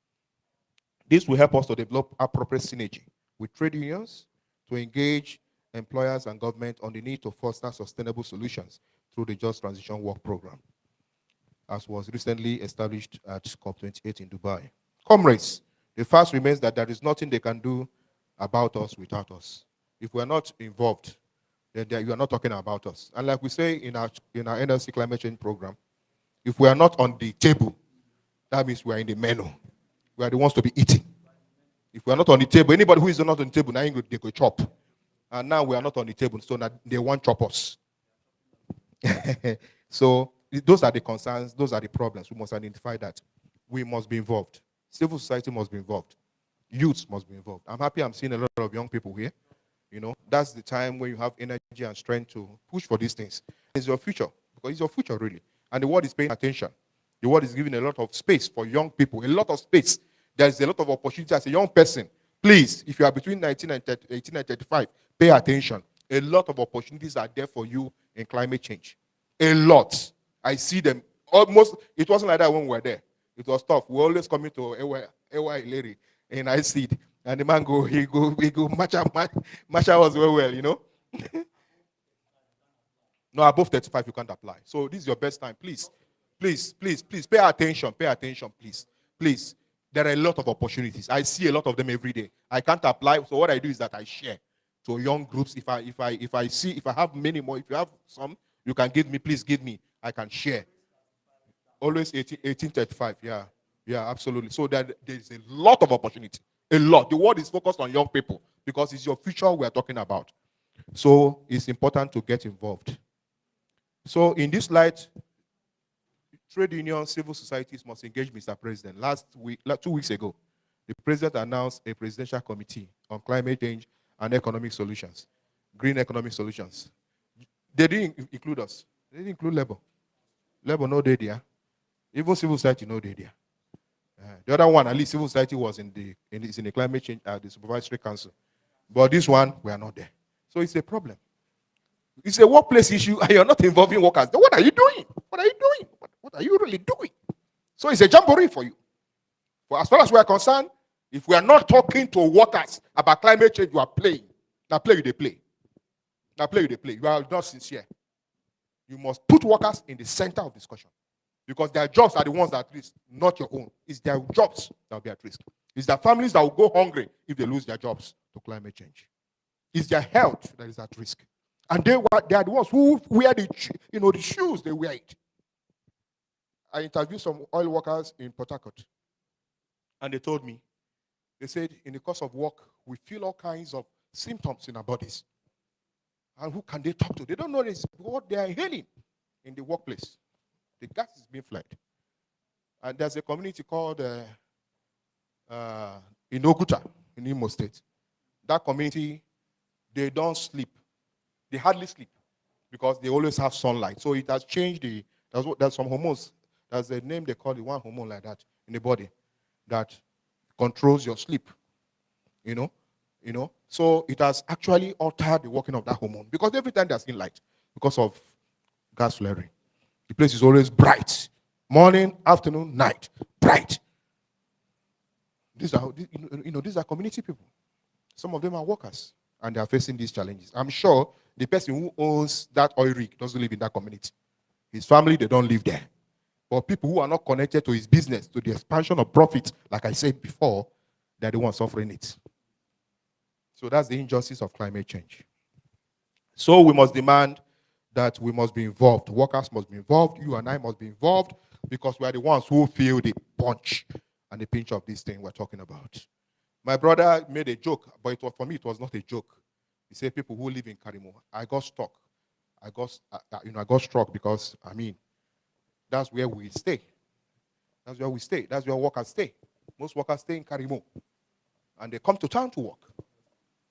This will help us to develop appropriate synergy with trade unions to engage employers and government on the need to foster sustainable solutions through the Just Transition Work Program, as was recently established at COP28 in Dubai. Comrades, the fact remains that there is nothing they can do about us without us. If we are not involved, then you are not talking about us. And like we say in our NLC climate change program, if we are not on the table, that means we are in the menu. We are the ones to be eating. If we are not on the table, anybody who is not on the table, now they go chop. And now we are not on the table, so now they want chop us. So those are the concerns, those are the problems. We must identify that. We must be involved. Civil society must be involved. Youths must be involved. I'm happy I'm seeing a lot of young people here. You know, that's the time when you have energy and strength to push for these things. It's your future, because it's your future really. And the world is paying attention. The world is giving a lot of space for young people, a lot of space. There's a lot of opportunity as a young person. Please, if you are between 19 and 18 and 35, pay attention. A lot of opportunities are there for you in climate change. A lot. I see them. Almost, it wasn't like that when we were there. It was tough. We always coming to AY Larry, and I see it. And the man he go, Masha was well, you know. No, above 35, you can't apply. So this is your best time. Please, please, please, please, pay attention, please. Please. There are a lot of opportunities. I see a lot of them every day. I can't apply. So what I do is that I share to young groups. If I have many more, if you have some, you can give me, please give me. I can share. Always 1835, yeah. Yeah, absolutely. So there's a lot of opportunity. A lot. The world is focused on young people because it's your future we are talking about. So it's important to get involved. So in this light, trade unions, civil societies must engage Mr. President. Last week, 2 weeks ago, the president announced a presidential committee on climate change and economic solutions, green economic solutions. They didn't include us. They didn't include Labour. Labour no day there. Even civil society no day there. The other one, at least civil society was in the climate change, the supervisory council. But this one, we are not there. So it's a problem. It's a workplace issue and you're not involving workers. Then what are you doing? What are you doing? What are you really doing? So it's a jamboree for you. For as far as we are concerned, if we are not talking to workers about climate change, you are playing. Now play with the play. Now play with the play. You are not sincere. You must put workers in the center of discussion. Because their jobs are the ones that are at risk, not your own. It's their jobs that will be at risk. It's their families that will go hungry if they lose their jobs to climate change. It's their health that is at risk. And they are the ones who wear the shoes, they wear it. I interviewed some oil workers in Port Harcourt. And they told me, they said, in the course of work, we feel all kinds of symptoms in our bodies. And who can they talk to? They don't know this, what they are inhaling in the workplace. The gas is being fled. And there's a community called Inoguta in Imo State. That community, they don't sleep. They hardly sleep because they always have sunlight. So it has changed there's some hormones. There's a name they call it, one hormone like that in the body that controls your sleep. You know. So it has actually altered the working of that hormone because every time there's light because of gas flaring. The place is always bright. Morning, afternoon, night. Bright. These are community people. Some of them are workers, and they are facing these challenges. I'm sure the person who owns that oil rig doesn't live in that community. His family, they don't live there. But people who are not connected to his business, to the expansion of profit, like I said before, they're the ones suffering it. So that's the injustice of climate change. So we must demand that we must be involved. Workers must be involved. You and I must be involved because we are the ones who feel the punch and the pinch of this thing we're talking about. My brother made a joke, but for me, it was not a joke. He said, people who live in Karimo, I got stuck. I got struck because, that's where we stay. That's where we stay. That's where workers stay. Most workers stay in Karimo. And they come to town to work.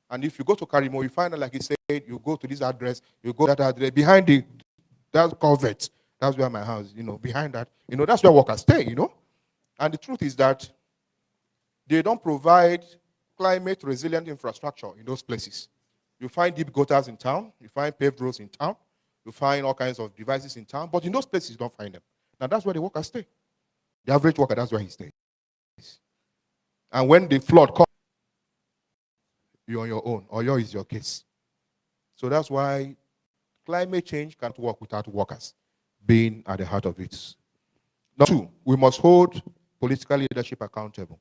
And if you go to Karimo, you find out, like he said, you go to this address, you go to that address, behind that culvert, that's where my house, behind that, that's where workers stay, And the truth is that they don't provide climate-resilient infrastructure in those places. You find deep gutters in town, you find paved roads in town, you find all kinds of devices in town, but in those places you don't find them. Now that's where the workers stay. The average worker, that's where he stays. And when the flood comes, you're on your own, or yours is your case. So that's why climate change can't work without workers being at the heart of it. Number two, we must hold political leadership accountable.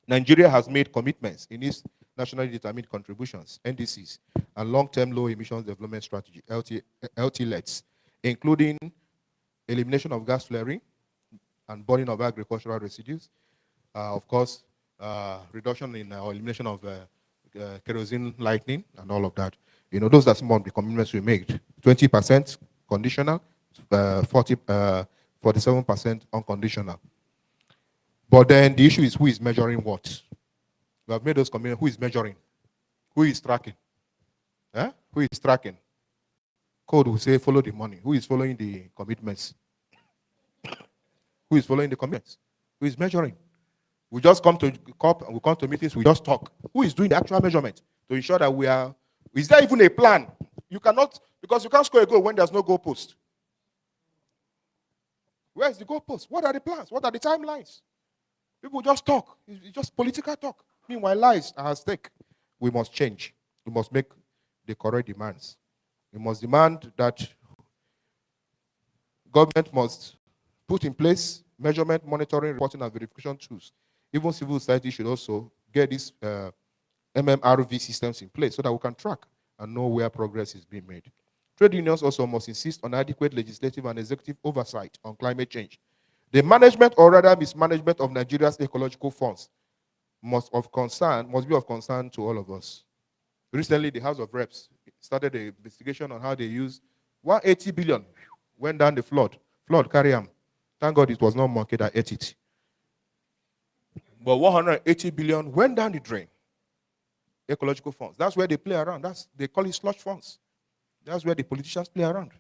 Nigeria has made commitments in its nationally determined contributions, NDCs, and long-term low emissions development strategy, LTLETs, including elimination of gas flaring and burning of agricultural residues, of course, reduction in or elimination of kerosene lightning and all of that. Those are some of the commitments we made. 20% conditional, 47% unconditional. But then the issue is who is measuring what? We have made those commitments. Who is measuring? Who is tracking? Who is tracking? Code will say follow the money. Who is following the commitments? Who is following the commitments? Who is measuring? We just come to COP and we come to meetings, we just talk. Who is doing the actual measurement to ensure that we are? Is there even a plan? You cannot, because you can't score a goal when there's no goalpost. Where is the goalpost? What are the plans? What are the timelines? People just talk. It's just political talk. Meanwhile, lives are at stake. We must change. We must make the correct demands. We must demand that government must put in place measurement, monitoring, reporting, and verification tools. Even civil society should also get these MMRV systems in place so that we can track and know where progress is being made. Trade unions also must insist on adequate legislative and executive oversight on climate change. The management, or rather mismanagement, of Nigeria's ecological funds must be of concern to all of us. Recently, the House of Reps started an investigation on how they used 180 billion went down the flood carry them. Thank God it was not market that ate it. But 180 billion went down the drain. Ecological funds. That's where they play around. They call it slush funds. That's where the politicians play around.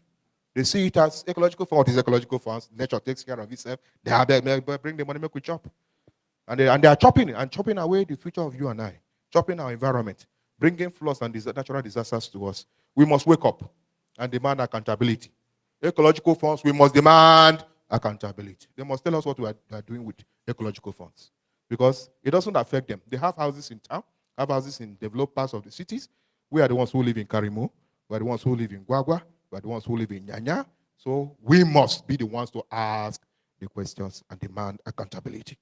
They see it as ecological funds. What is ecological funds? Nature takes care of itself. They bring the money, make we chop. And they are chopping away the future of you and I. Chopping our environment. Bringing floods and natural disasters to us. We must wake up and demand accountability. Ecological funds, we must demand accountability. They must tell us what we are doing with ecological funds. Because it doesn't affect them. They have houses in town, have houses in developed parts of the cities. We are the ones who live in Karimu. We are the ones who live in Guagua. We are the ones who live in Nyanya. So we must be the ones to ask the questions and demand accountability.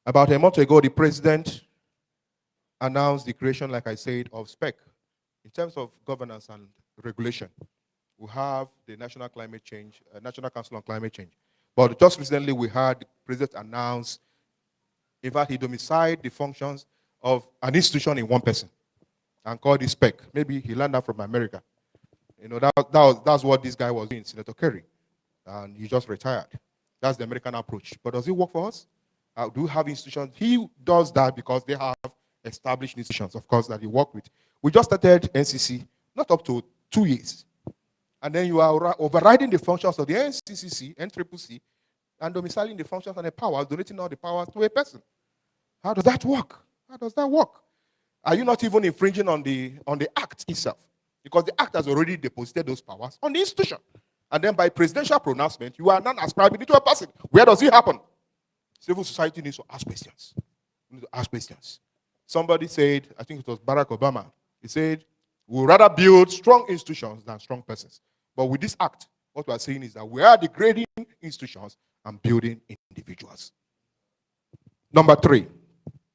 About a month ago, the president announced the creation, like I said, of SPEC. In terms of governance and regulation, we have the National Council on Climate Change. But just recently, we had the president announce, in fact, he domiciled the functions of an institution in one person and called it SPEC. Maybe he learned that from America. That's what this guy was doing, Senator Kerry. And he just retired. That's the American approach. But does it work for us? Do we have institutions? He does that because they have established institutions, of course, that he worked with. We just started NCC, not up to 2 years. And then you are overriding the functions of the NCCC, NCCC, and domiciling the functions and the powers, donating all the powers to a person. How does that work? How does that work? Are you not even infringing on the act itself? Because the act has already deposited those powers on the institution. And then by presidential pronouncement, you are not ascribing it to a person. Where does it happen? Civil society needs to ask questions. We need to ask questions. Somebody said, I think it was Barack Obama, he said, we'd rather build strong institutions than strong persons. But with this act, what we are saying is that we are degrading institutions and building individuals. Number 3,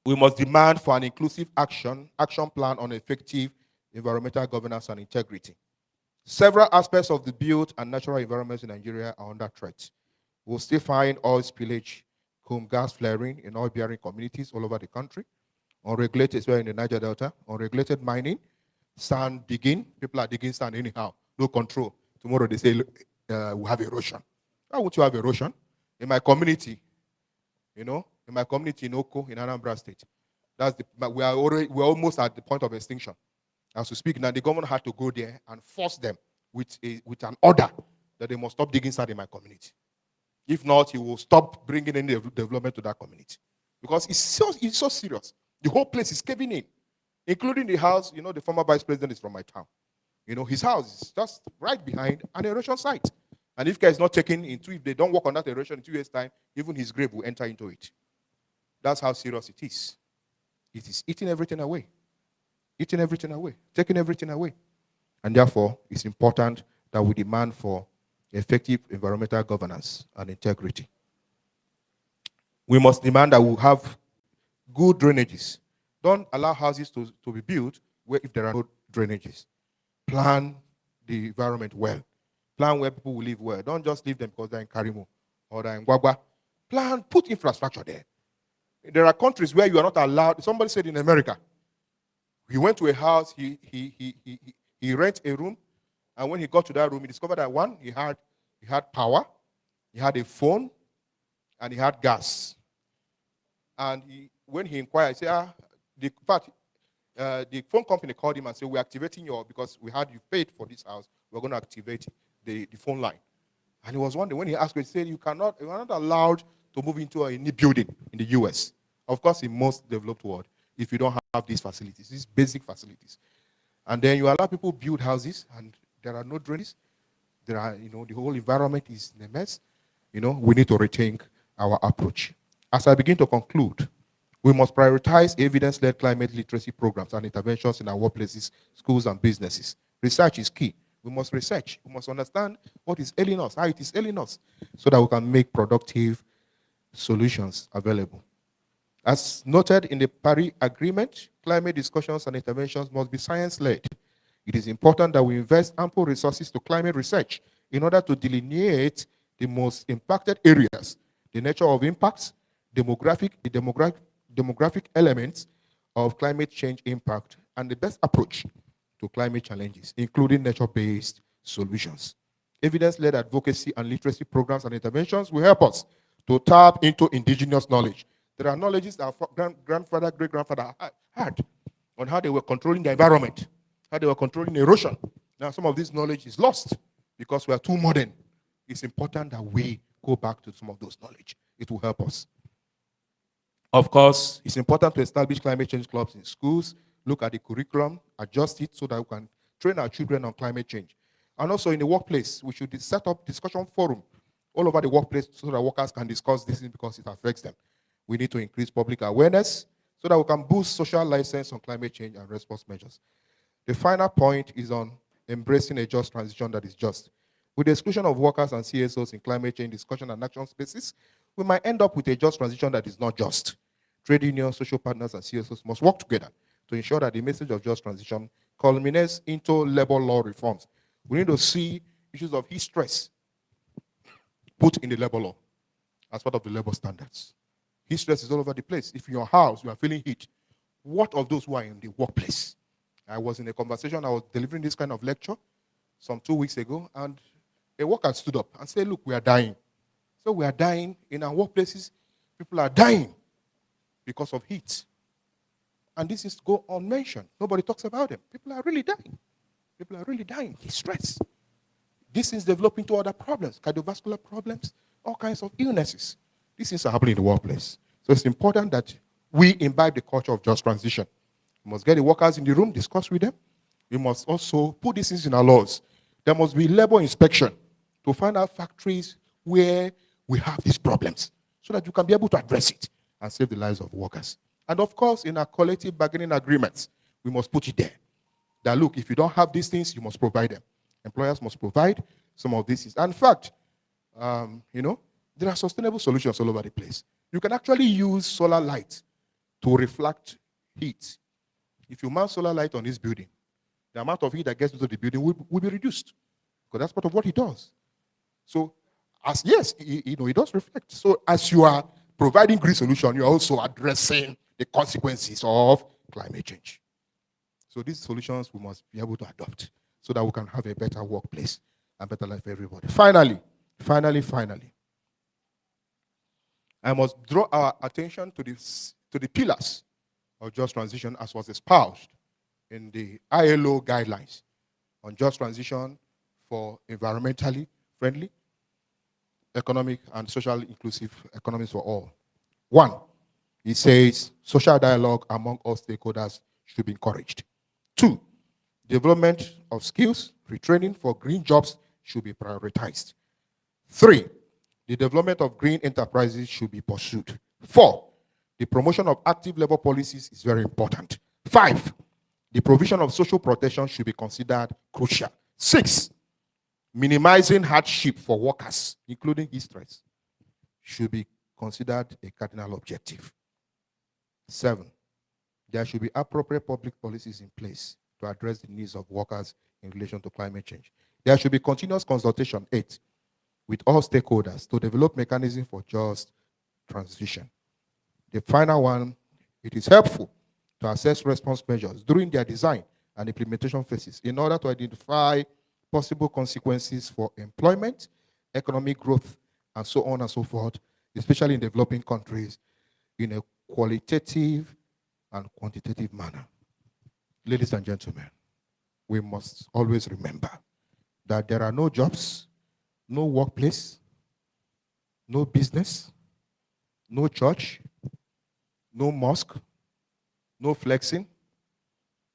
we must demand for an inclusive action plan on effective environmental governance and integrity. Several aspects of the built and natural environments in Nigeria are under threat. We'll still find oil spillage, coal gas flaring in oil-bearing communities all over the country, unregulated, especially in the Niger Delta, unregulated mining, sand digging. People are digging sand anyhow, no control. Tomorrow they say, we have erosion. Why would you have erosion? In my community, in my community in Oko, in Anambra State, we're almost at the point of extinction. As we speak now, the government had to go there and force them with an order that they must stop digging sand in my community. If not, he will stop bringing any development to that community. Because it's so serious. The whole place is caving in, including the house. The former vice president is from my town. His house is just right behind an erosion site. And if care is not taken if they don't work on that erosion in 2 years' time, even his grave will enter into it. That's how serious it is. It is eating everything away. Eating everything away. Taking everything away. And therefore, it's important that we demand for effective environmental governance and integrity. We must demand that we have good drainages. Don't allow houses to be built if there are no drainages. Plan the environment well. Plan where people will live well. Don't just leave them because they're in Karimu or they're in Guagua. Put infrastructure there. There are countries where you are not allowed. Somebody said in America, he went to a house, he rent a room, and when he got to that room, he discovered that one, he had power, he had a phone, and he had gas. And when he inquired, he said, in fact, the phone company called him and said, we're activating because we had you paid for this house, we're going to activate the phone line. And he was wondering, when he asked, he said, you're not allowed to move into a new building in the US. Of course, in most developed world, if you don't have these facilities, these basic facilities. And then you allow people build houses, and there are no drains. There are, the whole environment is in a mess. We need to rethink our approach. As I begin to conclude, we must prioritize evidence-led climate literacy programs and interventions in our workplaces, schools, and businesses. Research is key. We must research. We must understand what is ailing us, how it is ailing us, so that we can make productive solutions available. As noted in the Paris Agreement, climate discussions and interventions must be science-led. It is important that we invest ample resources to climate research in order to delineate the most impacted areas, the nature of impacts, demographic elements of climate change impact, and the best approach to climate challenges, including nature-based solutions. Evidence-led advocacy and literacy programs and interventions will help us to tap into indigenous knowledge. There are knowledges that our grandfather, great-grandfather had on how they were controlling the environment, how they were controlling erosion. Now, some of this knowledge is lost because we are too modern. It's important that we go back to some of those knowledge. It will help us. Of course, it's important to establish climate change clubs in schools, look at the curriculum, adjust it so that we can train our children on climate change. And also in the workplace, we should set up discussion forum all over the workplace so that workers can discuss this because it affects them. We need to increase public awareness so that we can boost social license on climate change and response measures. The final point is on embracing a just transition that is just. With the exclusion of workers and CSOs in climate change discussion and action spaces, we might end up with a just transition that is not just. Trade unions, social partners, and CSOs must work together to ensure that the message of just transition culminates into labor law reforms. We need to see issues of heat stress put in the labor law as part of the labor standards. Heat stress is all over the place. If in your house you are feeling heat, what of those who are in the workplace? I was in a conversation, I was delivering this kind of lecture some 2 weeks ago, and a worker stood up and said, look, we are dying. So we are dying in our workplaces. People are dying because of heat. And this is go unmentioned. Nobody talks about them. People are really dying. People are really dying. Heat stress. This is developing to other problems, cardiovascular problems, all kinds of illnesses. These things are happening in the workplace. So it's important that we imbibe the culture of just transition. We must get the workers in the room, discuss with them. We must also put these things in our laws. There must be labor inspection to find out factories where we have these problems so that you can be able to address it and save the lives of workers. And of course, in our collective bargaining agreements, we must put it there. That look, if you don't have these things, you must provide them. Employers must provide some of these things. And in fact, there are sustainable solutions all over the place. You can actually use solar light to reflect heat. If you mount solar light on this building, the amount of heat that gets into the building will be reduced because that's part of what it does. So, it does reflect. So, as you are providing green solution, you're also addressing the consequences of climate change. So, these solutions we must be able to adopt so that we can have a better workplace and better life for everybody. Finally, I must draw our attention to the pillars of just transition as was espoused in the ILO guidelines on just transition for environmentally friendly, economic and social inclusive economies for all. One, it says social dialogue among all stakeholders should be encouraged. Two, development of skills, retraining for green jobs should be prioritized. Three, the development of green enterprises should be pursued. Four, the promotion of active labor policies is very important. Five, the provision of social protection should be considered crucial. Six, minimizing hardship for workers, including heat stress, should be considered a cardinal objective. Seven, there should be appropriate public policies in place to address the needs of workers in relation to climate change. There should be continuous consultation, 8, with all stakeholders to develop mechanisms for just transition. The final one, it is helpful to assess response measures during their design and implementation phases in order to identify possible consequences for employment, economic growth, and so on and so forth, especially in developing countries, in a qualitative and quantitative manner. Ladies and gentlemen, we must always remember that there are no jobs, no workplace, no business, no church, no mosque, no flexing,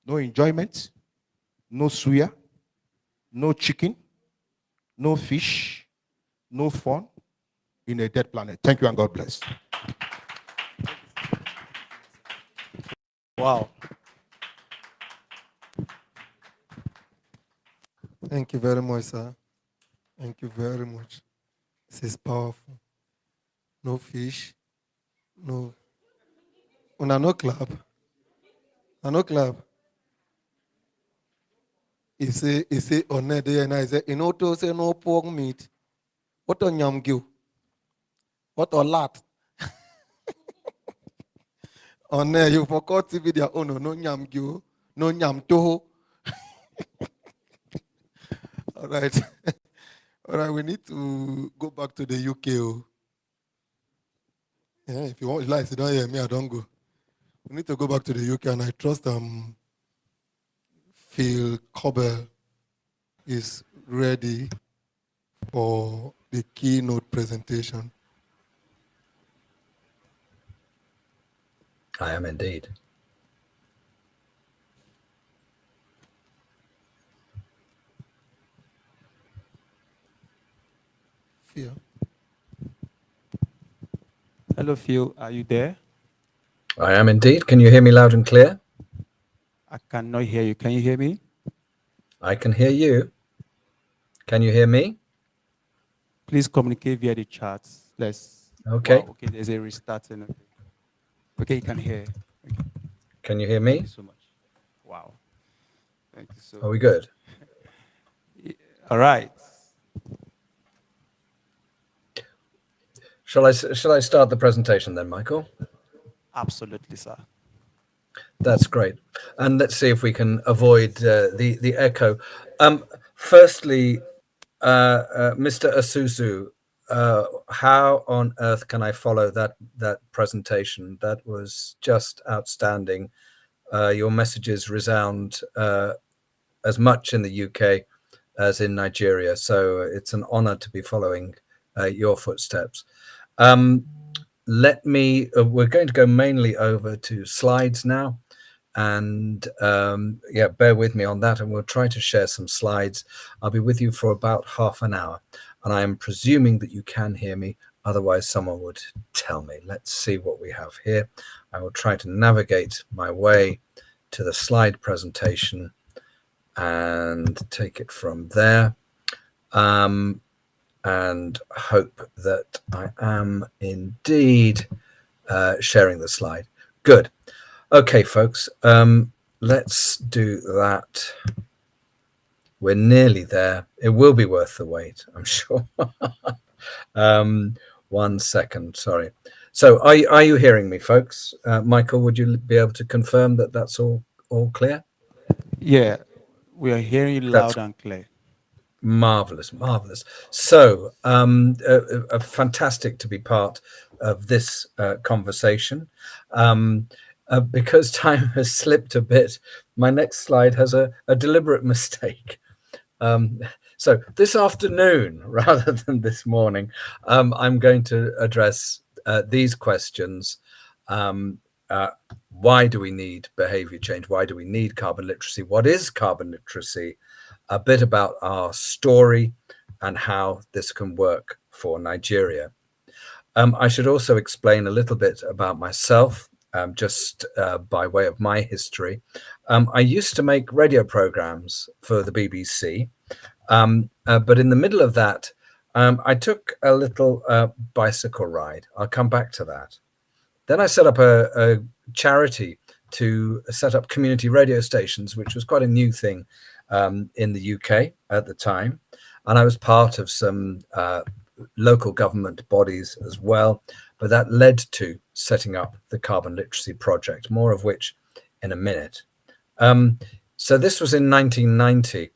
no enjoyment, no suya, no chicken, no fish, no fun in a dead planet. Thank you and God bless. Wow. Thank you very much, sir. Thank you very much. This is powerful. No fish, no. Una no clap. Una no clap. He say, on there, and I say, in auto say no pork meat. What on yam give? What on lat? On there, you forgot to be their own, no yam give, no yam toho. All right. All right, we need to go back to the UK. Oh. Yeah, if you want, like, you don't hear me, I don't go. We need to go back to the UK, and I trust Phil Cobble is ready for the keynote presentation. I am indeed. Phil. Hello, Phil. Are you there? I am indeed. Can you hear me loud and clear? I cannot hear you. Can you hear me? I can hear you. Can you hear me? Please communicate via the chat. Let's. Okay. Wow, okay, there's a restarting. Okay, okay, you can hear. Okay. Can you hear me? Thank you so much. Wow. Thank you so much. Are we good? All right. Shall I start the presentation then, Michael? Absolutely, sir. That's great. And let's see if we can avoid the echo. Firstly, Mr. Asuzu, how on earth can I follow that presentation? That was just outstanding. Your messages resound as much in the UK as in Nigeria, so it's an honor to be following your footsteps. We're going to go mainly over to slides now. And yeah, bear with me on that, and we'll try to share some slides. I'll be with you for about half an hour, and I am presuming that you can hear me. Otherwise, someone would tell me. Let's see what we have here. I will try to navigate my way to the slide presentation and take it from there, and hope that I am indeed sharing the slide. Good. Okay, folks, let's do that. We're nearly there. It will be worth the wait, I'm sure. 1 second, sorry. So are you hearing me, folks? Michael, would you be able to confirm that that's all clear? Yeah, we are hearing you loud and clear. Marvelous, marvelous. So fantastic to be part of this conversation. Because time has slipped a bit, my next slide has a deliberate mistake. So this afternoon, rather than this morning, I'm going to address these questions. Why do we need behavior change? Why do we need carbon literacy? What is carbon literacy? A bit about our story and how this can work for Nigeria. I should also explain a little bit about myself, just by way of my history. I used to make radio programs for the BBC, but in the middle of that, I took a little bicycle ride. I'll come back to that. Then I set up a charity to set up community radio stations, which was quite a new thing in the UK at the time. And I was part of some local government bodies as well. but that led to setting up the Carbon Literacy Project, more of which in a minute. So this was in 1990,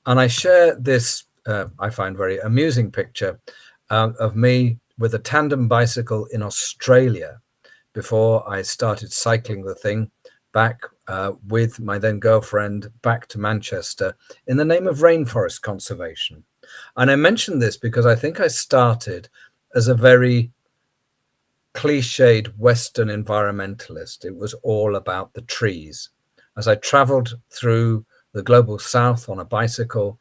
and I share this, I find very amusing picture of me with a tandem bicycle in Australia before I started cycling the thing back with my then girlfriend back to Manchester in the name of rainforest conservation. And I mention this because I think I started as a very cliched Western environmentalist. It was all about the trees. As I traveled through the global south on a bicycle,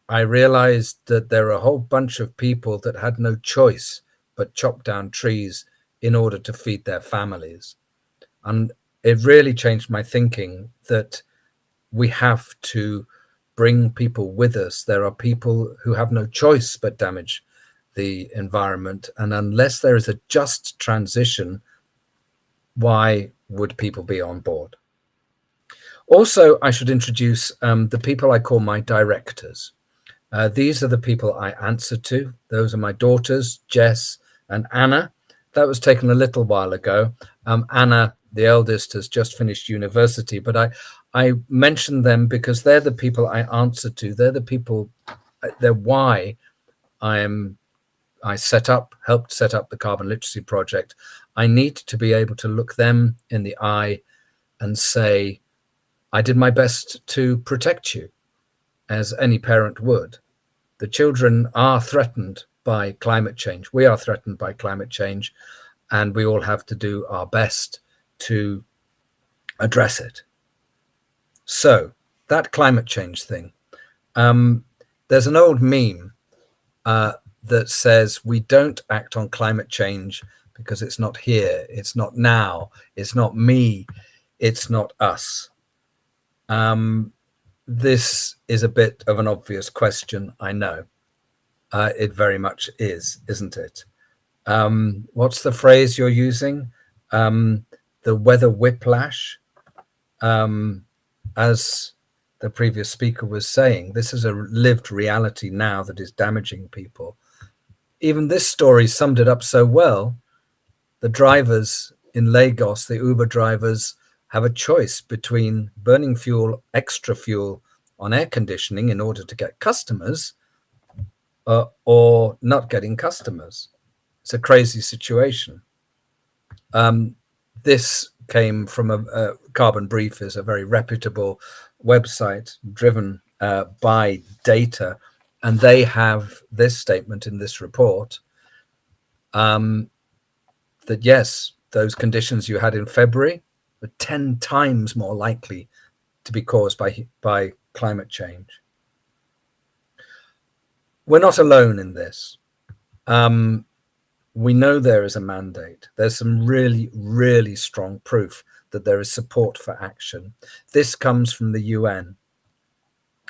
I realized that there are a whole bunch of people that had no choice but chop down trees in order to feed their families. And it really changed my thinking that we have to bring people with us. There are people who have no choice but damage the environment. And unless there is a just transition, why would people be on board? Also, I should introduce the people I call my directors. These are the people I answer to. Those are my daughters, Jess and Anna. That was taken a little while ago. Anna, the eldest, has just finished university, but I mention them because they're the people I answer to. They're the people, they're why I helped set up the Carbon Literacy Project. I need to be able to look them in the eye and say, I did my best to protect you, as any parent would. The children are threatened by climate change. We are threatened by climate change, and we all have to do our best to address it. So that climate change thing, there's an old meme that says we don't act on climate change because it's not here, it's not now, it's not me, it's not us. This is a bit of an obvious question, I know. It very much is, isn't it? What's the phrase you're using? The weather whiplash. As the previous speaker was saying, this is a lived reality now that is damaging people. Even this story summed it up so well. The drivers in Lagos, the Uber drivers, have a choice between burning fuel, extra fuel on air conditioning in order to get customers, or not getting customers. It's a crazy situation. This came from a Carbon Brief, is a very reputable website driven by data, and they have this statement in this report that yes, those conditions you had in February were 10 times more likely to be caused by climate change. We're not alone in this. We know there is a mandate. There's some really, really strong proof that there is support for action. This comes from the UN.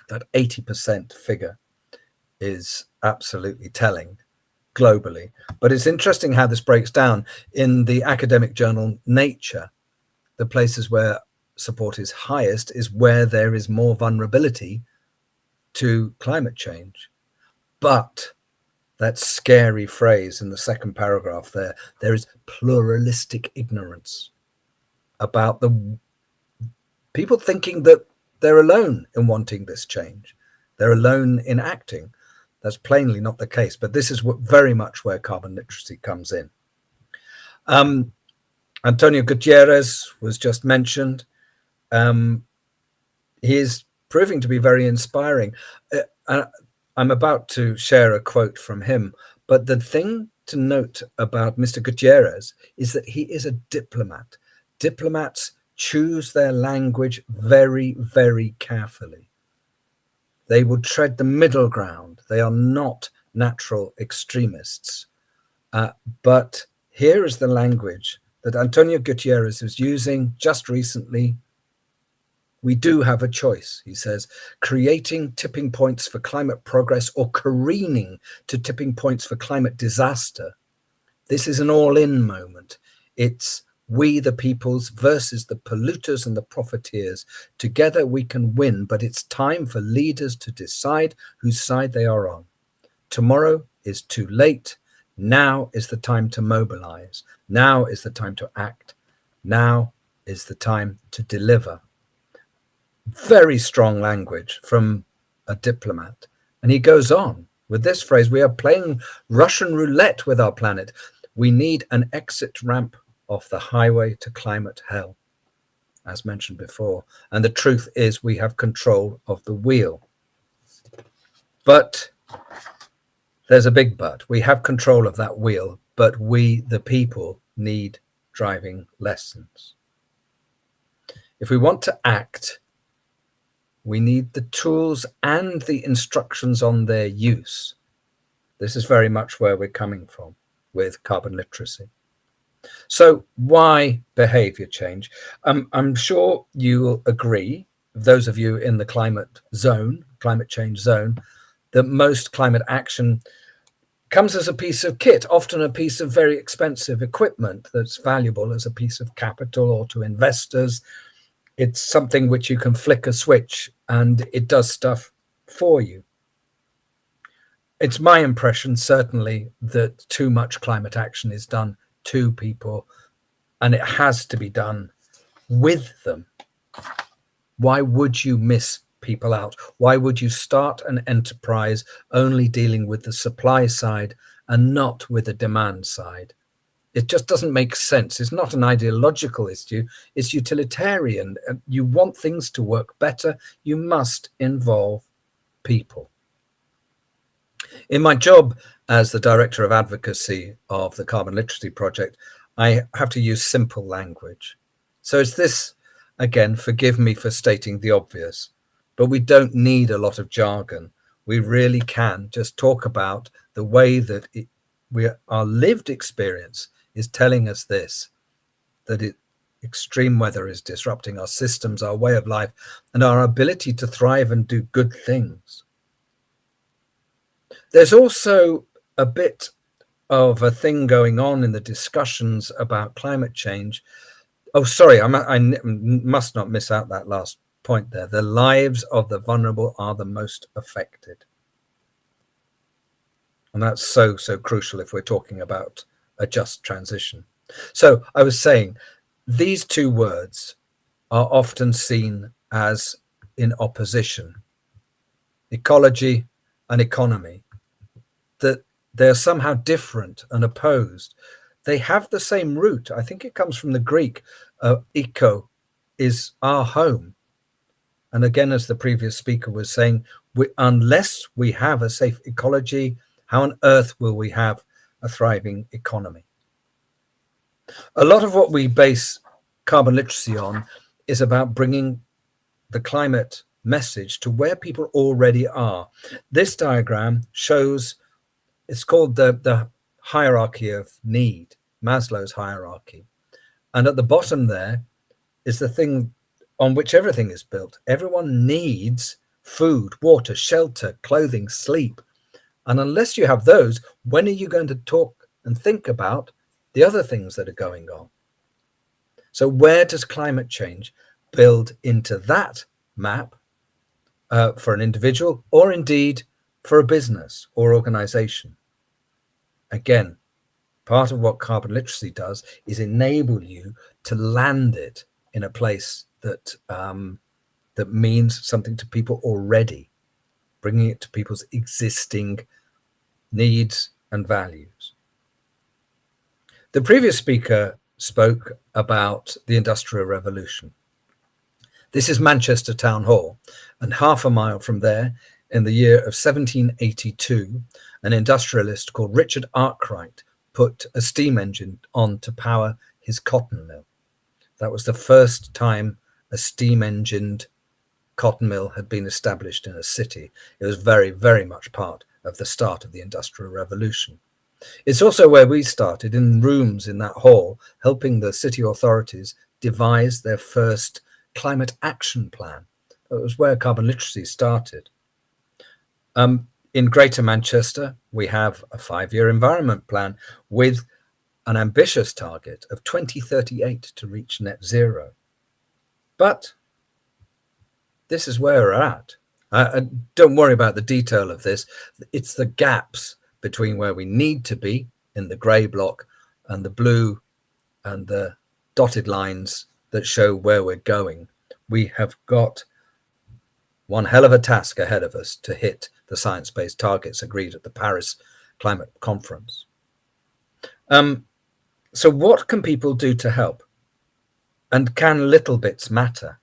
That 80% figure is absolutely telling globally. But it's interesting how this breaks down. In the academic journal Nature, the places where support is highest is where there is more vulnerability to climate change. But that scary phrase in the second paragraph there is pluralistic ignorance about the people thinking that they're alone in wanting this change. They're alone in acting. That's plainly not the case, but this is very much where carbon literacy comes in. Antonio Gutierrez was just mentioned. He is proving to be very inspiring. I'm about to share a quote from him, but the thing to note about Mr. Gutierrez is that he is a diplomat. Diplomats choose their language very, very carefully. They will tread the middle ground. They are not natural extremists. But here is the language that Antonio Gutierrez was using just recently. We do have a choice, he says, creating tipping points for climate progress or careening to tipping points for climate disaster. This is an all-in moment. It's we the peoples versus the polluters and the profiteers. Together we can win, but it's time for leaders to decide whose side they are on. Tomorrow is too late. Now is the time to mobilize. Now is the time to act. Now is the time to deliver. Very strong language from a diplomat. And he goes on with this phrase: we are playing Russian roulette with our planet. We need an exit ramp off the highway to climate hell, as mentioned before. And the truth is, we have control of the wheel. But there's a big but. We have control of that wheel, but we, the people, need driving lessons. If we want to act, we need the tools and the instructions on their use. This is very much where we're coming from with carbon literacy. So why behavior change? I'm sure you'll agree, those of you in the climate change zone, that most climate action comes as a piece of kit, often a piece of very expensive equipment that's valuable as a piece of capital or to investors. It's something which you can flick a switch and it does stuff for you. It's my impression, certainly, that too much climate action is done to people, and it has to be done with them. Why would you miss people out? Why would you start an enterprise only dealing with the supply side and not with the demand side? It just doesn't make sense. It's not an ideological issue. It's utilitarian. You want things to work better. You must involve people. In my job as the Director of Advocacy of the Carbon Literacy Project, I have to use simple language. So it's this, again, forgive me for stating the obvious, but we don't need a lot of jargon. We really can just talk about the way that our lived experience is telling us this, that extreme weather is disrupting our systems, our way of life, and our ability to thrive and do good things. There's also a bit of a thing going on in the discussions about climate change. Oh, sorry, I must not miss out that last point there. The lives of the vulnerable are the most affected. And that's so crucial if we're talking about a just transition. So I was saying, these two words are often seen as in opposition, ecology and economy, that they're somehow different and opposed. They have the same root. I think it comes from the Greek. Eco is our home. And again, as the previous speaker was saying, unless we have a safe ecology, how on earth will we have a thriving economy? A lot of what we base carbon literacy on is about bringing the climate message to where people already are. This diagram shows, it's called the hierarchy of need, Maslow's hierarchy. And at the bottom there is the thing on which everything is built. Everyone needs food, water, shelter, clothing, sleep. And unless you have those, when are you going to talk and think about the other things that are going on? So where does climate change build into that map for an individual, or indeed for a business or organization? Again, part of what carbon literacy does is enable you to land it in a place that that means something to people already, bringing it to people's existing needs and values. The previous speaker spoke about the Industrial Revolution. This is Manchester Town Hall, and half a mile from there, in the year of 1782, an industrialist called Richard Arkwright put a steam engine on to power his cotton mill. That was the first time a steam-engined cotton mill had been established in a city. It was very, very much part of the start of the Industrial Revolution. It's also where we started, in rooms in that hall, helping the city authorities devise their first climate action plan. It was where carbon literacy started. In Greater Manchester, we have a 5-year environment plan with an ambitious target of 2038 to reach net zero. But this is where we're at. Don't worry about the detail of this. It's the gaps between where we need to be in the grey block, and the blue and the dotted lines that show where we're going. We have got one hell of a task ahead of us to hit the science-based targets agreed at the Paris Climate Conference. So what can people do to help? And can little bits matter?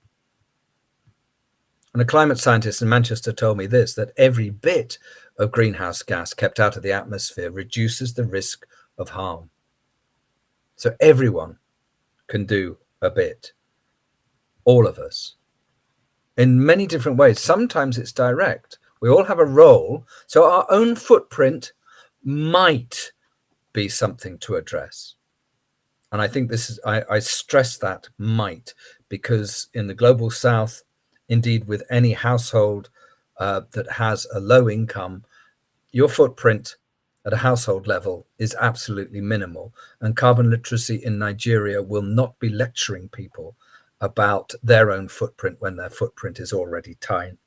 And a climate scientist in Manchester told me this, that every bit of greenhouse gas kept out of the atmosphere reduces the risk of harm. So everyone can do a bit, all of us, in many different ways. Sometimes it's direct. We all have a role. So our own footprint might be something to address. And I think this is, I stress that might, because in the global south, indeed with any household that has a low income, your footprint at a household level is absolutely minimal. And carbon literacy in Nigeria will not be lecturing people about their own footprint when their footprint is already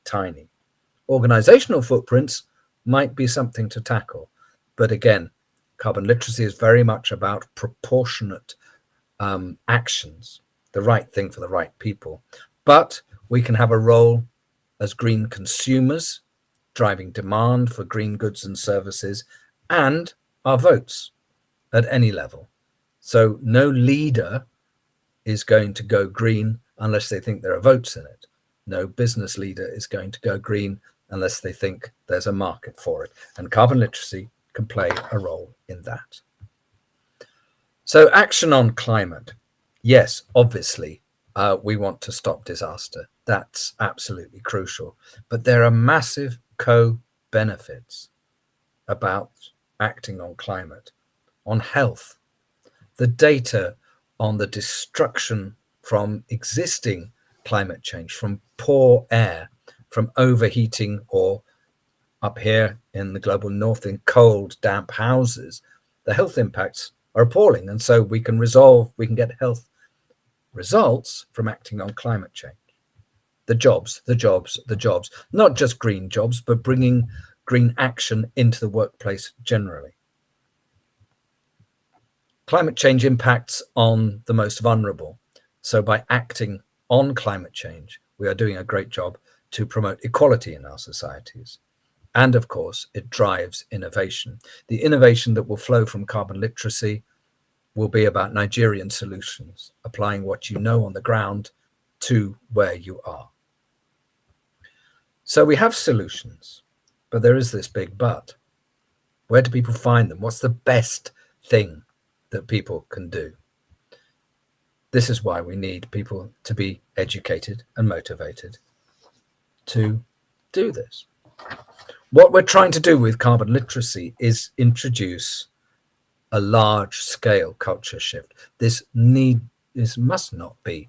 tiny. Organizational footprints might be something to tackle. But again, carbon literacy is very much about proportionate actions, the right thing for the right people. But we can have a role as green consumers, driving demand for green goods and services, and our votes at any level. So no leader is going to go green unless they think there are votes in it. No business leader is going to go green unless they think there's a market for it. And carbon literacy can play a role in that. So action on climate. Yes, obviously, we want to stop disaster. That's absolutely crucial. But there are massive co-benefits about acting on climate, on health. The data on the destruction from existing climate change, from poor air, from overheating, or up here in the global north in cold, damp houses, the health impacts are appalling. And so we can get health results from acting on climate change. The jobs, not just green jobs, but bringing green action into the workplace generally. Climate change impacts on the most vulnerable. So by acting on climate change, we are doing a great job to promote equality in our societies. And of course, it drives innovation. The innovation that will flow from carbon literacy will be about Nigerian solutions, applying what you know on the ground to where you are. So we have solutions, but there is this big but. Where do people find them? What's the best thing that people can do? This is why we need people to be educated and motivated to do this. What we're trying to do with carbon literacy is introduce a large-scale culture shift. This must not be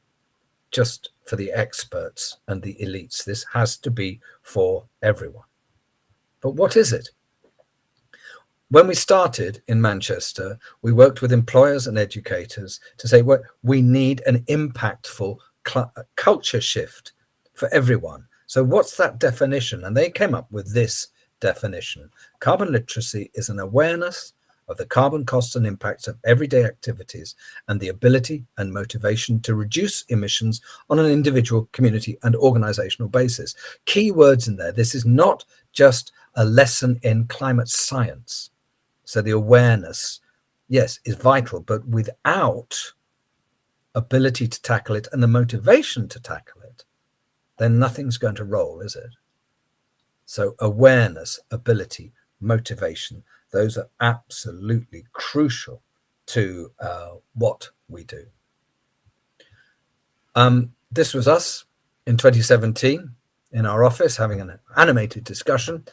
just for the experts and the elites. This has to be for everyone. But what is it? When we started in Manchester, we worked with employers and educators to say, well, we need an impactful culture shift for everyone. So what's that definition? And they came up with this definition. Carbon literacy is an awareness of the carbon costs and impacts of everyday activities and the ability and motivation to reduce emissions on an individual, community, and organizational basis. Key words in there. This is not just a lesson in climate science. So the awareness, yes, is vital, but without ability to tackle it and the motivation to tackle it, then nothing's going to roll, is it? So awareness, ability, motivation, those are absolutely crucial to what we do. This was us in 2017 in our office having an animated discussion.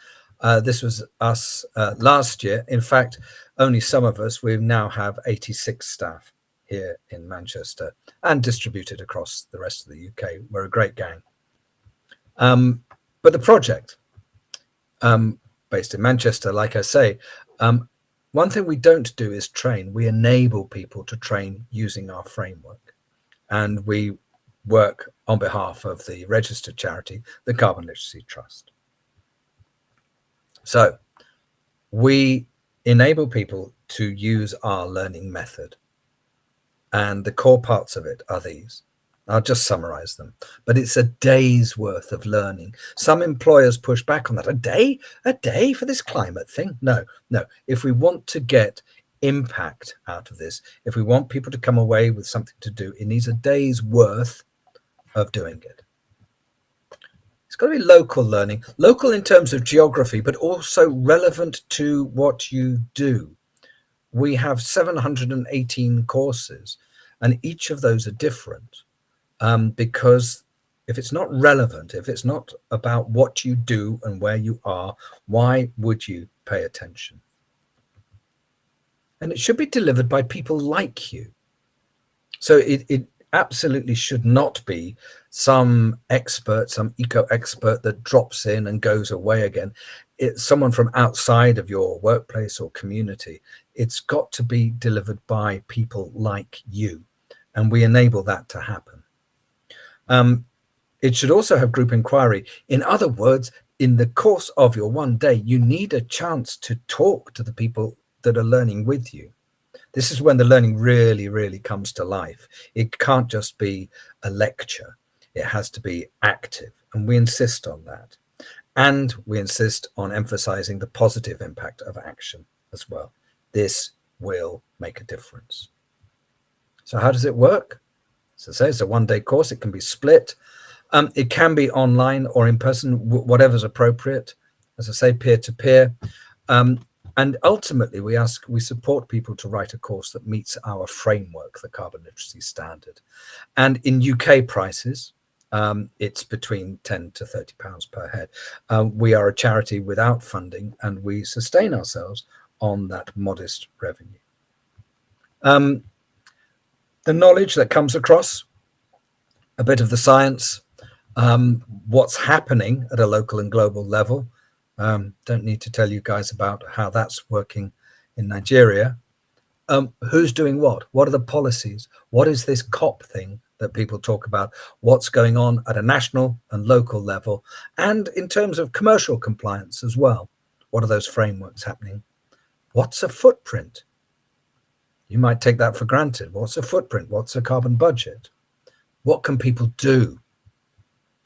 This was us last year. In fact, only some of us, we now have 86 staff here in Manchester and distributed across the rest of the UK. We're a great gang. But the project, based in Manchester, like I say, one thing we don't do is train. We enable people to train using our framework. And we work on behalf of the registered charity, the Carbon Literacy Trust. So we enable people to use our learning method. And the core parts of it are these. I'll just summarize them. But it's a day's worth of learning. Some employers push back on that. A day for this climate thing? No. If we want to get impact out of this, if we want people to come away with something to do, it needs a day's worth of doing it. It's got to be local learning, local in terms of geography, but also relevant to what you do. We have 718 courses, and each of those are different, because if it's not relevant, if it's not about what you do and where you are, why would you pay attention? And it should be delivered by people like you. So it absolutely should not be some expert, some eco-expert that drops in and goes away again. It's someone from outside of your workplace or community. It's got to be delivered by people like you, and we enable that to happen. It should also have group inquiry. In other words, in the course of your one day, you need a chance to talk to the people that are learning with you. This is when the learning really, really comes to life. It can't just be a lecture. It has to be active, and we insist on that. And we insist on emphasizing the positive impact of action as well. This will make a difference. So how does it work? As I say, it's a one-day course. It can be split. It can be online or in person, whatever's appropriate. As I say, peer-to-peer. And ultimately, we support people to write a course that meets our framework, the Carbon Literacy Standard. And in UK prices, it's between £10 to £30 per head. We are a charity without funding, and we sustain ourselves on that modest revenue. The knowledge that comes across, a bit of the science, what's happening at a local and global level. Don't need to tell you guys about how that's working in Nigeria. Who's doing what? What are the policies? What is this COP thing that people talk about? What's going on at a national and local level? And in terms of commercial compliance as well, what are those frameworks happening? What's a footprint? You might take that for granted. What's a footprint? What's a carbon budget? What can people do?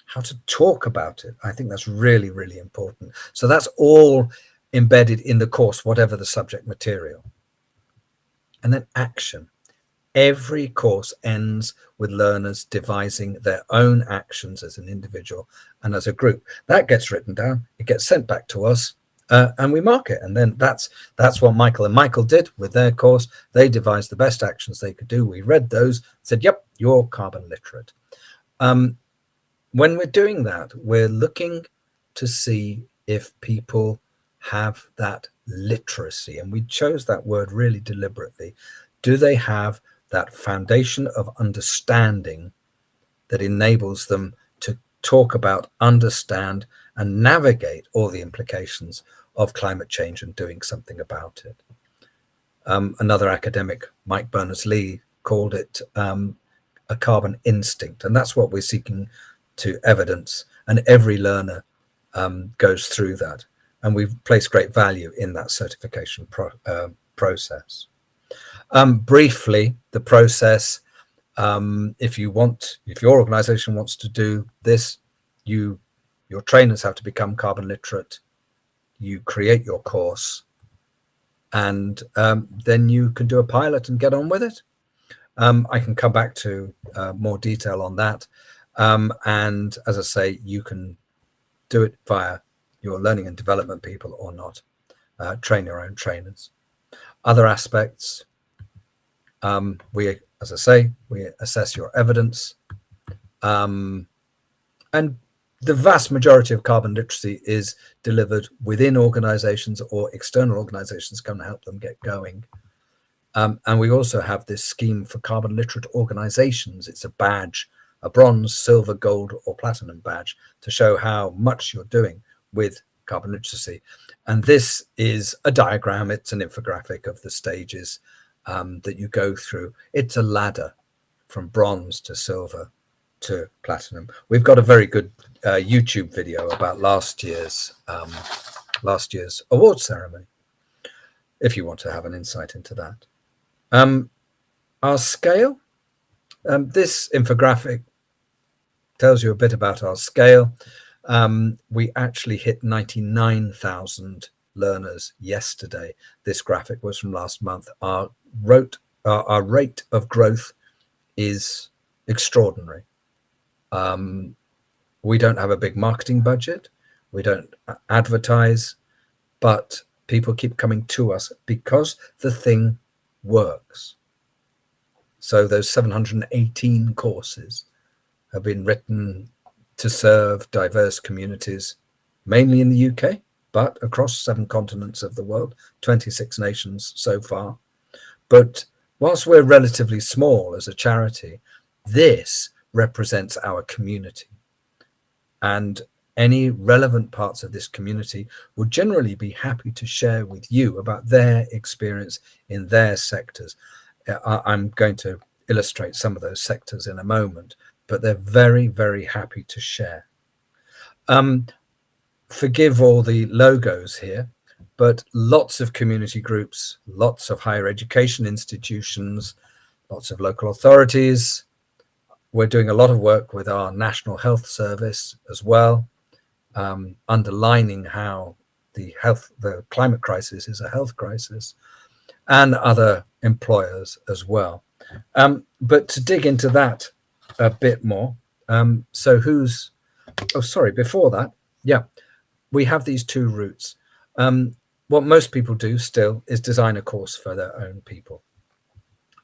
How to talk about it. I think that's really, really important. So that's all embedded in the course, whatever the subject material. And then action. Every course ends with learners devising their own actions as an individual and as a group. That gets written down, it gets sent back to us, and we mark it. And then that's what Michael and Michael did with their course. They devised the best actions they could do. We read those, said, yep, you're carbon literate. When we're doing that, we're looking to see if people have that literacy. And we chose that word really deliberately. Do they have that foundation of understanding that enables them to talk about, understand, and navigate all the implications of climate change and doing something about it? Another academic, Mike Berners-Lee, called it a carbon instinct. And that's what we're seeking to evidence, and every learner goes through that, and we've placed great value in that certification process. Briefly, the process, if your organization wants to do this, your trainers have to become carbon literate, you create your course, and then you can do a pilot and get on with it. I can come back to more detail on that. And as I say, you can do it via your learning and development people or not. Train your own trainers. Other aspects, as I say, we assess your evidence. And the vast majority of carbon literacy is delivered within organizations, or external organizations can help them get going. And we also have this scheme for carbon literate organizations. It's a badge, a bronze, silver, gold, or platinum badge to show how much you're doing with carbon literacy. And this is a diagram. It's an infographic of the stages that you go through. It's a ladder from bronze to silver to platinum. We've got a very good YouTube video about last year's award ceremony. if you want to have an insight into that. Our scale, this infographic tells you a bit about our scale. We actually hit 99,000 learners yesterday. This graphic was from last month. Our rate of growth is extraordinary. We don't have a big marketing budget. We don't advertise, but people keep coming to us because the thing works. So those 718 courses have been written to serve diverse communities, mainly in the UK, but across 7 continents of the world, 26 nations so far. But whilst we're relatively small as a charity, this represents our community. And any relevant parts of this community would generally be happy to share with you about their experience in their sectors. I'm going to illustrate some of those sectors in a moment, but they're very, very happy to share. Forgive all the logos here, but lots of community groups, lots of higher education institutions, lots of local authorities. We're doing a lot of work with our National Health Service as well, underlining how the climate crisis is a health crisis, and other employers as well. But to dig into that a bit more, before that, we have these 2 routes. What most people do still is design a course for their own people.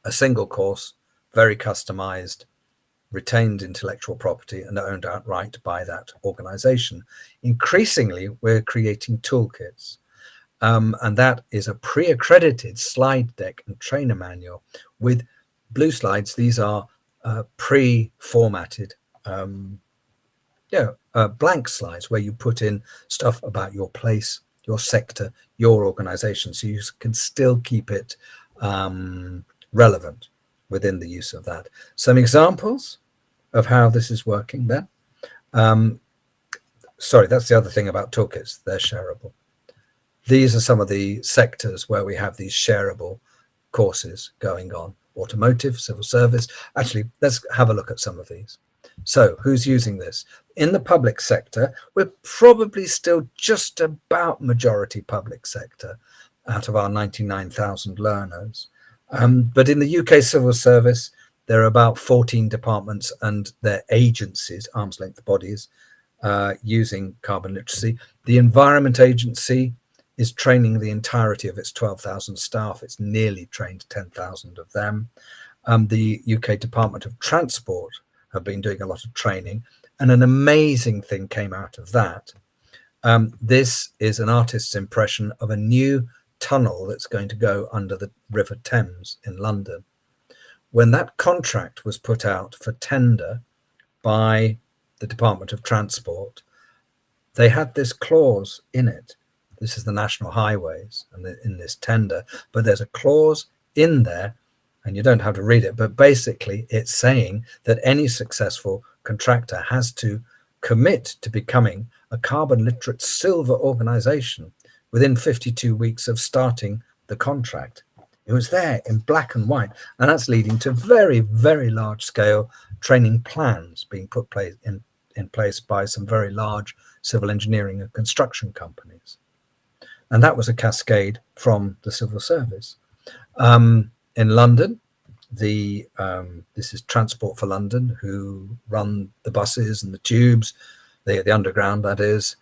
A single course, very customized, retained intellectual property and owned outright by that organization. Increasingly, we're creating toolkits. And that is a pre-accredited slide deck and trainer manual with blue slides. These are pre-formatted blank slides where you put in stuff about your place, your sector, your organization, so you can still keep it relevant within the use of that. Some examples of how this is working there. That's the other thing about toolkits, they're shareable. These are some of the sectors where we have these shareable courses going on. Automotive, civil service. Actually, let's have a look at some of these. So who's using this? In the public sector, we're probably still just about majority public sector out of our 99,000 learners. But in the UK civil service, there are about 14 departments and their agencies, arm's length bodies, using carbon literacy. The Environment Agency is training the entirety of its 12,000 staff. It's nearly trained 10,000 of them. The UK Department of Transport have been doing a lot of training, and an amazing thing came out of that. This is an artist's impression of a new tunnel that's going to go under the River Thames in London. When that contract was put out for tender by the Department of Transport, they had this clause in it. This is the National Highways and in this tender, but there's a clause in there, and you don't have to read it, but basically it's saying that any successful contractor has to commit to becoming a carbon literate silver organization within 52 weeks of starting the contract. It was there in black and white, and that's leading to very, very large scale training plans being put in place by some very large civil engineering and construction companies. And that was a cascade from the civil service. In London, this is Transport for London, who run the buses and the tubes, the underground, that is.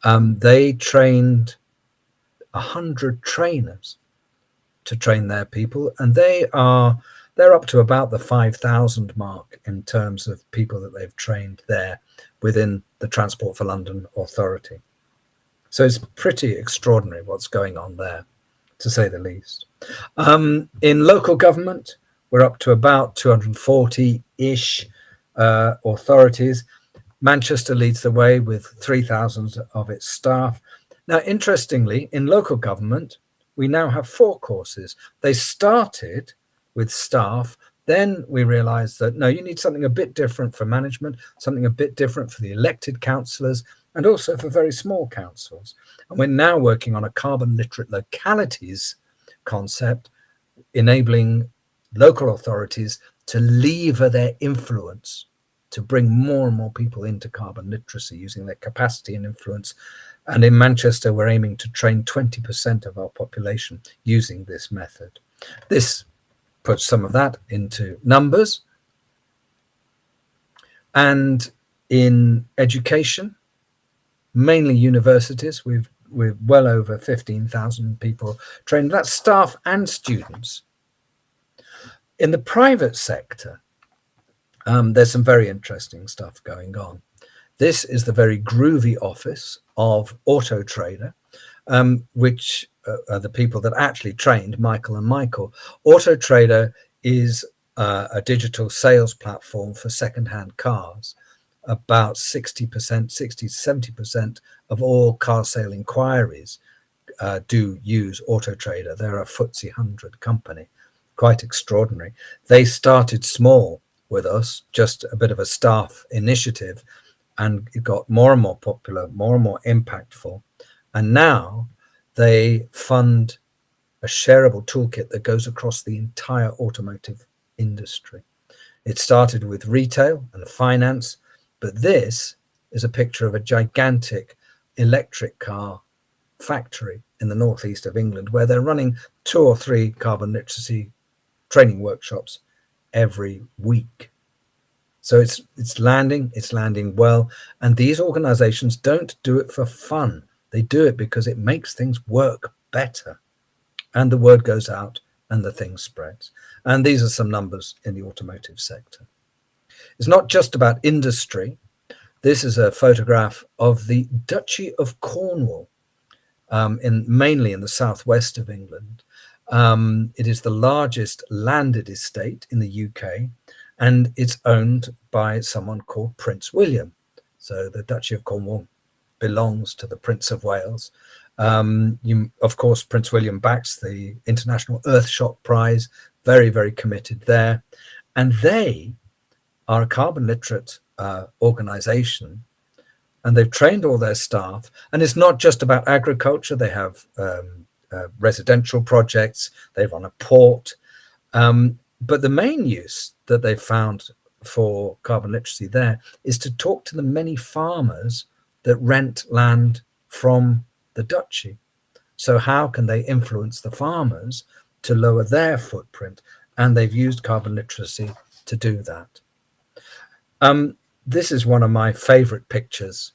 They trained 100 trainers to train their people, and they're up to about the 5,000 mark in terms of people that they've trained there within the Transport for London Authority. So it's pretty extraordinary what's going on there, to say the least. In local government, we're up to about 240-ish authorities. Manchester leads the way with 3,000 of its staff. Now, interestingly, in local government, we now have 4 courses. They started with staff. Then we realized that, no, you need something a bit different for management, something a bit different for the elected councillors, and also for very small councils. And we're now working on a carbon literate localities concept, enabling local authorities to lever their influence to bring more and more people into carbon literacy using their capacity and influence. And in Manchester, we're aiming to train 20% of our population using this method. This puts some of that into numbers. And in education, mainly universities, we're well over 15,000 people trained. That's staff and students. In the private sector, there's some very interesting stuff going on. This is the very groovy office of Auto Trader, which are the people that actually trained Michael and Michael. Auto Trader is a digital sales platform for second-hand cars. About 60%, 60 to 70% of all car sale inquiries do use Auto Trader. They're a FTSE 100 company, quite extraordinary. They started small with us, just a bit of a staff initiative, and it got more and more popular, more and more impactful. And now they fund a shareable toolkit that goes across the entire automotive industry. It started with retail and finance, but this is a picture of a gigantic electric car factory in the northeast of England, where they're running 2 or 3 carbon literacy training workshops every week. So it's landing well. And these organizations don't do it for fun. They do it because it makes things work better. And the word goes out and the thing spreads. And these are some numbers in the automotive sector. It's not just about industry. This is a photograph of the Duchy of Cornwall, mainly in the southwest of England. It is the largest landed estate in the UK, and it's owned by someone called Prince William. So the Duchy of Cornwall belongs to the Prince of Wales. Of course, Prince William backs the International Earthshot Prize, very, very committed there. And they are a carbon literate organization, and they've trained all their staff. And it's not just about agriculture. They have residential projects. They run a port. But the main use that they've found for carbon literacy there is to talk to the many farmers that rent land from the duchy. So how can they influence the farmers to lower their footprint? And they've used carbon literacy to do that. This is one of my favorite pictures.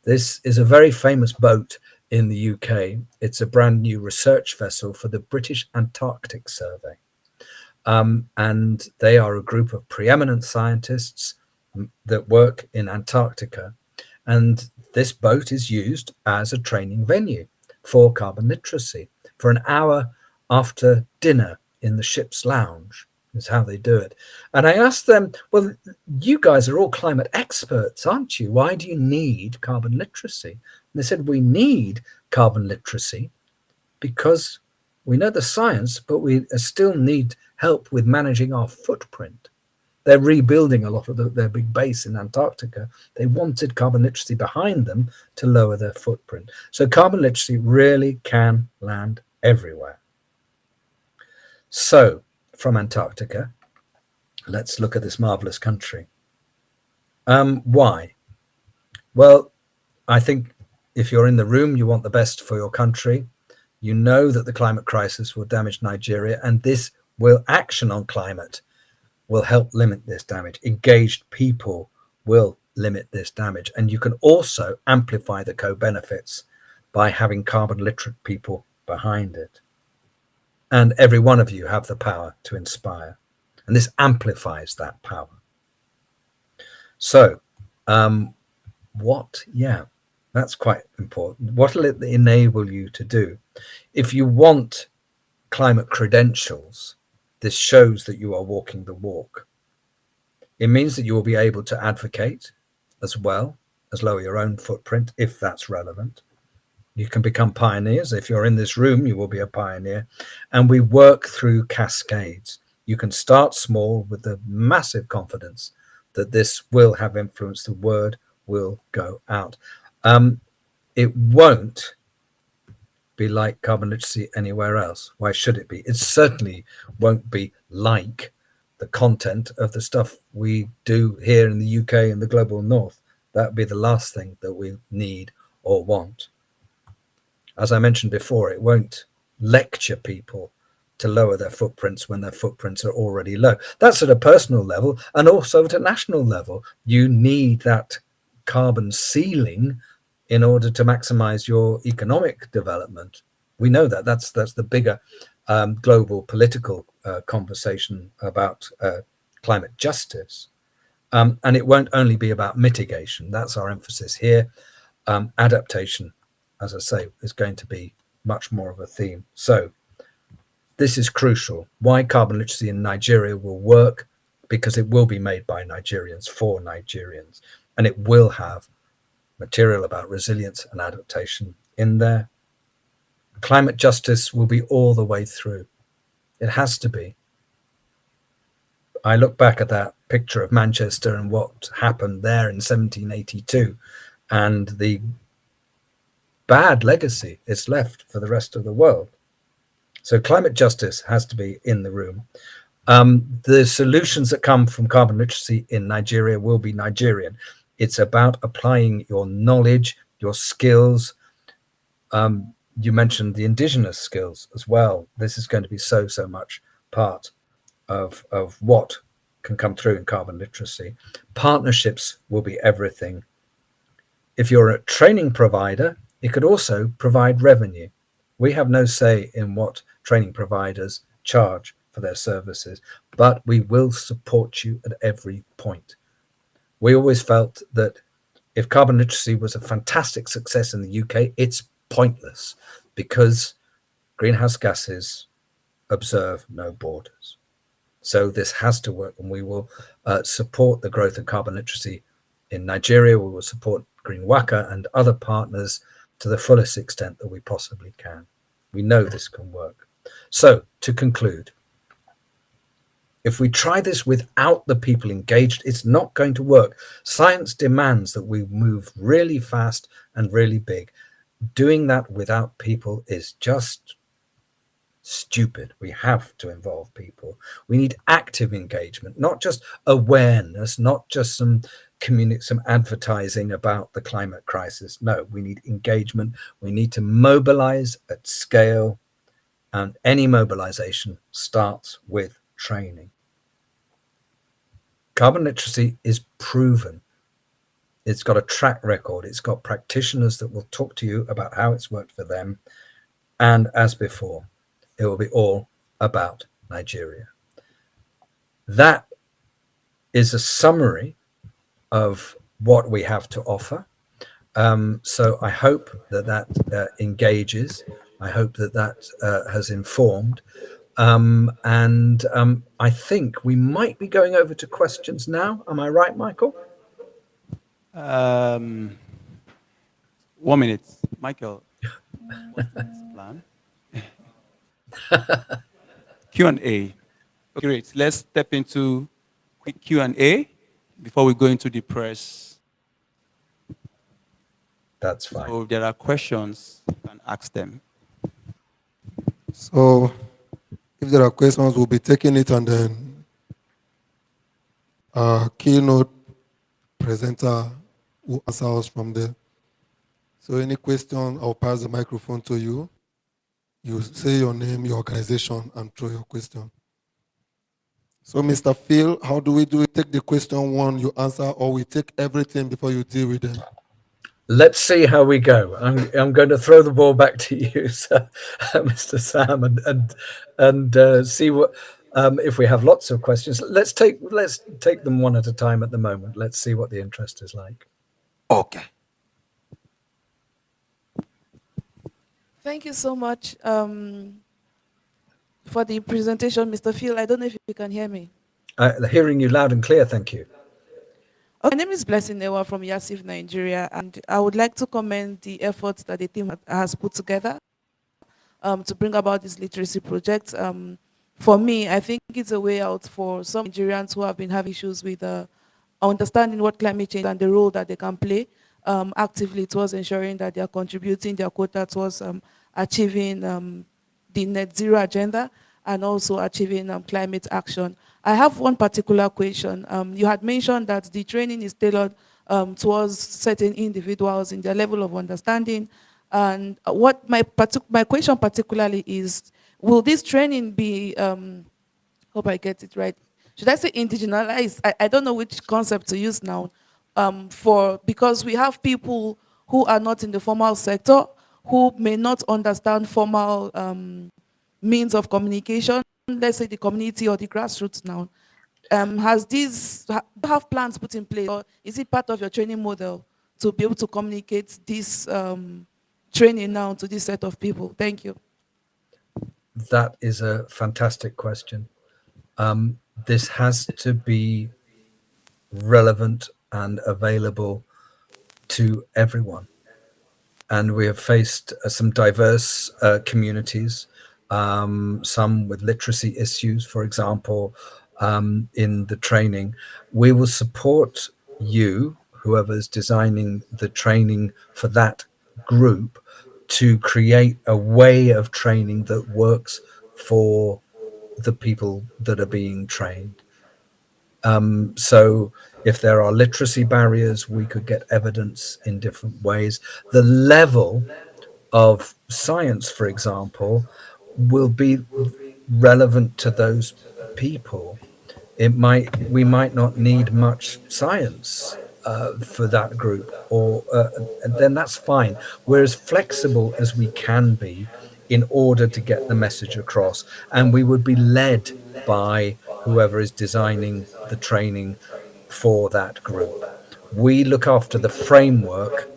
This is a very famous boat in the UK. It's a brand new research vessel for the British Antarctic Survey. And they are a group of preeminent scientists that work in Antarctica. And this boat is used as a training venue for carbon literacy for an hour after dinner in the ship's lounge is how they do it. And I asked them, well, you guys are all climate experts, aren't you? Why do you need carbon literacy? And they said, we need carbon literacy because we know the science, but we still need help with managing our footprint. They're rebuilding a lot of their big base in Antarctica. They wanted carbon literacy behind them to lower their footprint. So carbon literacy really can land everywhere. So from Antarctica, let's look at this marvelous country. Why? Well, I think if you're in the room, you want the best for your country. You know that the climate crisis will damage Nigeria, and this action on climate will help limit this damage. Engaged people will limit this damage. And you can also amplify the co-benefits by having carbon literate people behind it. And every one of you have the power to inspire. And this amplifies that power. So that's quite important. What will it enable you to do? If you want climate credentials, this shows that you are walking the walk. It means that you will be able to advocate as well as lower your own footprint if that's relevant. You can become pioneers. If you're in this room, you will be a pioneer. And we work through cascades. You can start small with the massive confidence that this will have influence. The word will go out. It won't be like carbon literacy anywhere else? Why should it be? It certainly won't be like the content of the stuff we do here in the UK and the global north. That would be the last thing that we need or want. As I mentioned before, it won't lecture people to lower their footprints when their footprints are already low. That's at a personal level, and also at a national level. You need that carbon ceiling in order to maximize your economic development. We know that. That's the bigger global political conversation about climate justice. And it won't only be about mitigation. That's our emphasis here. Adaptation, as I say, is going to be much more of a theme. So this is crucial. Why carbon literacy in Nigeria will work, because it will be made by Nigerians for Nigerians, and it will have material about resilience and adaptation in there. Climate justice will be all the way through. It has to be. I look back at that picture of Manchester and what happened there in 1782 and the bad legacy it's left for the rest of the world. So climate justice has to be in the room. The solutions that come from carbon literacy in Nigeria will be Nigerian. It's about applying your knowledge, your skills. You mentioned the indigenous skills as well. This is going to be so much part of what can come through in carbon literacy. Partnerships will be everything. If you're a training provider, it could also provide revenue. We have no say in what training providers charge for their services, but we will support you at every point. We always felt that if carbon literacy was a fantastic success in the UK, it's pointless because greenhouse gases observe no borders. So this has to work, and we will support the growth of carbon literacy in Nigeria. We will support Green Waka and other partners to the fullest extent that we possibly can. We know this can work. So to conclude, if we try this without the people engaged, it's not going to work. Science demands that we move really fast and really big. Doing that without people is just stupid. We have to involve people. We need active engagement, not just awareness, not just some advertising about the climate crisis. No, we need engagement. We need to mobilize at scale, and any mobilization starts with training. Carbon literacy is proven. It's got a track record. It's got practitioners that will talk to you about how it's worked for them. And as before, it will be all about Nigeria. That is a summary of what we have to offer. So I hope that engages. I hope that has informed. I think we might be going over to questions now. Am I right, Michael? 1 minute. Michael, what's the next plan? Q&A. Okay, great. Let's step into quick Q&A before we go into the press. That's fine. So if there are questions, you can ask them. So if there are questions, we'll be taking it, and then our keynote presenter will answer us from there. So any question, I'll pass the microphone to you. You say your name, your organization, and throw your question. So Mr. Phil, how do we do it? Take the question one, you answer, or we take everything before you deal with them? Let's see how we go. I'm going to throw the ball back to you, sir, Mr. Sam, and see what if we have lots of questions. Let's take them one at a time at the moment. Let's see what the interest is like. Okay. Thank you so much for the presentation, Mr. Phil. I don't know if you can hear me. Hearing you loud and clear, thank you. Okay, my name is Blessing Ewa from Yasif, Nigeria, and I would like to commend the efforts that the team has put together to bring about this literacy project. For me, I think it's a way out for some Nigerians who have been having issues with understanding what climate change and the role that they can play actively towards ensuring that they are contributing their quota towards achieving the net zero agenda and also achieving climate action. I have one particular question. You had mentioned that the training is tailored towards certain individuals in their level of understanding. And what my question particularly is, will this training be, hope I get it right, should I say indigenized? I don't know which concept to use now, because we have people who are not in the formal sector, who may not understand formal means of communication, let's say the community or the grassroots now. Has this, have plans put in place, or is it part of your training model to be able to communicate this training now to this set of people? Thank you. That is a fantastic question. This has to be relevant and available to everyone. And we have faced some diverse communities, some with literacy issues, for example, in the training. We will support you, whoever's designing the training for that group, to create a way of training that works for the people that are being trained. So if there are literacy barriers, we could get evidence in different ways. The level of science, for example, will be relevant to those people. We might not need much science for that group, or then that's fine. We're as flexible as we can be in order to get the message across, and we would be led by whoever is designing the training for that group. We look after the framework.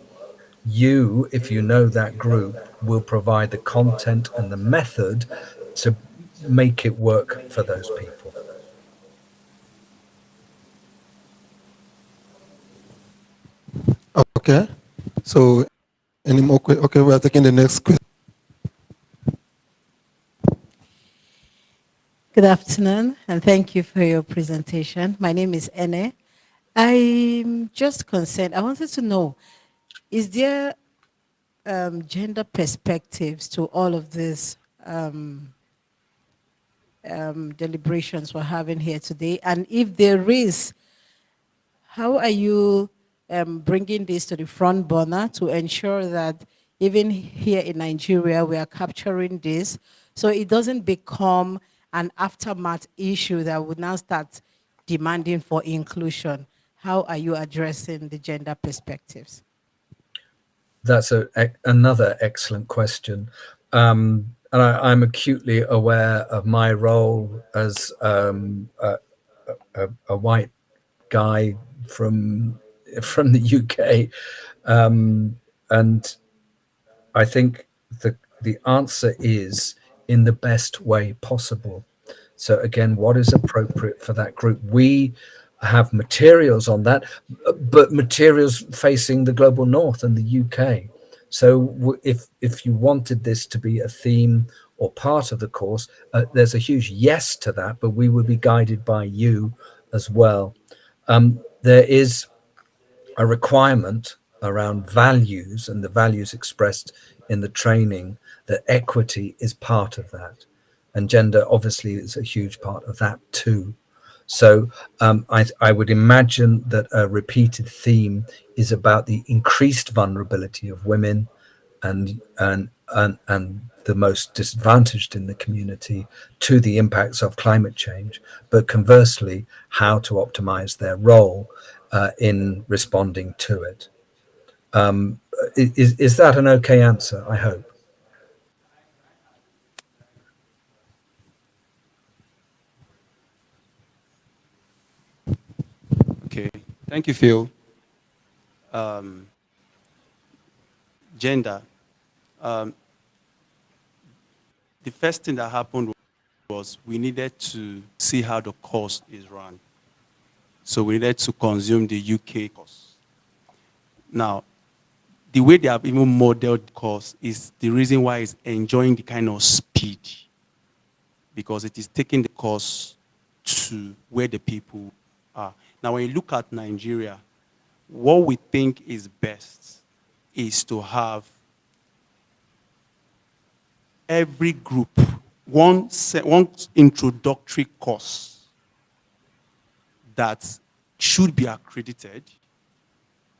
You, if you know that group, will provide the content and the method to make it work for those people. Okay. So, any more questions? Okay, we are taking the next question. Good afternoon, and thank you for your presentation. My name is Ene. I'm just concerned. I wanted to know, is there gender perspectives to all of this deliberations we're having here today? And if there is, how are you bringing this to the front burner to ensure that even here in Nigeria, we are capturing this so it doesn't become an aftermath issue that would now start demanding for inclusion? How are you addressing the gender perspectives? That's another excellent question. And I'm acutely aware of my role as a white guy from the UK, and I think the answer is in the best way possible. So again, what is appropriate for that group? We have materials on that, but materials facing the global north and the UK. So if you wanted this to be a theme or part of the course, there's a huge yes to that, but we would be guided by you as well. There is a requirement around values and the values expressed in the training, that equity is part of that. And gender obviously is a huge part of that too. So I would imagine that a repeated theme is about the increased vulnerability of women and the most disadvantaged in the community to the impacts of climate change, but conversely, how to optimize their role in responding to it. Is that an okay answer? I hope. Okay, thank you, Phil. Gender. The first thing that happened was we needed to see how the course is run. So we needed to consume the UK course. Now, the way they have even modeled the course is the reason why it's enjoying the kind of speed, because it is taking the course to where the people are. Now, when you look at Nigeria, what we think is best is to have every group one introductory course that should be accredited,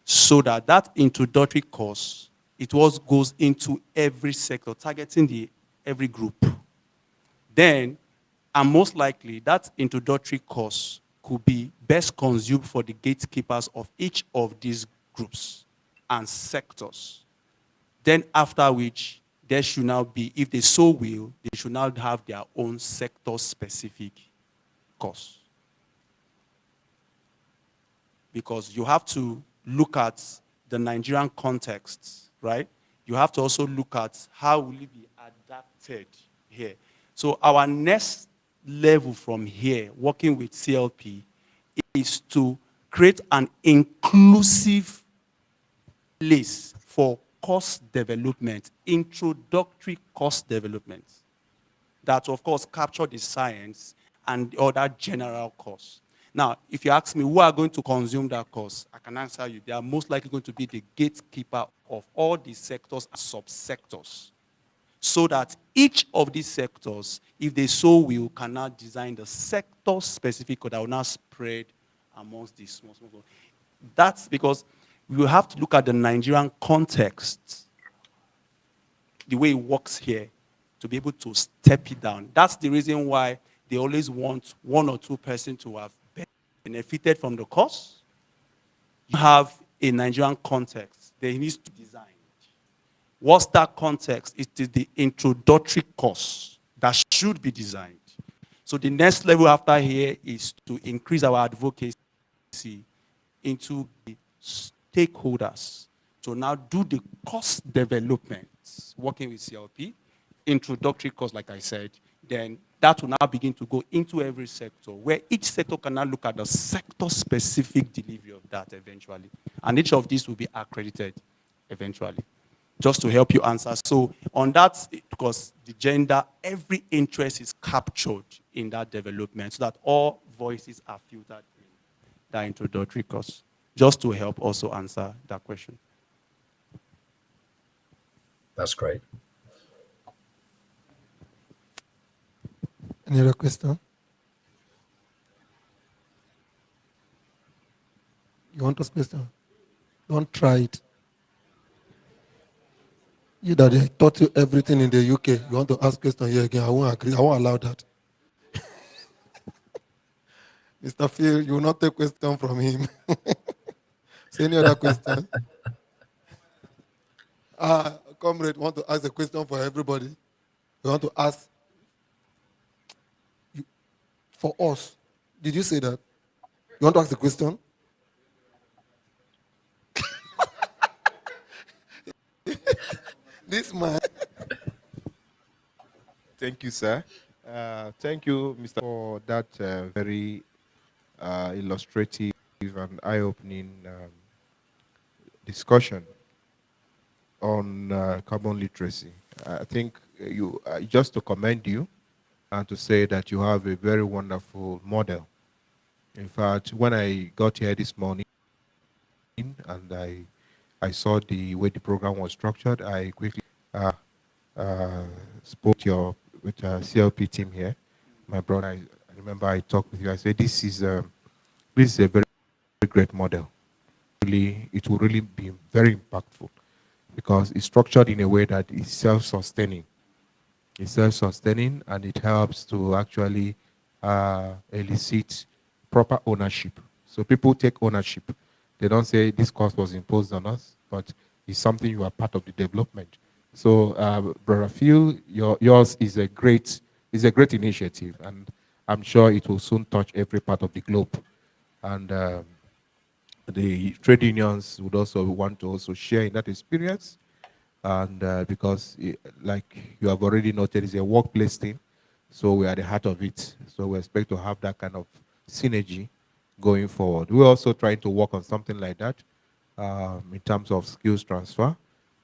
so that that introductory course, it was goes into every sector, targeting every group. Then, and most likely, that introductory course could be best consumed for the gatekeepers of each of these groups and sectors. Then after which, there should now be, if they so will, they should now have their own sector-specific course. Because you have to look at the Nigerian context, right? You have to also look at how will it be adapted here. So our next level from here, working with CLP, is to create an inclusive place for course development, introductory course development, that of course capture the science and the other general course. Now, if you ask me who are going to consume that course, I can answer you. They are most likely going to be the gatekeeper of all the sectors and subsectors, so that each of these sectors, if they so will, can now design the sector-specific code that will now spread amongst these small. That's because we will have to look at the Nigerian context, the way it works here, to be able to step it down. That's the reason why they always want one or two persons to have benefited from the course. You have a Nigerian context. They need to design. What's that context? It is the introductory course that should be designed. So the next level after here is to increase our advocacy into the stakeholders to now do the course development, working with CLP, introductory course, like I said, then that will now begin to go into every sector, where each sector can now look at the sector-specific delivery of that eventually. And each of these will be accredited eventually, just to help you answer. So on that, because the gender, every interest is captured in that development, so that all voices are filtered in that introductory course, just to help also answer that question. That's great. Any other question? You want to ask question? Don't try it. You that they taught you everything in the UK, you want to ask question here again, I won't agree. I won't allow that. Mr. Phil, you will not take question from him. So any other question? Comrade, want to ask a question for everybody? You want to ask for us? Did you say that? You want to ask a question? This man. Thank you, sir. Thank you, Mr. for that very illustrative and eye-opening discussion on carbon literacy. I think you just to commend you and to say that you have a very wonderful model. In fact, when I got here this morning and I saw the way the program was structured, I quickly spoke with CLP team here. My brother, I remember I talked with you. I said, this is a very, very great model. Really, it will really be very impactful because it's structured in a way that is self-sustaining. It's self-sustaining, and it helps to actually elicit proper ownership. So people take ownership. They don't say this cost was imposed on us, but it's something you are part of the development. So, Brother Phil, yours is a great initiative, and I'm sure it will soon touch every part of the globe. And the trade unions would also want to also share in that experience. And because, like you have already noted, it's a workplace thing, so we are at the heart of it. So we expect to have that kind of synergy going forward. We're also trying to work on something like that in terms of skills transfer.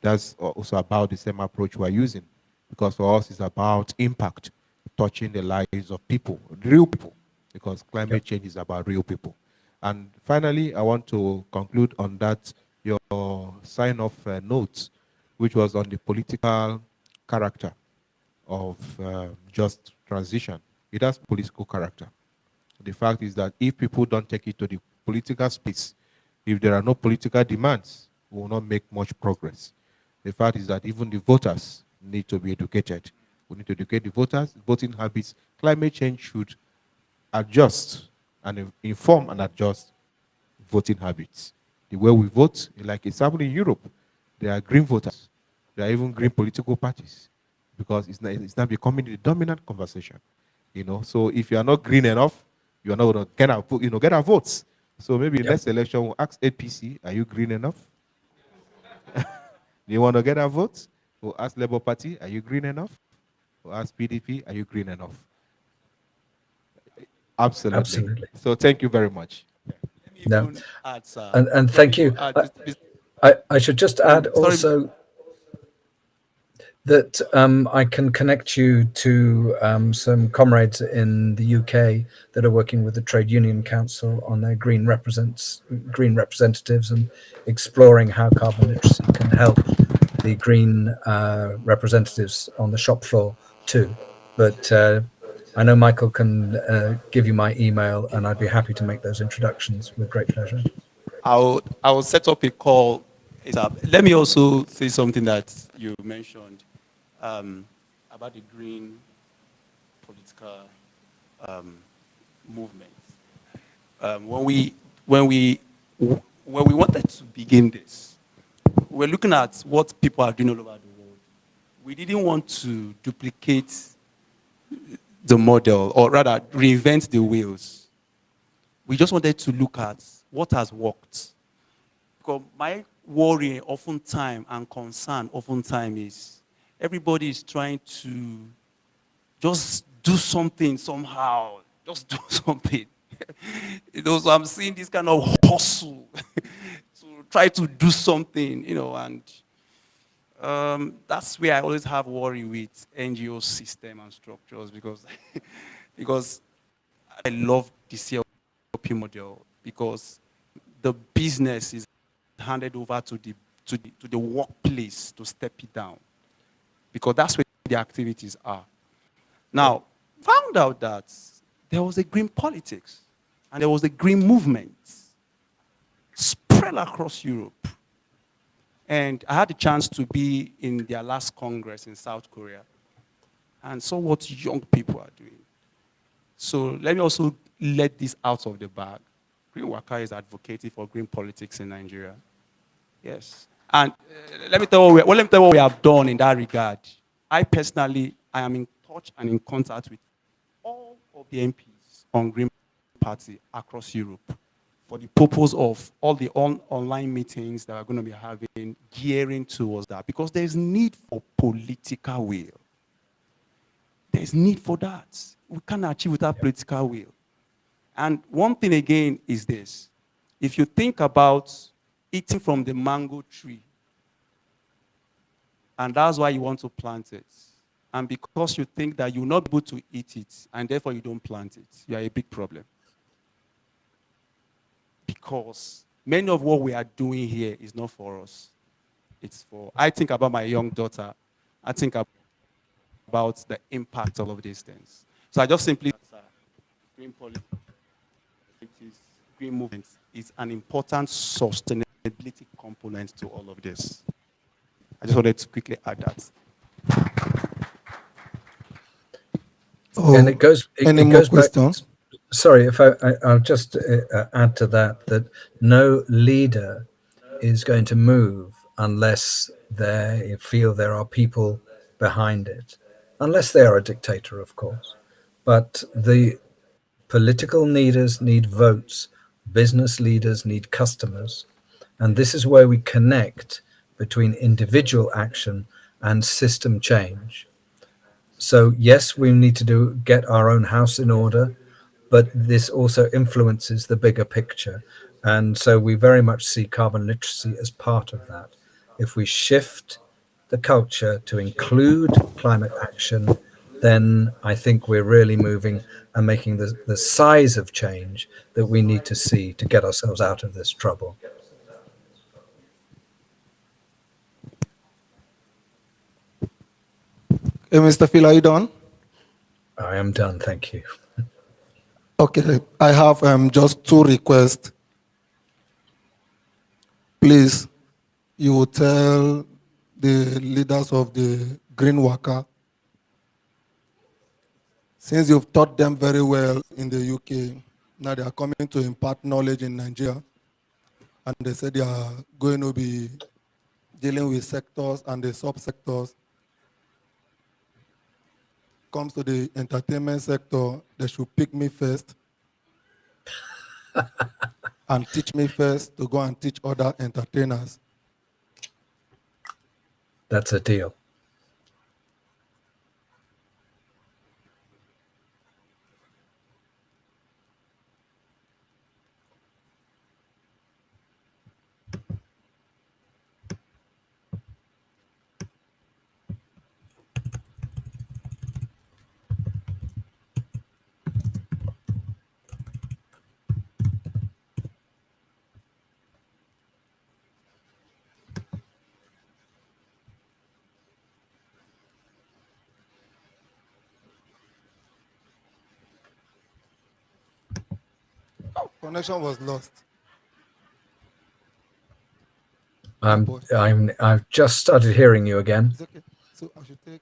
That's also about the same approach we're using, because for us it's about impact, touching the lives of people, real people, because climate change is about real people. And finally, I want to conclude on that, your sign-off notes, which was on the political character of just transition. It has political character. The fact is that if people don't take it to the political space, if there are no political demands, we will not make much progress. The fact is that even the voters need to be educated. We need to educate the voters, voting habits. Climate change should adjust and inform and adjust voting habits. The way we vote, like it's happening in Europe, there are green voters. There are even green political parties because it's not becoming the dominant conversation. So if you are not green enough, you are not going to get our votes. So maybe next election we'll ask APC, are you green enough? Do you want to get our votes? We'll ask Labour Party, are you green enough? We'll ask PDP, are you green enough? Absolutely. Absolutely. So thank you very much. No. Add, sir. And thank you. I should just add also that I can connect you to some comrades in the UK that are working with the Trade Union Council on their green representatives and exploring how carbon literacy can help the green representatives on the shop floor too. But I know Michael can give you my email, and I'd be happy to make those introductions with great pleasure. I'll set up a call. Let me also say something that you mentioned about the green political movement. When we wanted to begin this, we're looking at what people are doing all over the world. We didn't want to duplicate the model, or rather reinvent the wheels. We just wanted to look at what has worked. Because my worry oftentimes and concern oftentimes is everybody is trying to just do something somehow. Just do something. So I'm seeing this kind of hustle to try to do something, and that's where I always have worry with NGO system and structures because I love the CLP model because the business is handed over to the workplace to step it down because that's where the activities are. Now, found out that there was a green politics and there was a green movement spread across Europe. And I had the chance to be in their last Congress in South Korea and saw what young people are doing. So let me also let this out of the bag. Green Waka is advocating for green politics in Nigeria. Yes. And let me tell you what we have done in that regard. I personally, I am in touch and in contact with all of the MPs on Green Party across Europe for the purpose of all the online meetings that we're going to be having, gearing towards that. Because there's need for political will. There's need for that. We can't achieve without political will. And one thing again is this. If you think about eating from the mango tree, and that's why you want to plant it, and because you think that you're not able to eat it, and therefore you don't plant it, you are a big problem. Because many of what we are doing here is not for us. It's for, I think about my young daughter. I think about the impact of all of these things. So I just simply, green politics, green movement is an important sustainability component to all of this. I just wanted to quickly add that. And it goes back. Sorry, if I'll just add to that no leader is going to move unless they feel there are people behind it, unless they are a dictator, of course. But the political leaders need votes, business leaders need customers, and this is where we connect between individual action and system change. So yes, we need to get our own house in order, but this also influences the bigger picture. And so we very much see carbon literacy as part of that. If we shift the culture to include climate action, then I think we're really moving and making the size of change that we need to see to get ourselves out of this trouble. Hey, Mr. Phil, are you done? I am done, thank you. Okay, I have just two requests. Please, you will tell the leaders of the Green Waka, since you've taught them very well in the UK, now they are coming to impart knowledge in Nigeria, and they said they are going to be dealing with sectors and the subsectors. Comes to the entertainment sector, they should pick me first and teach me first to go and teach other entertainers. That's a deal. Connection was lost. I've just started hearing you again. It's okay. So I should take.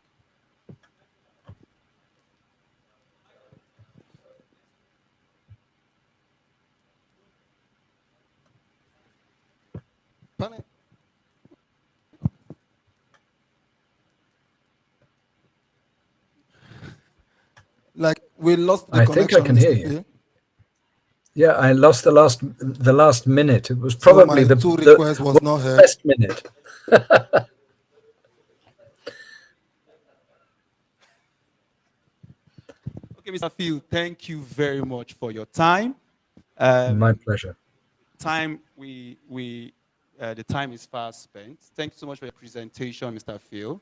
Panic. Like we lost the I connection, think I can hear Mr. you. Phil. Yeah, I lost the last minute. It was So probably my the two requests was not heard. best minute. Okay, Mr. Phil, thank you very much for your time. My pleasure. The time is fast spent. Thank you so much for your presentation, Mr. Phil.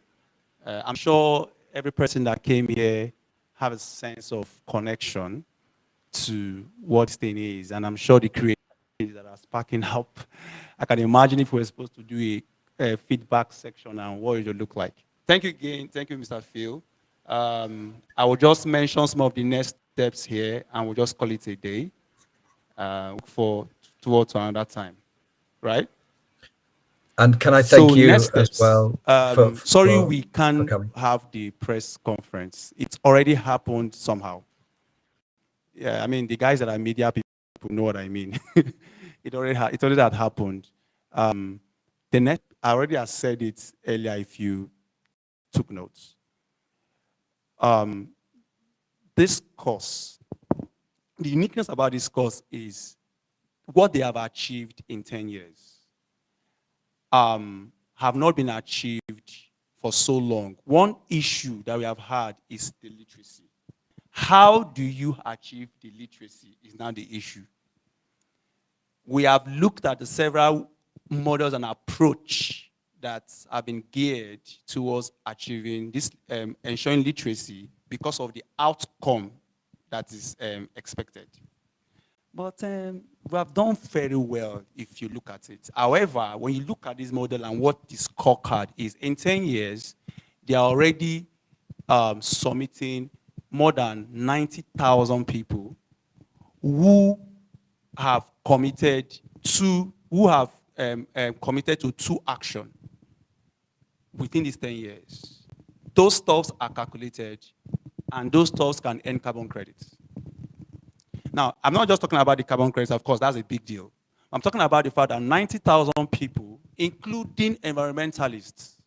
I'm sure every person that came here have a sense of connection to what this thing is, and I'm sure the creators that are sparking up. I can imagine if we were supposed to do a feedback section and what it would look like. Thank you again. Thank you, Mr. Phil. I will just mention some of the next steps here, and we'll just call it a day towards another time, right? And can I thank you next as steps. well? Sorry, we can't coming. have the press conference. It's already happened somehow. Yeah, I mean, the guys that are media people know what I mean. it already had happened. I already have said it earlier if you took notes. This course, the uniqueness about this course is what they have achieved in 10 years have not been achieved for so long. One issue that we have had is the literacy. How do you achieve the literacy is now the issue. We have looked at the several models and approach that have been geared towards achieving this, ensuring literacy because of the outcome that is expected. But we have done very well if you look at it. However, when you look at this model and what the scorecard is, in 10 years, they are already submitting more than 90,000 people who have committed to two action within these 10 years. Those stuffs are calculated, and those stuffs can earn carbon credits. Now, I'm not just talking about the carbon credits, of course, that's a big deal. I'm talking about the fact that 90,000 people, including environmentalists,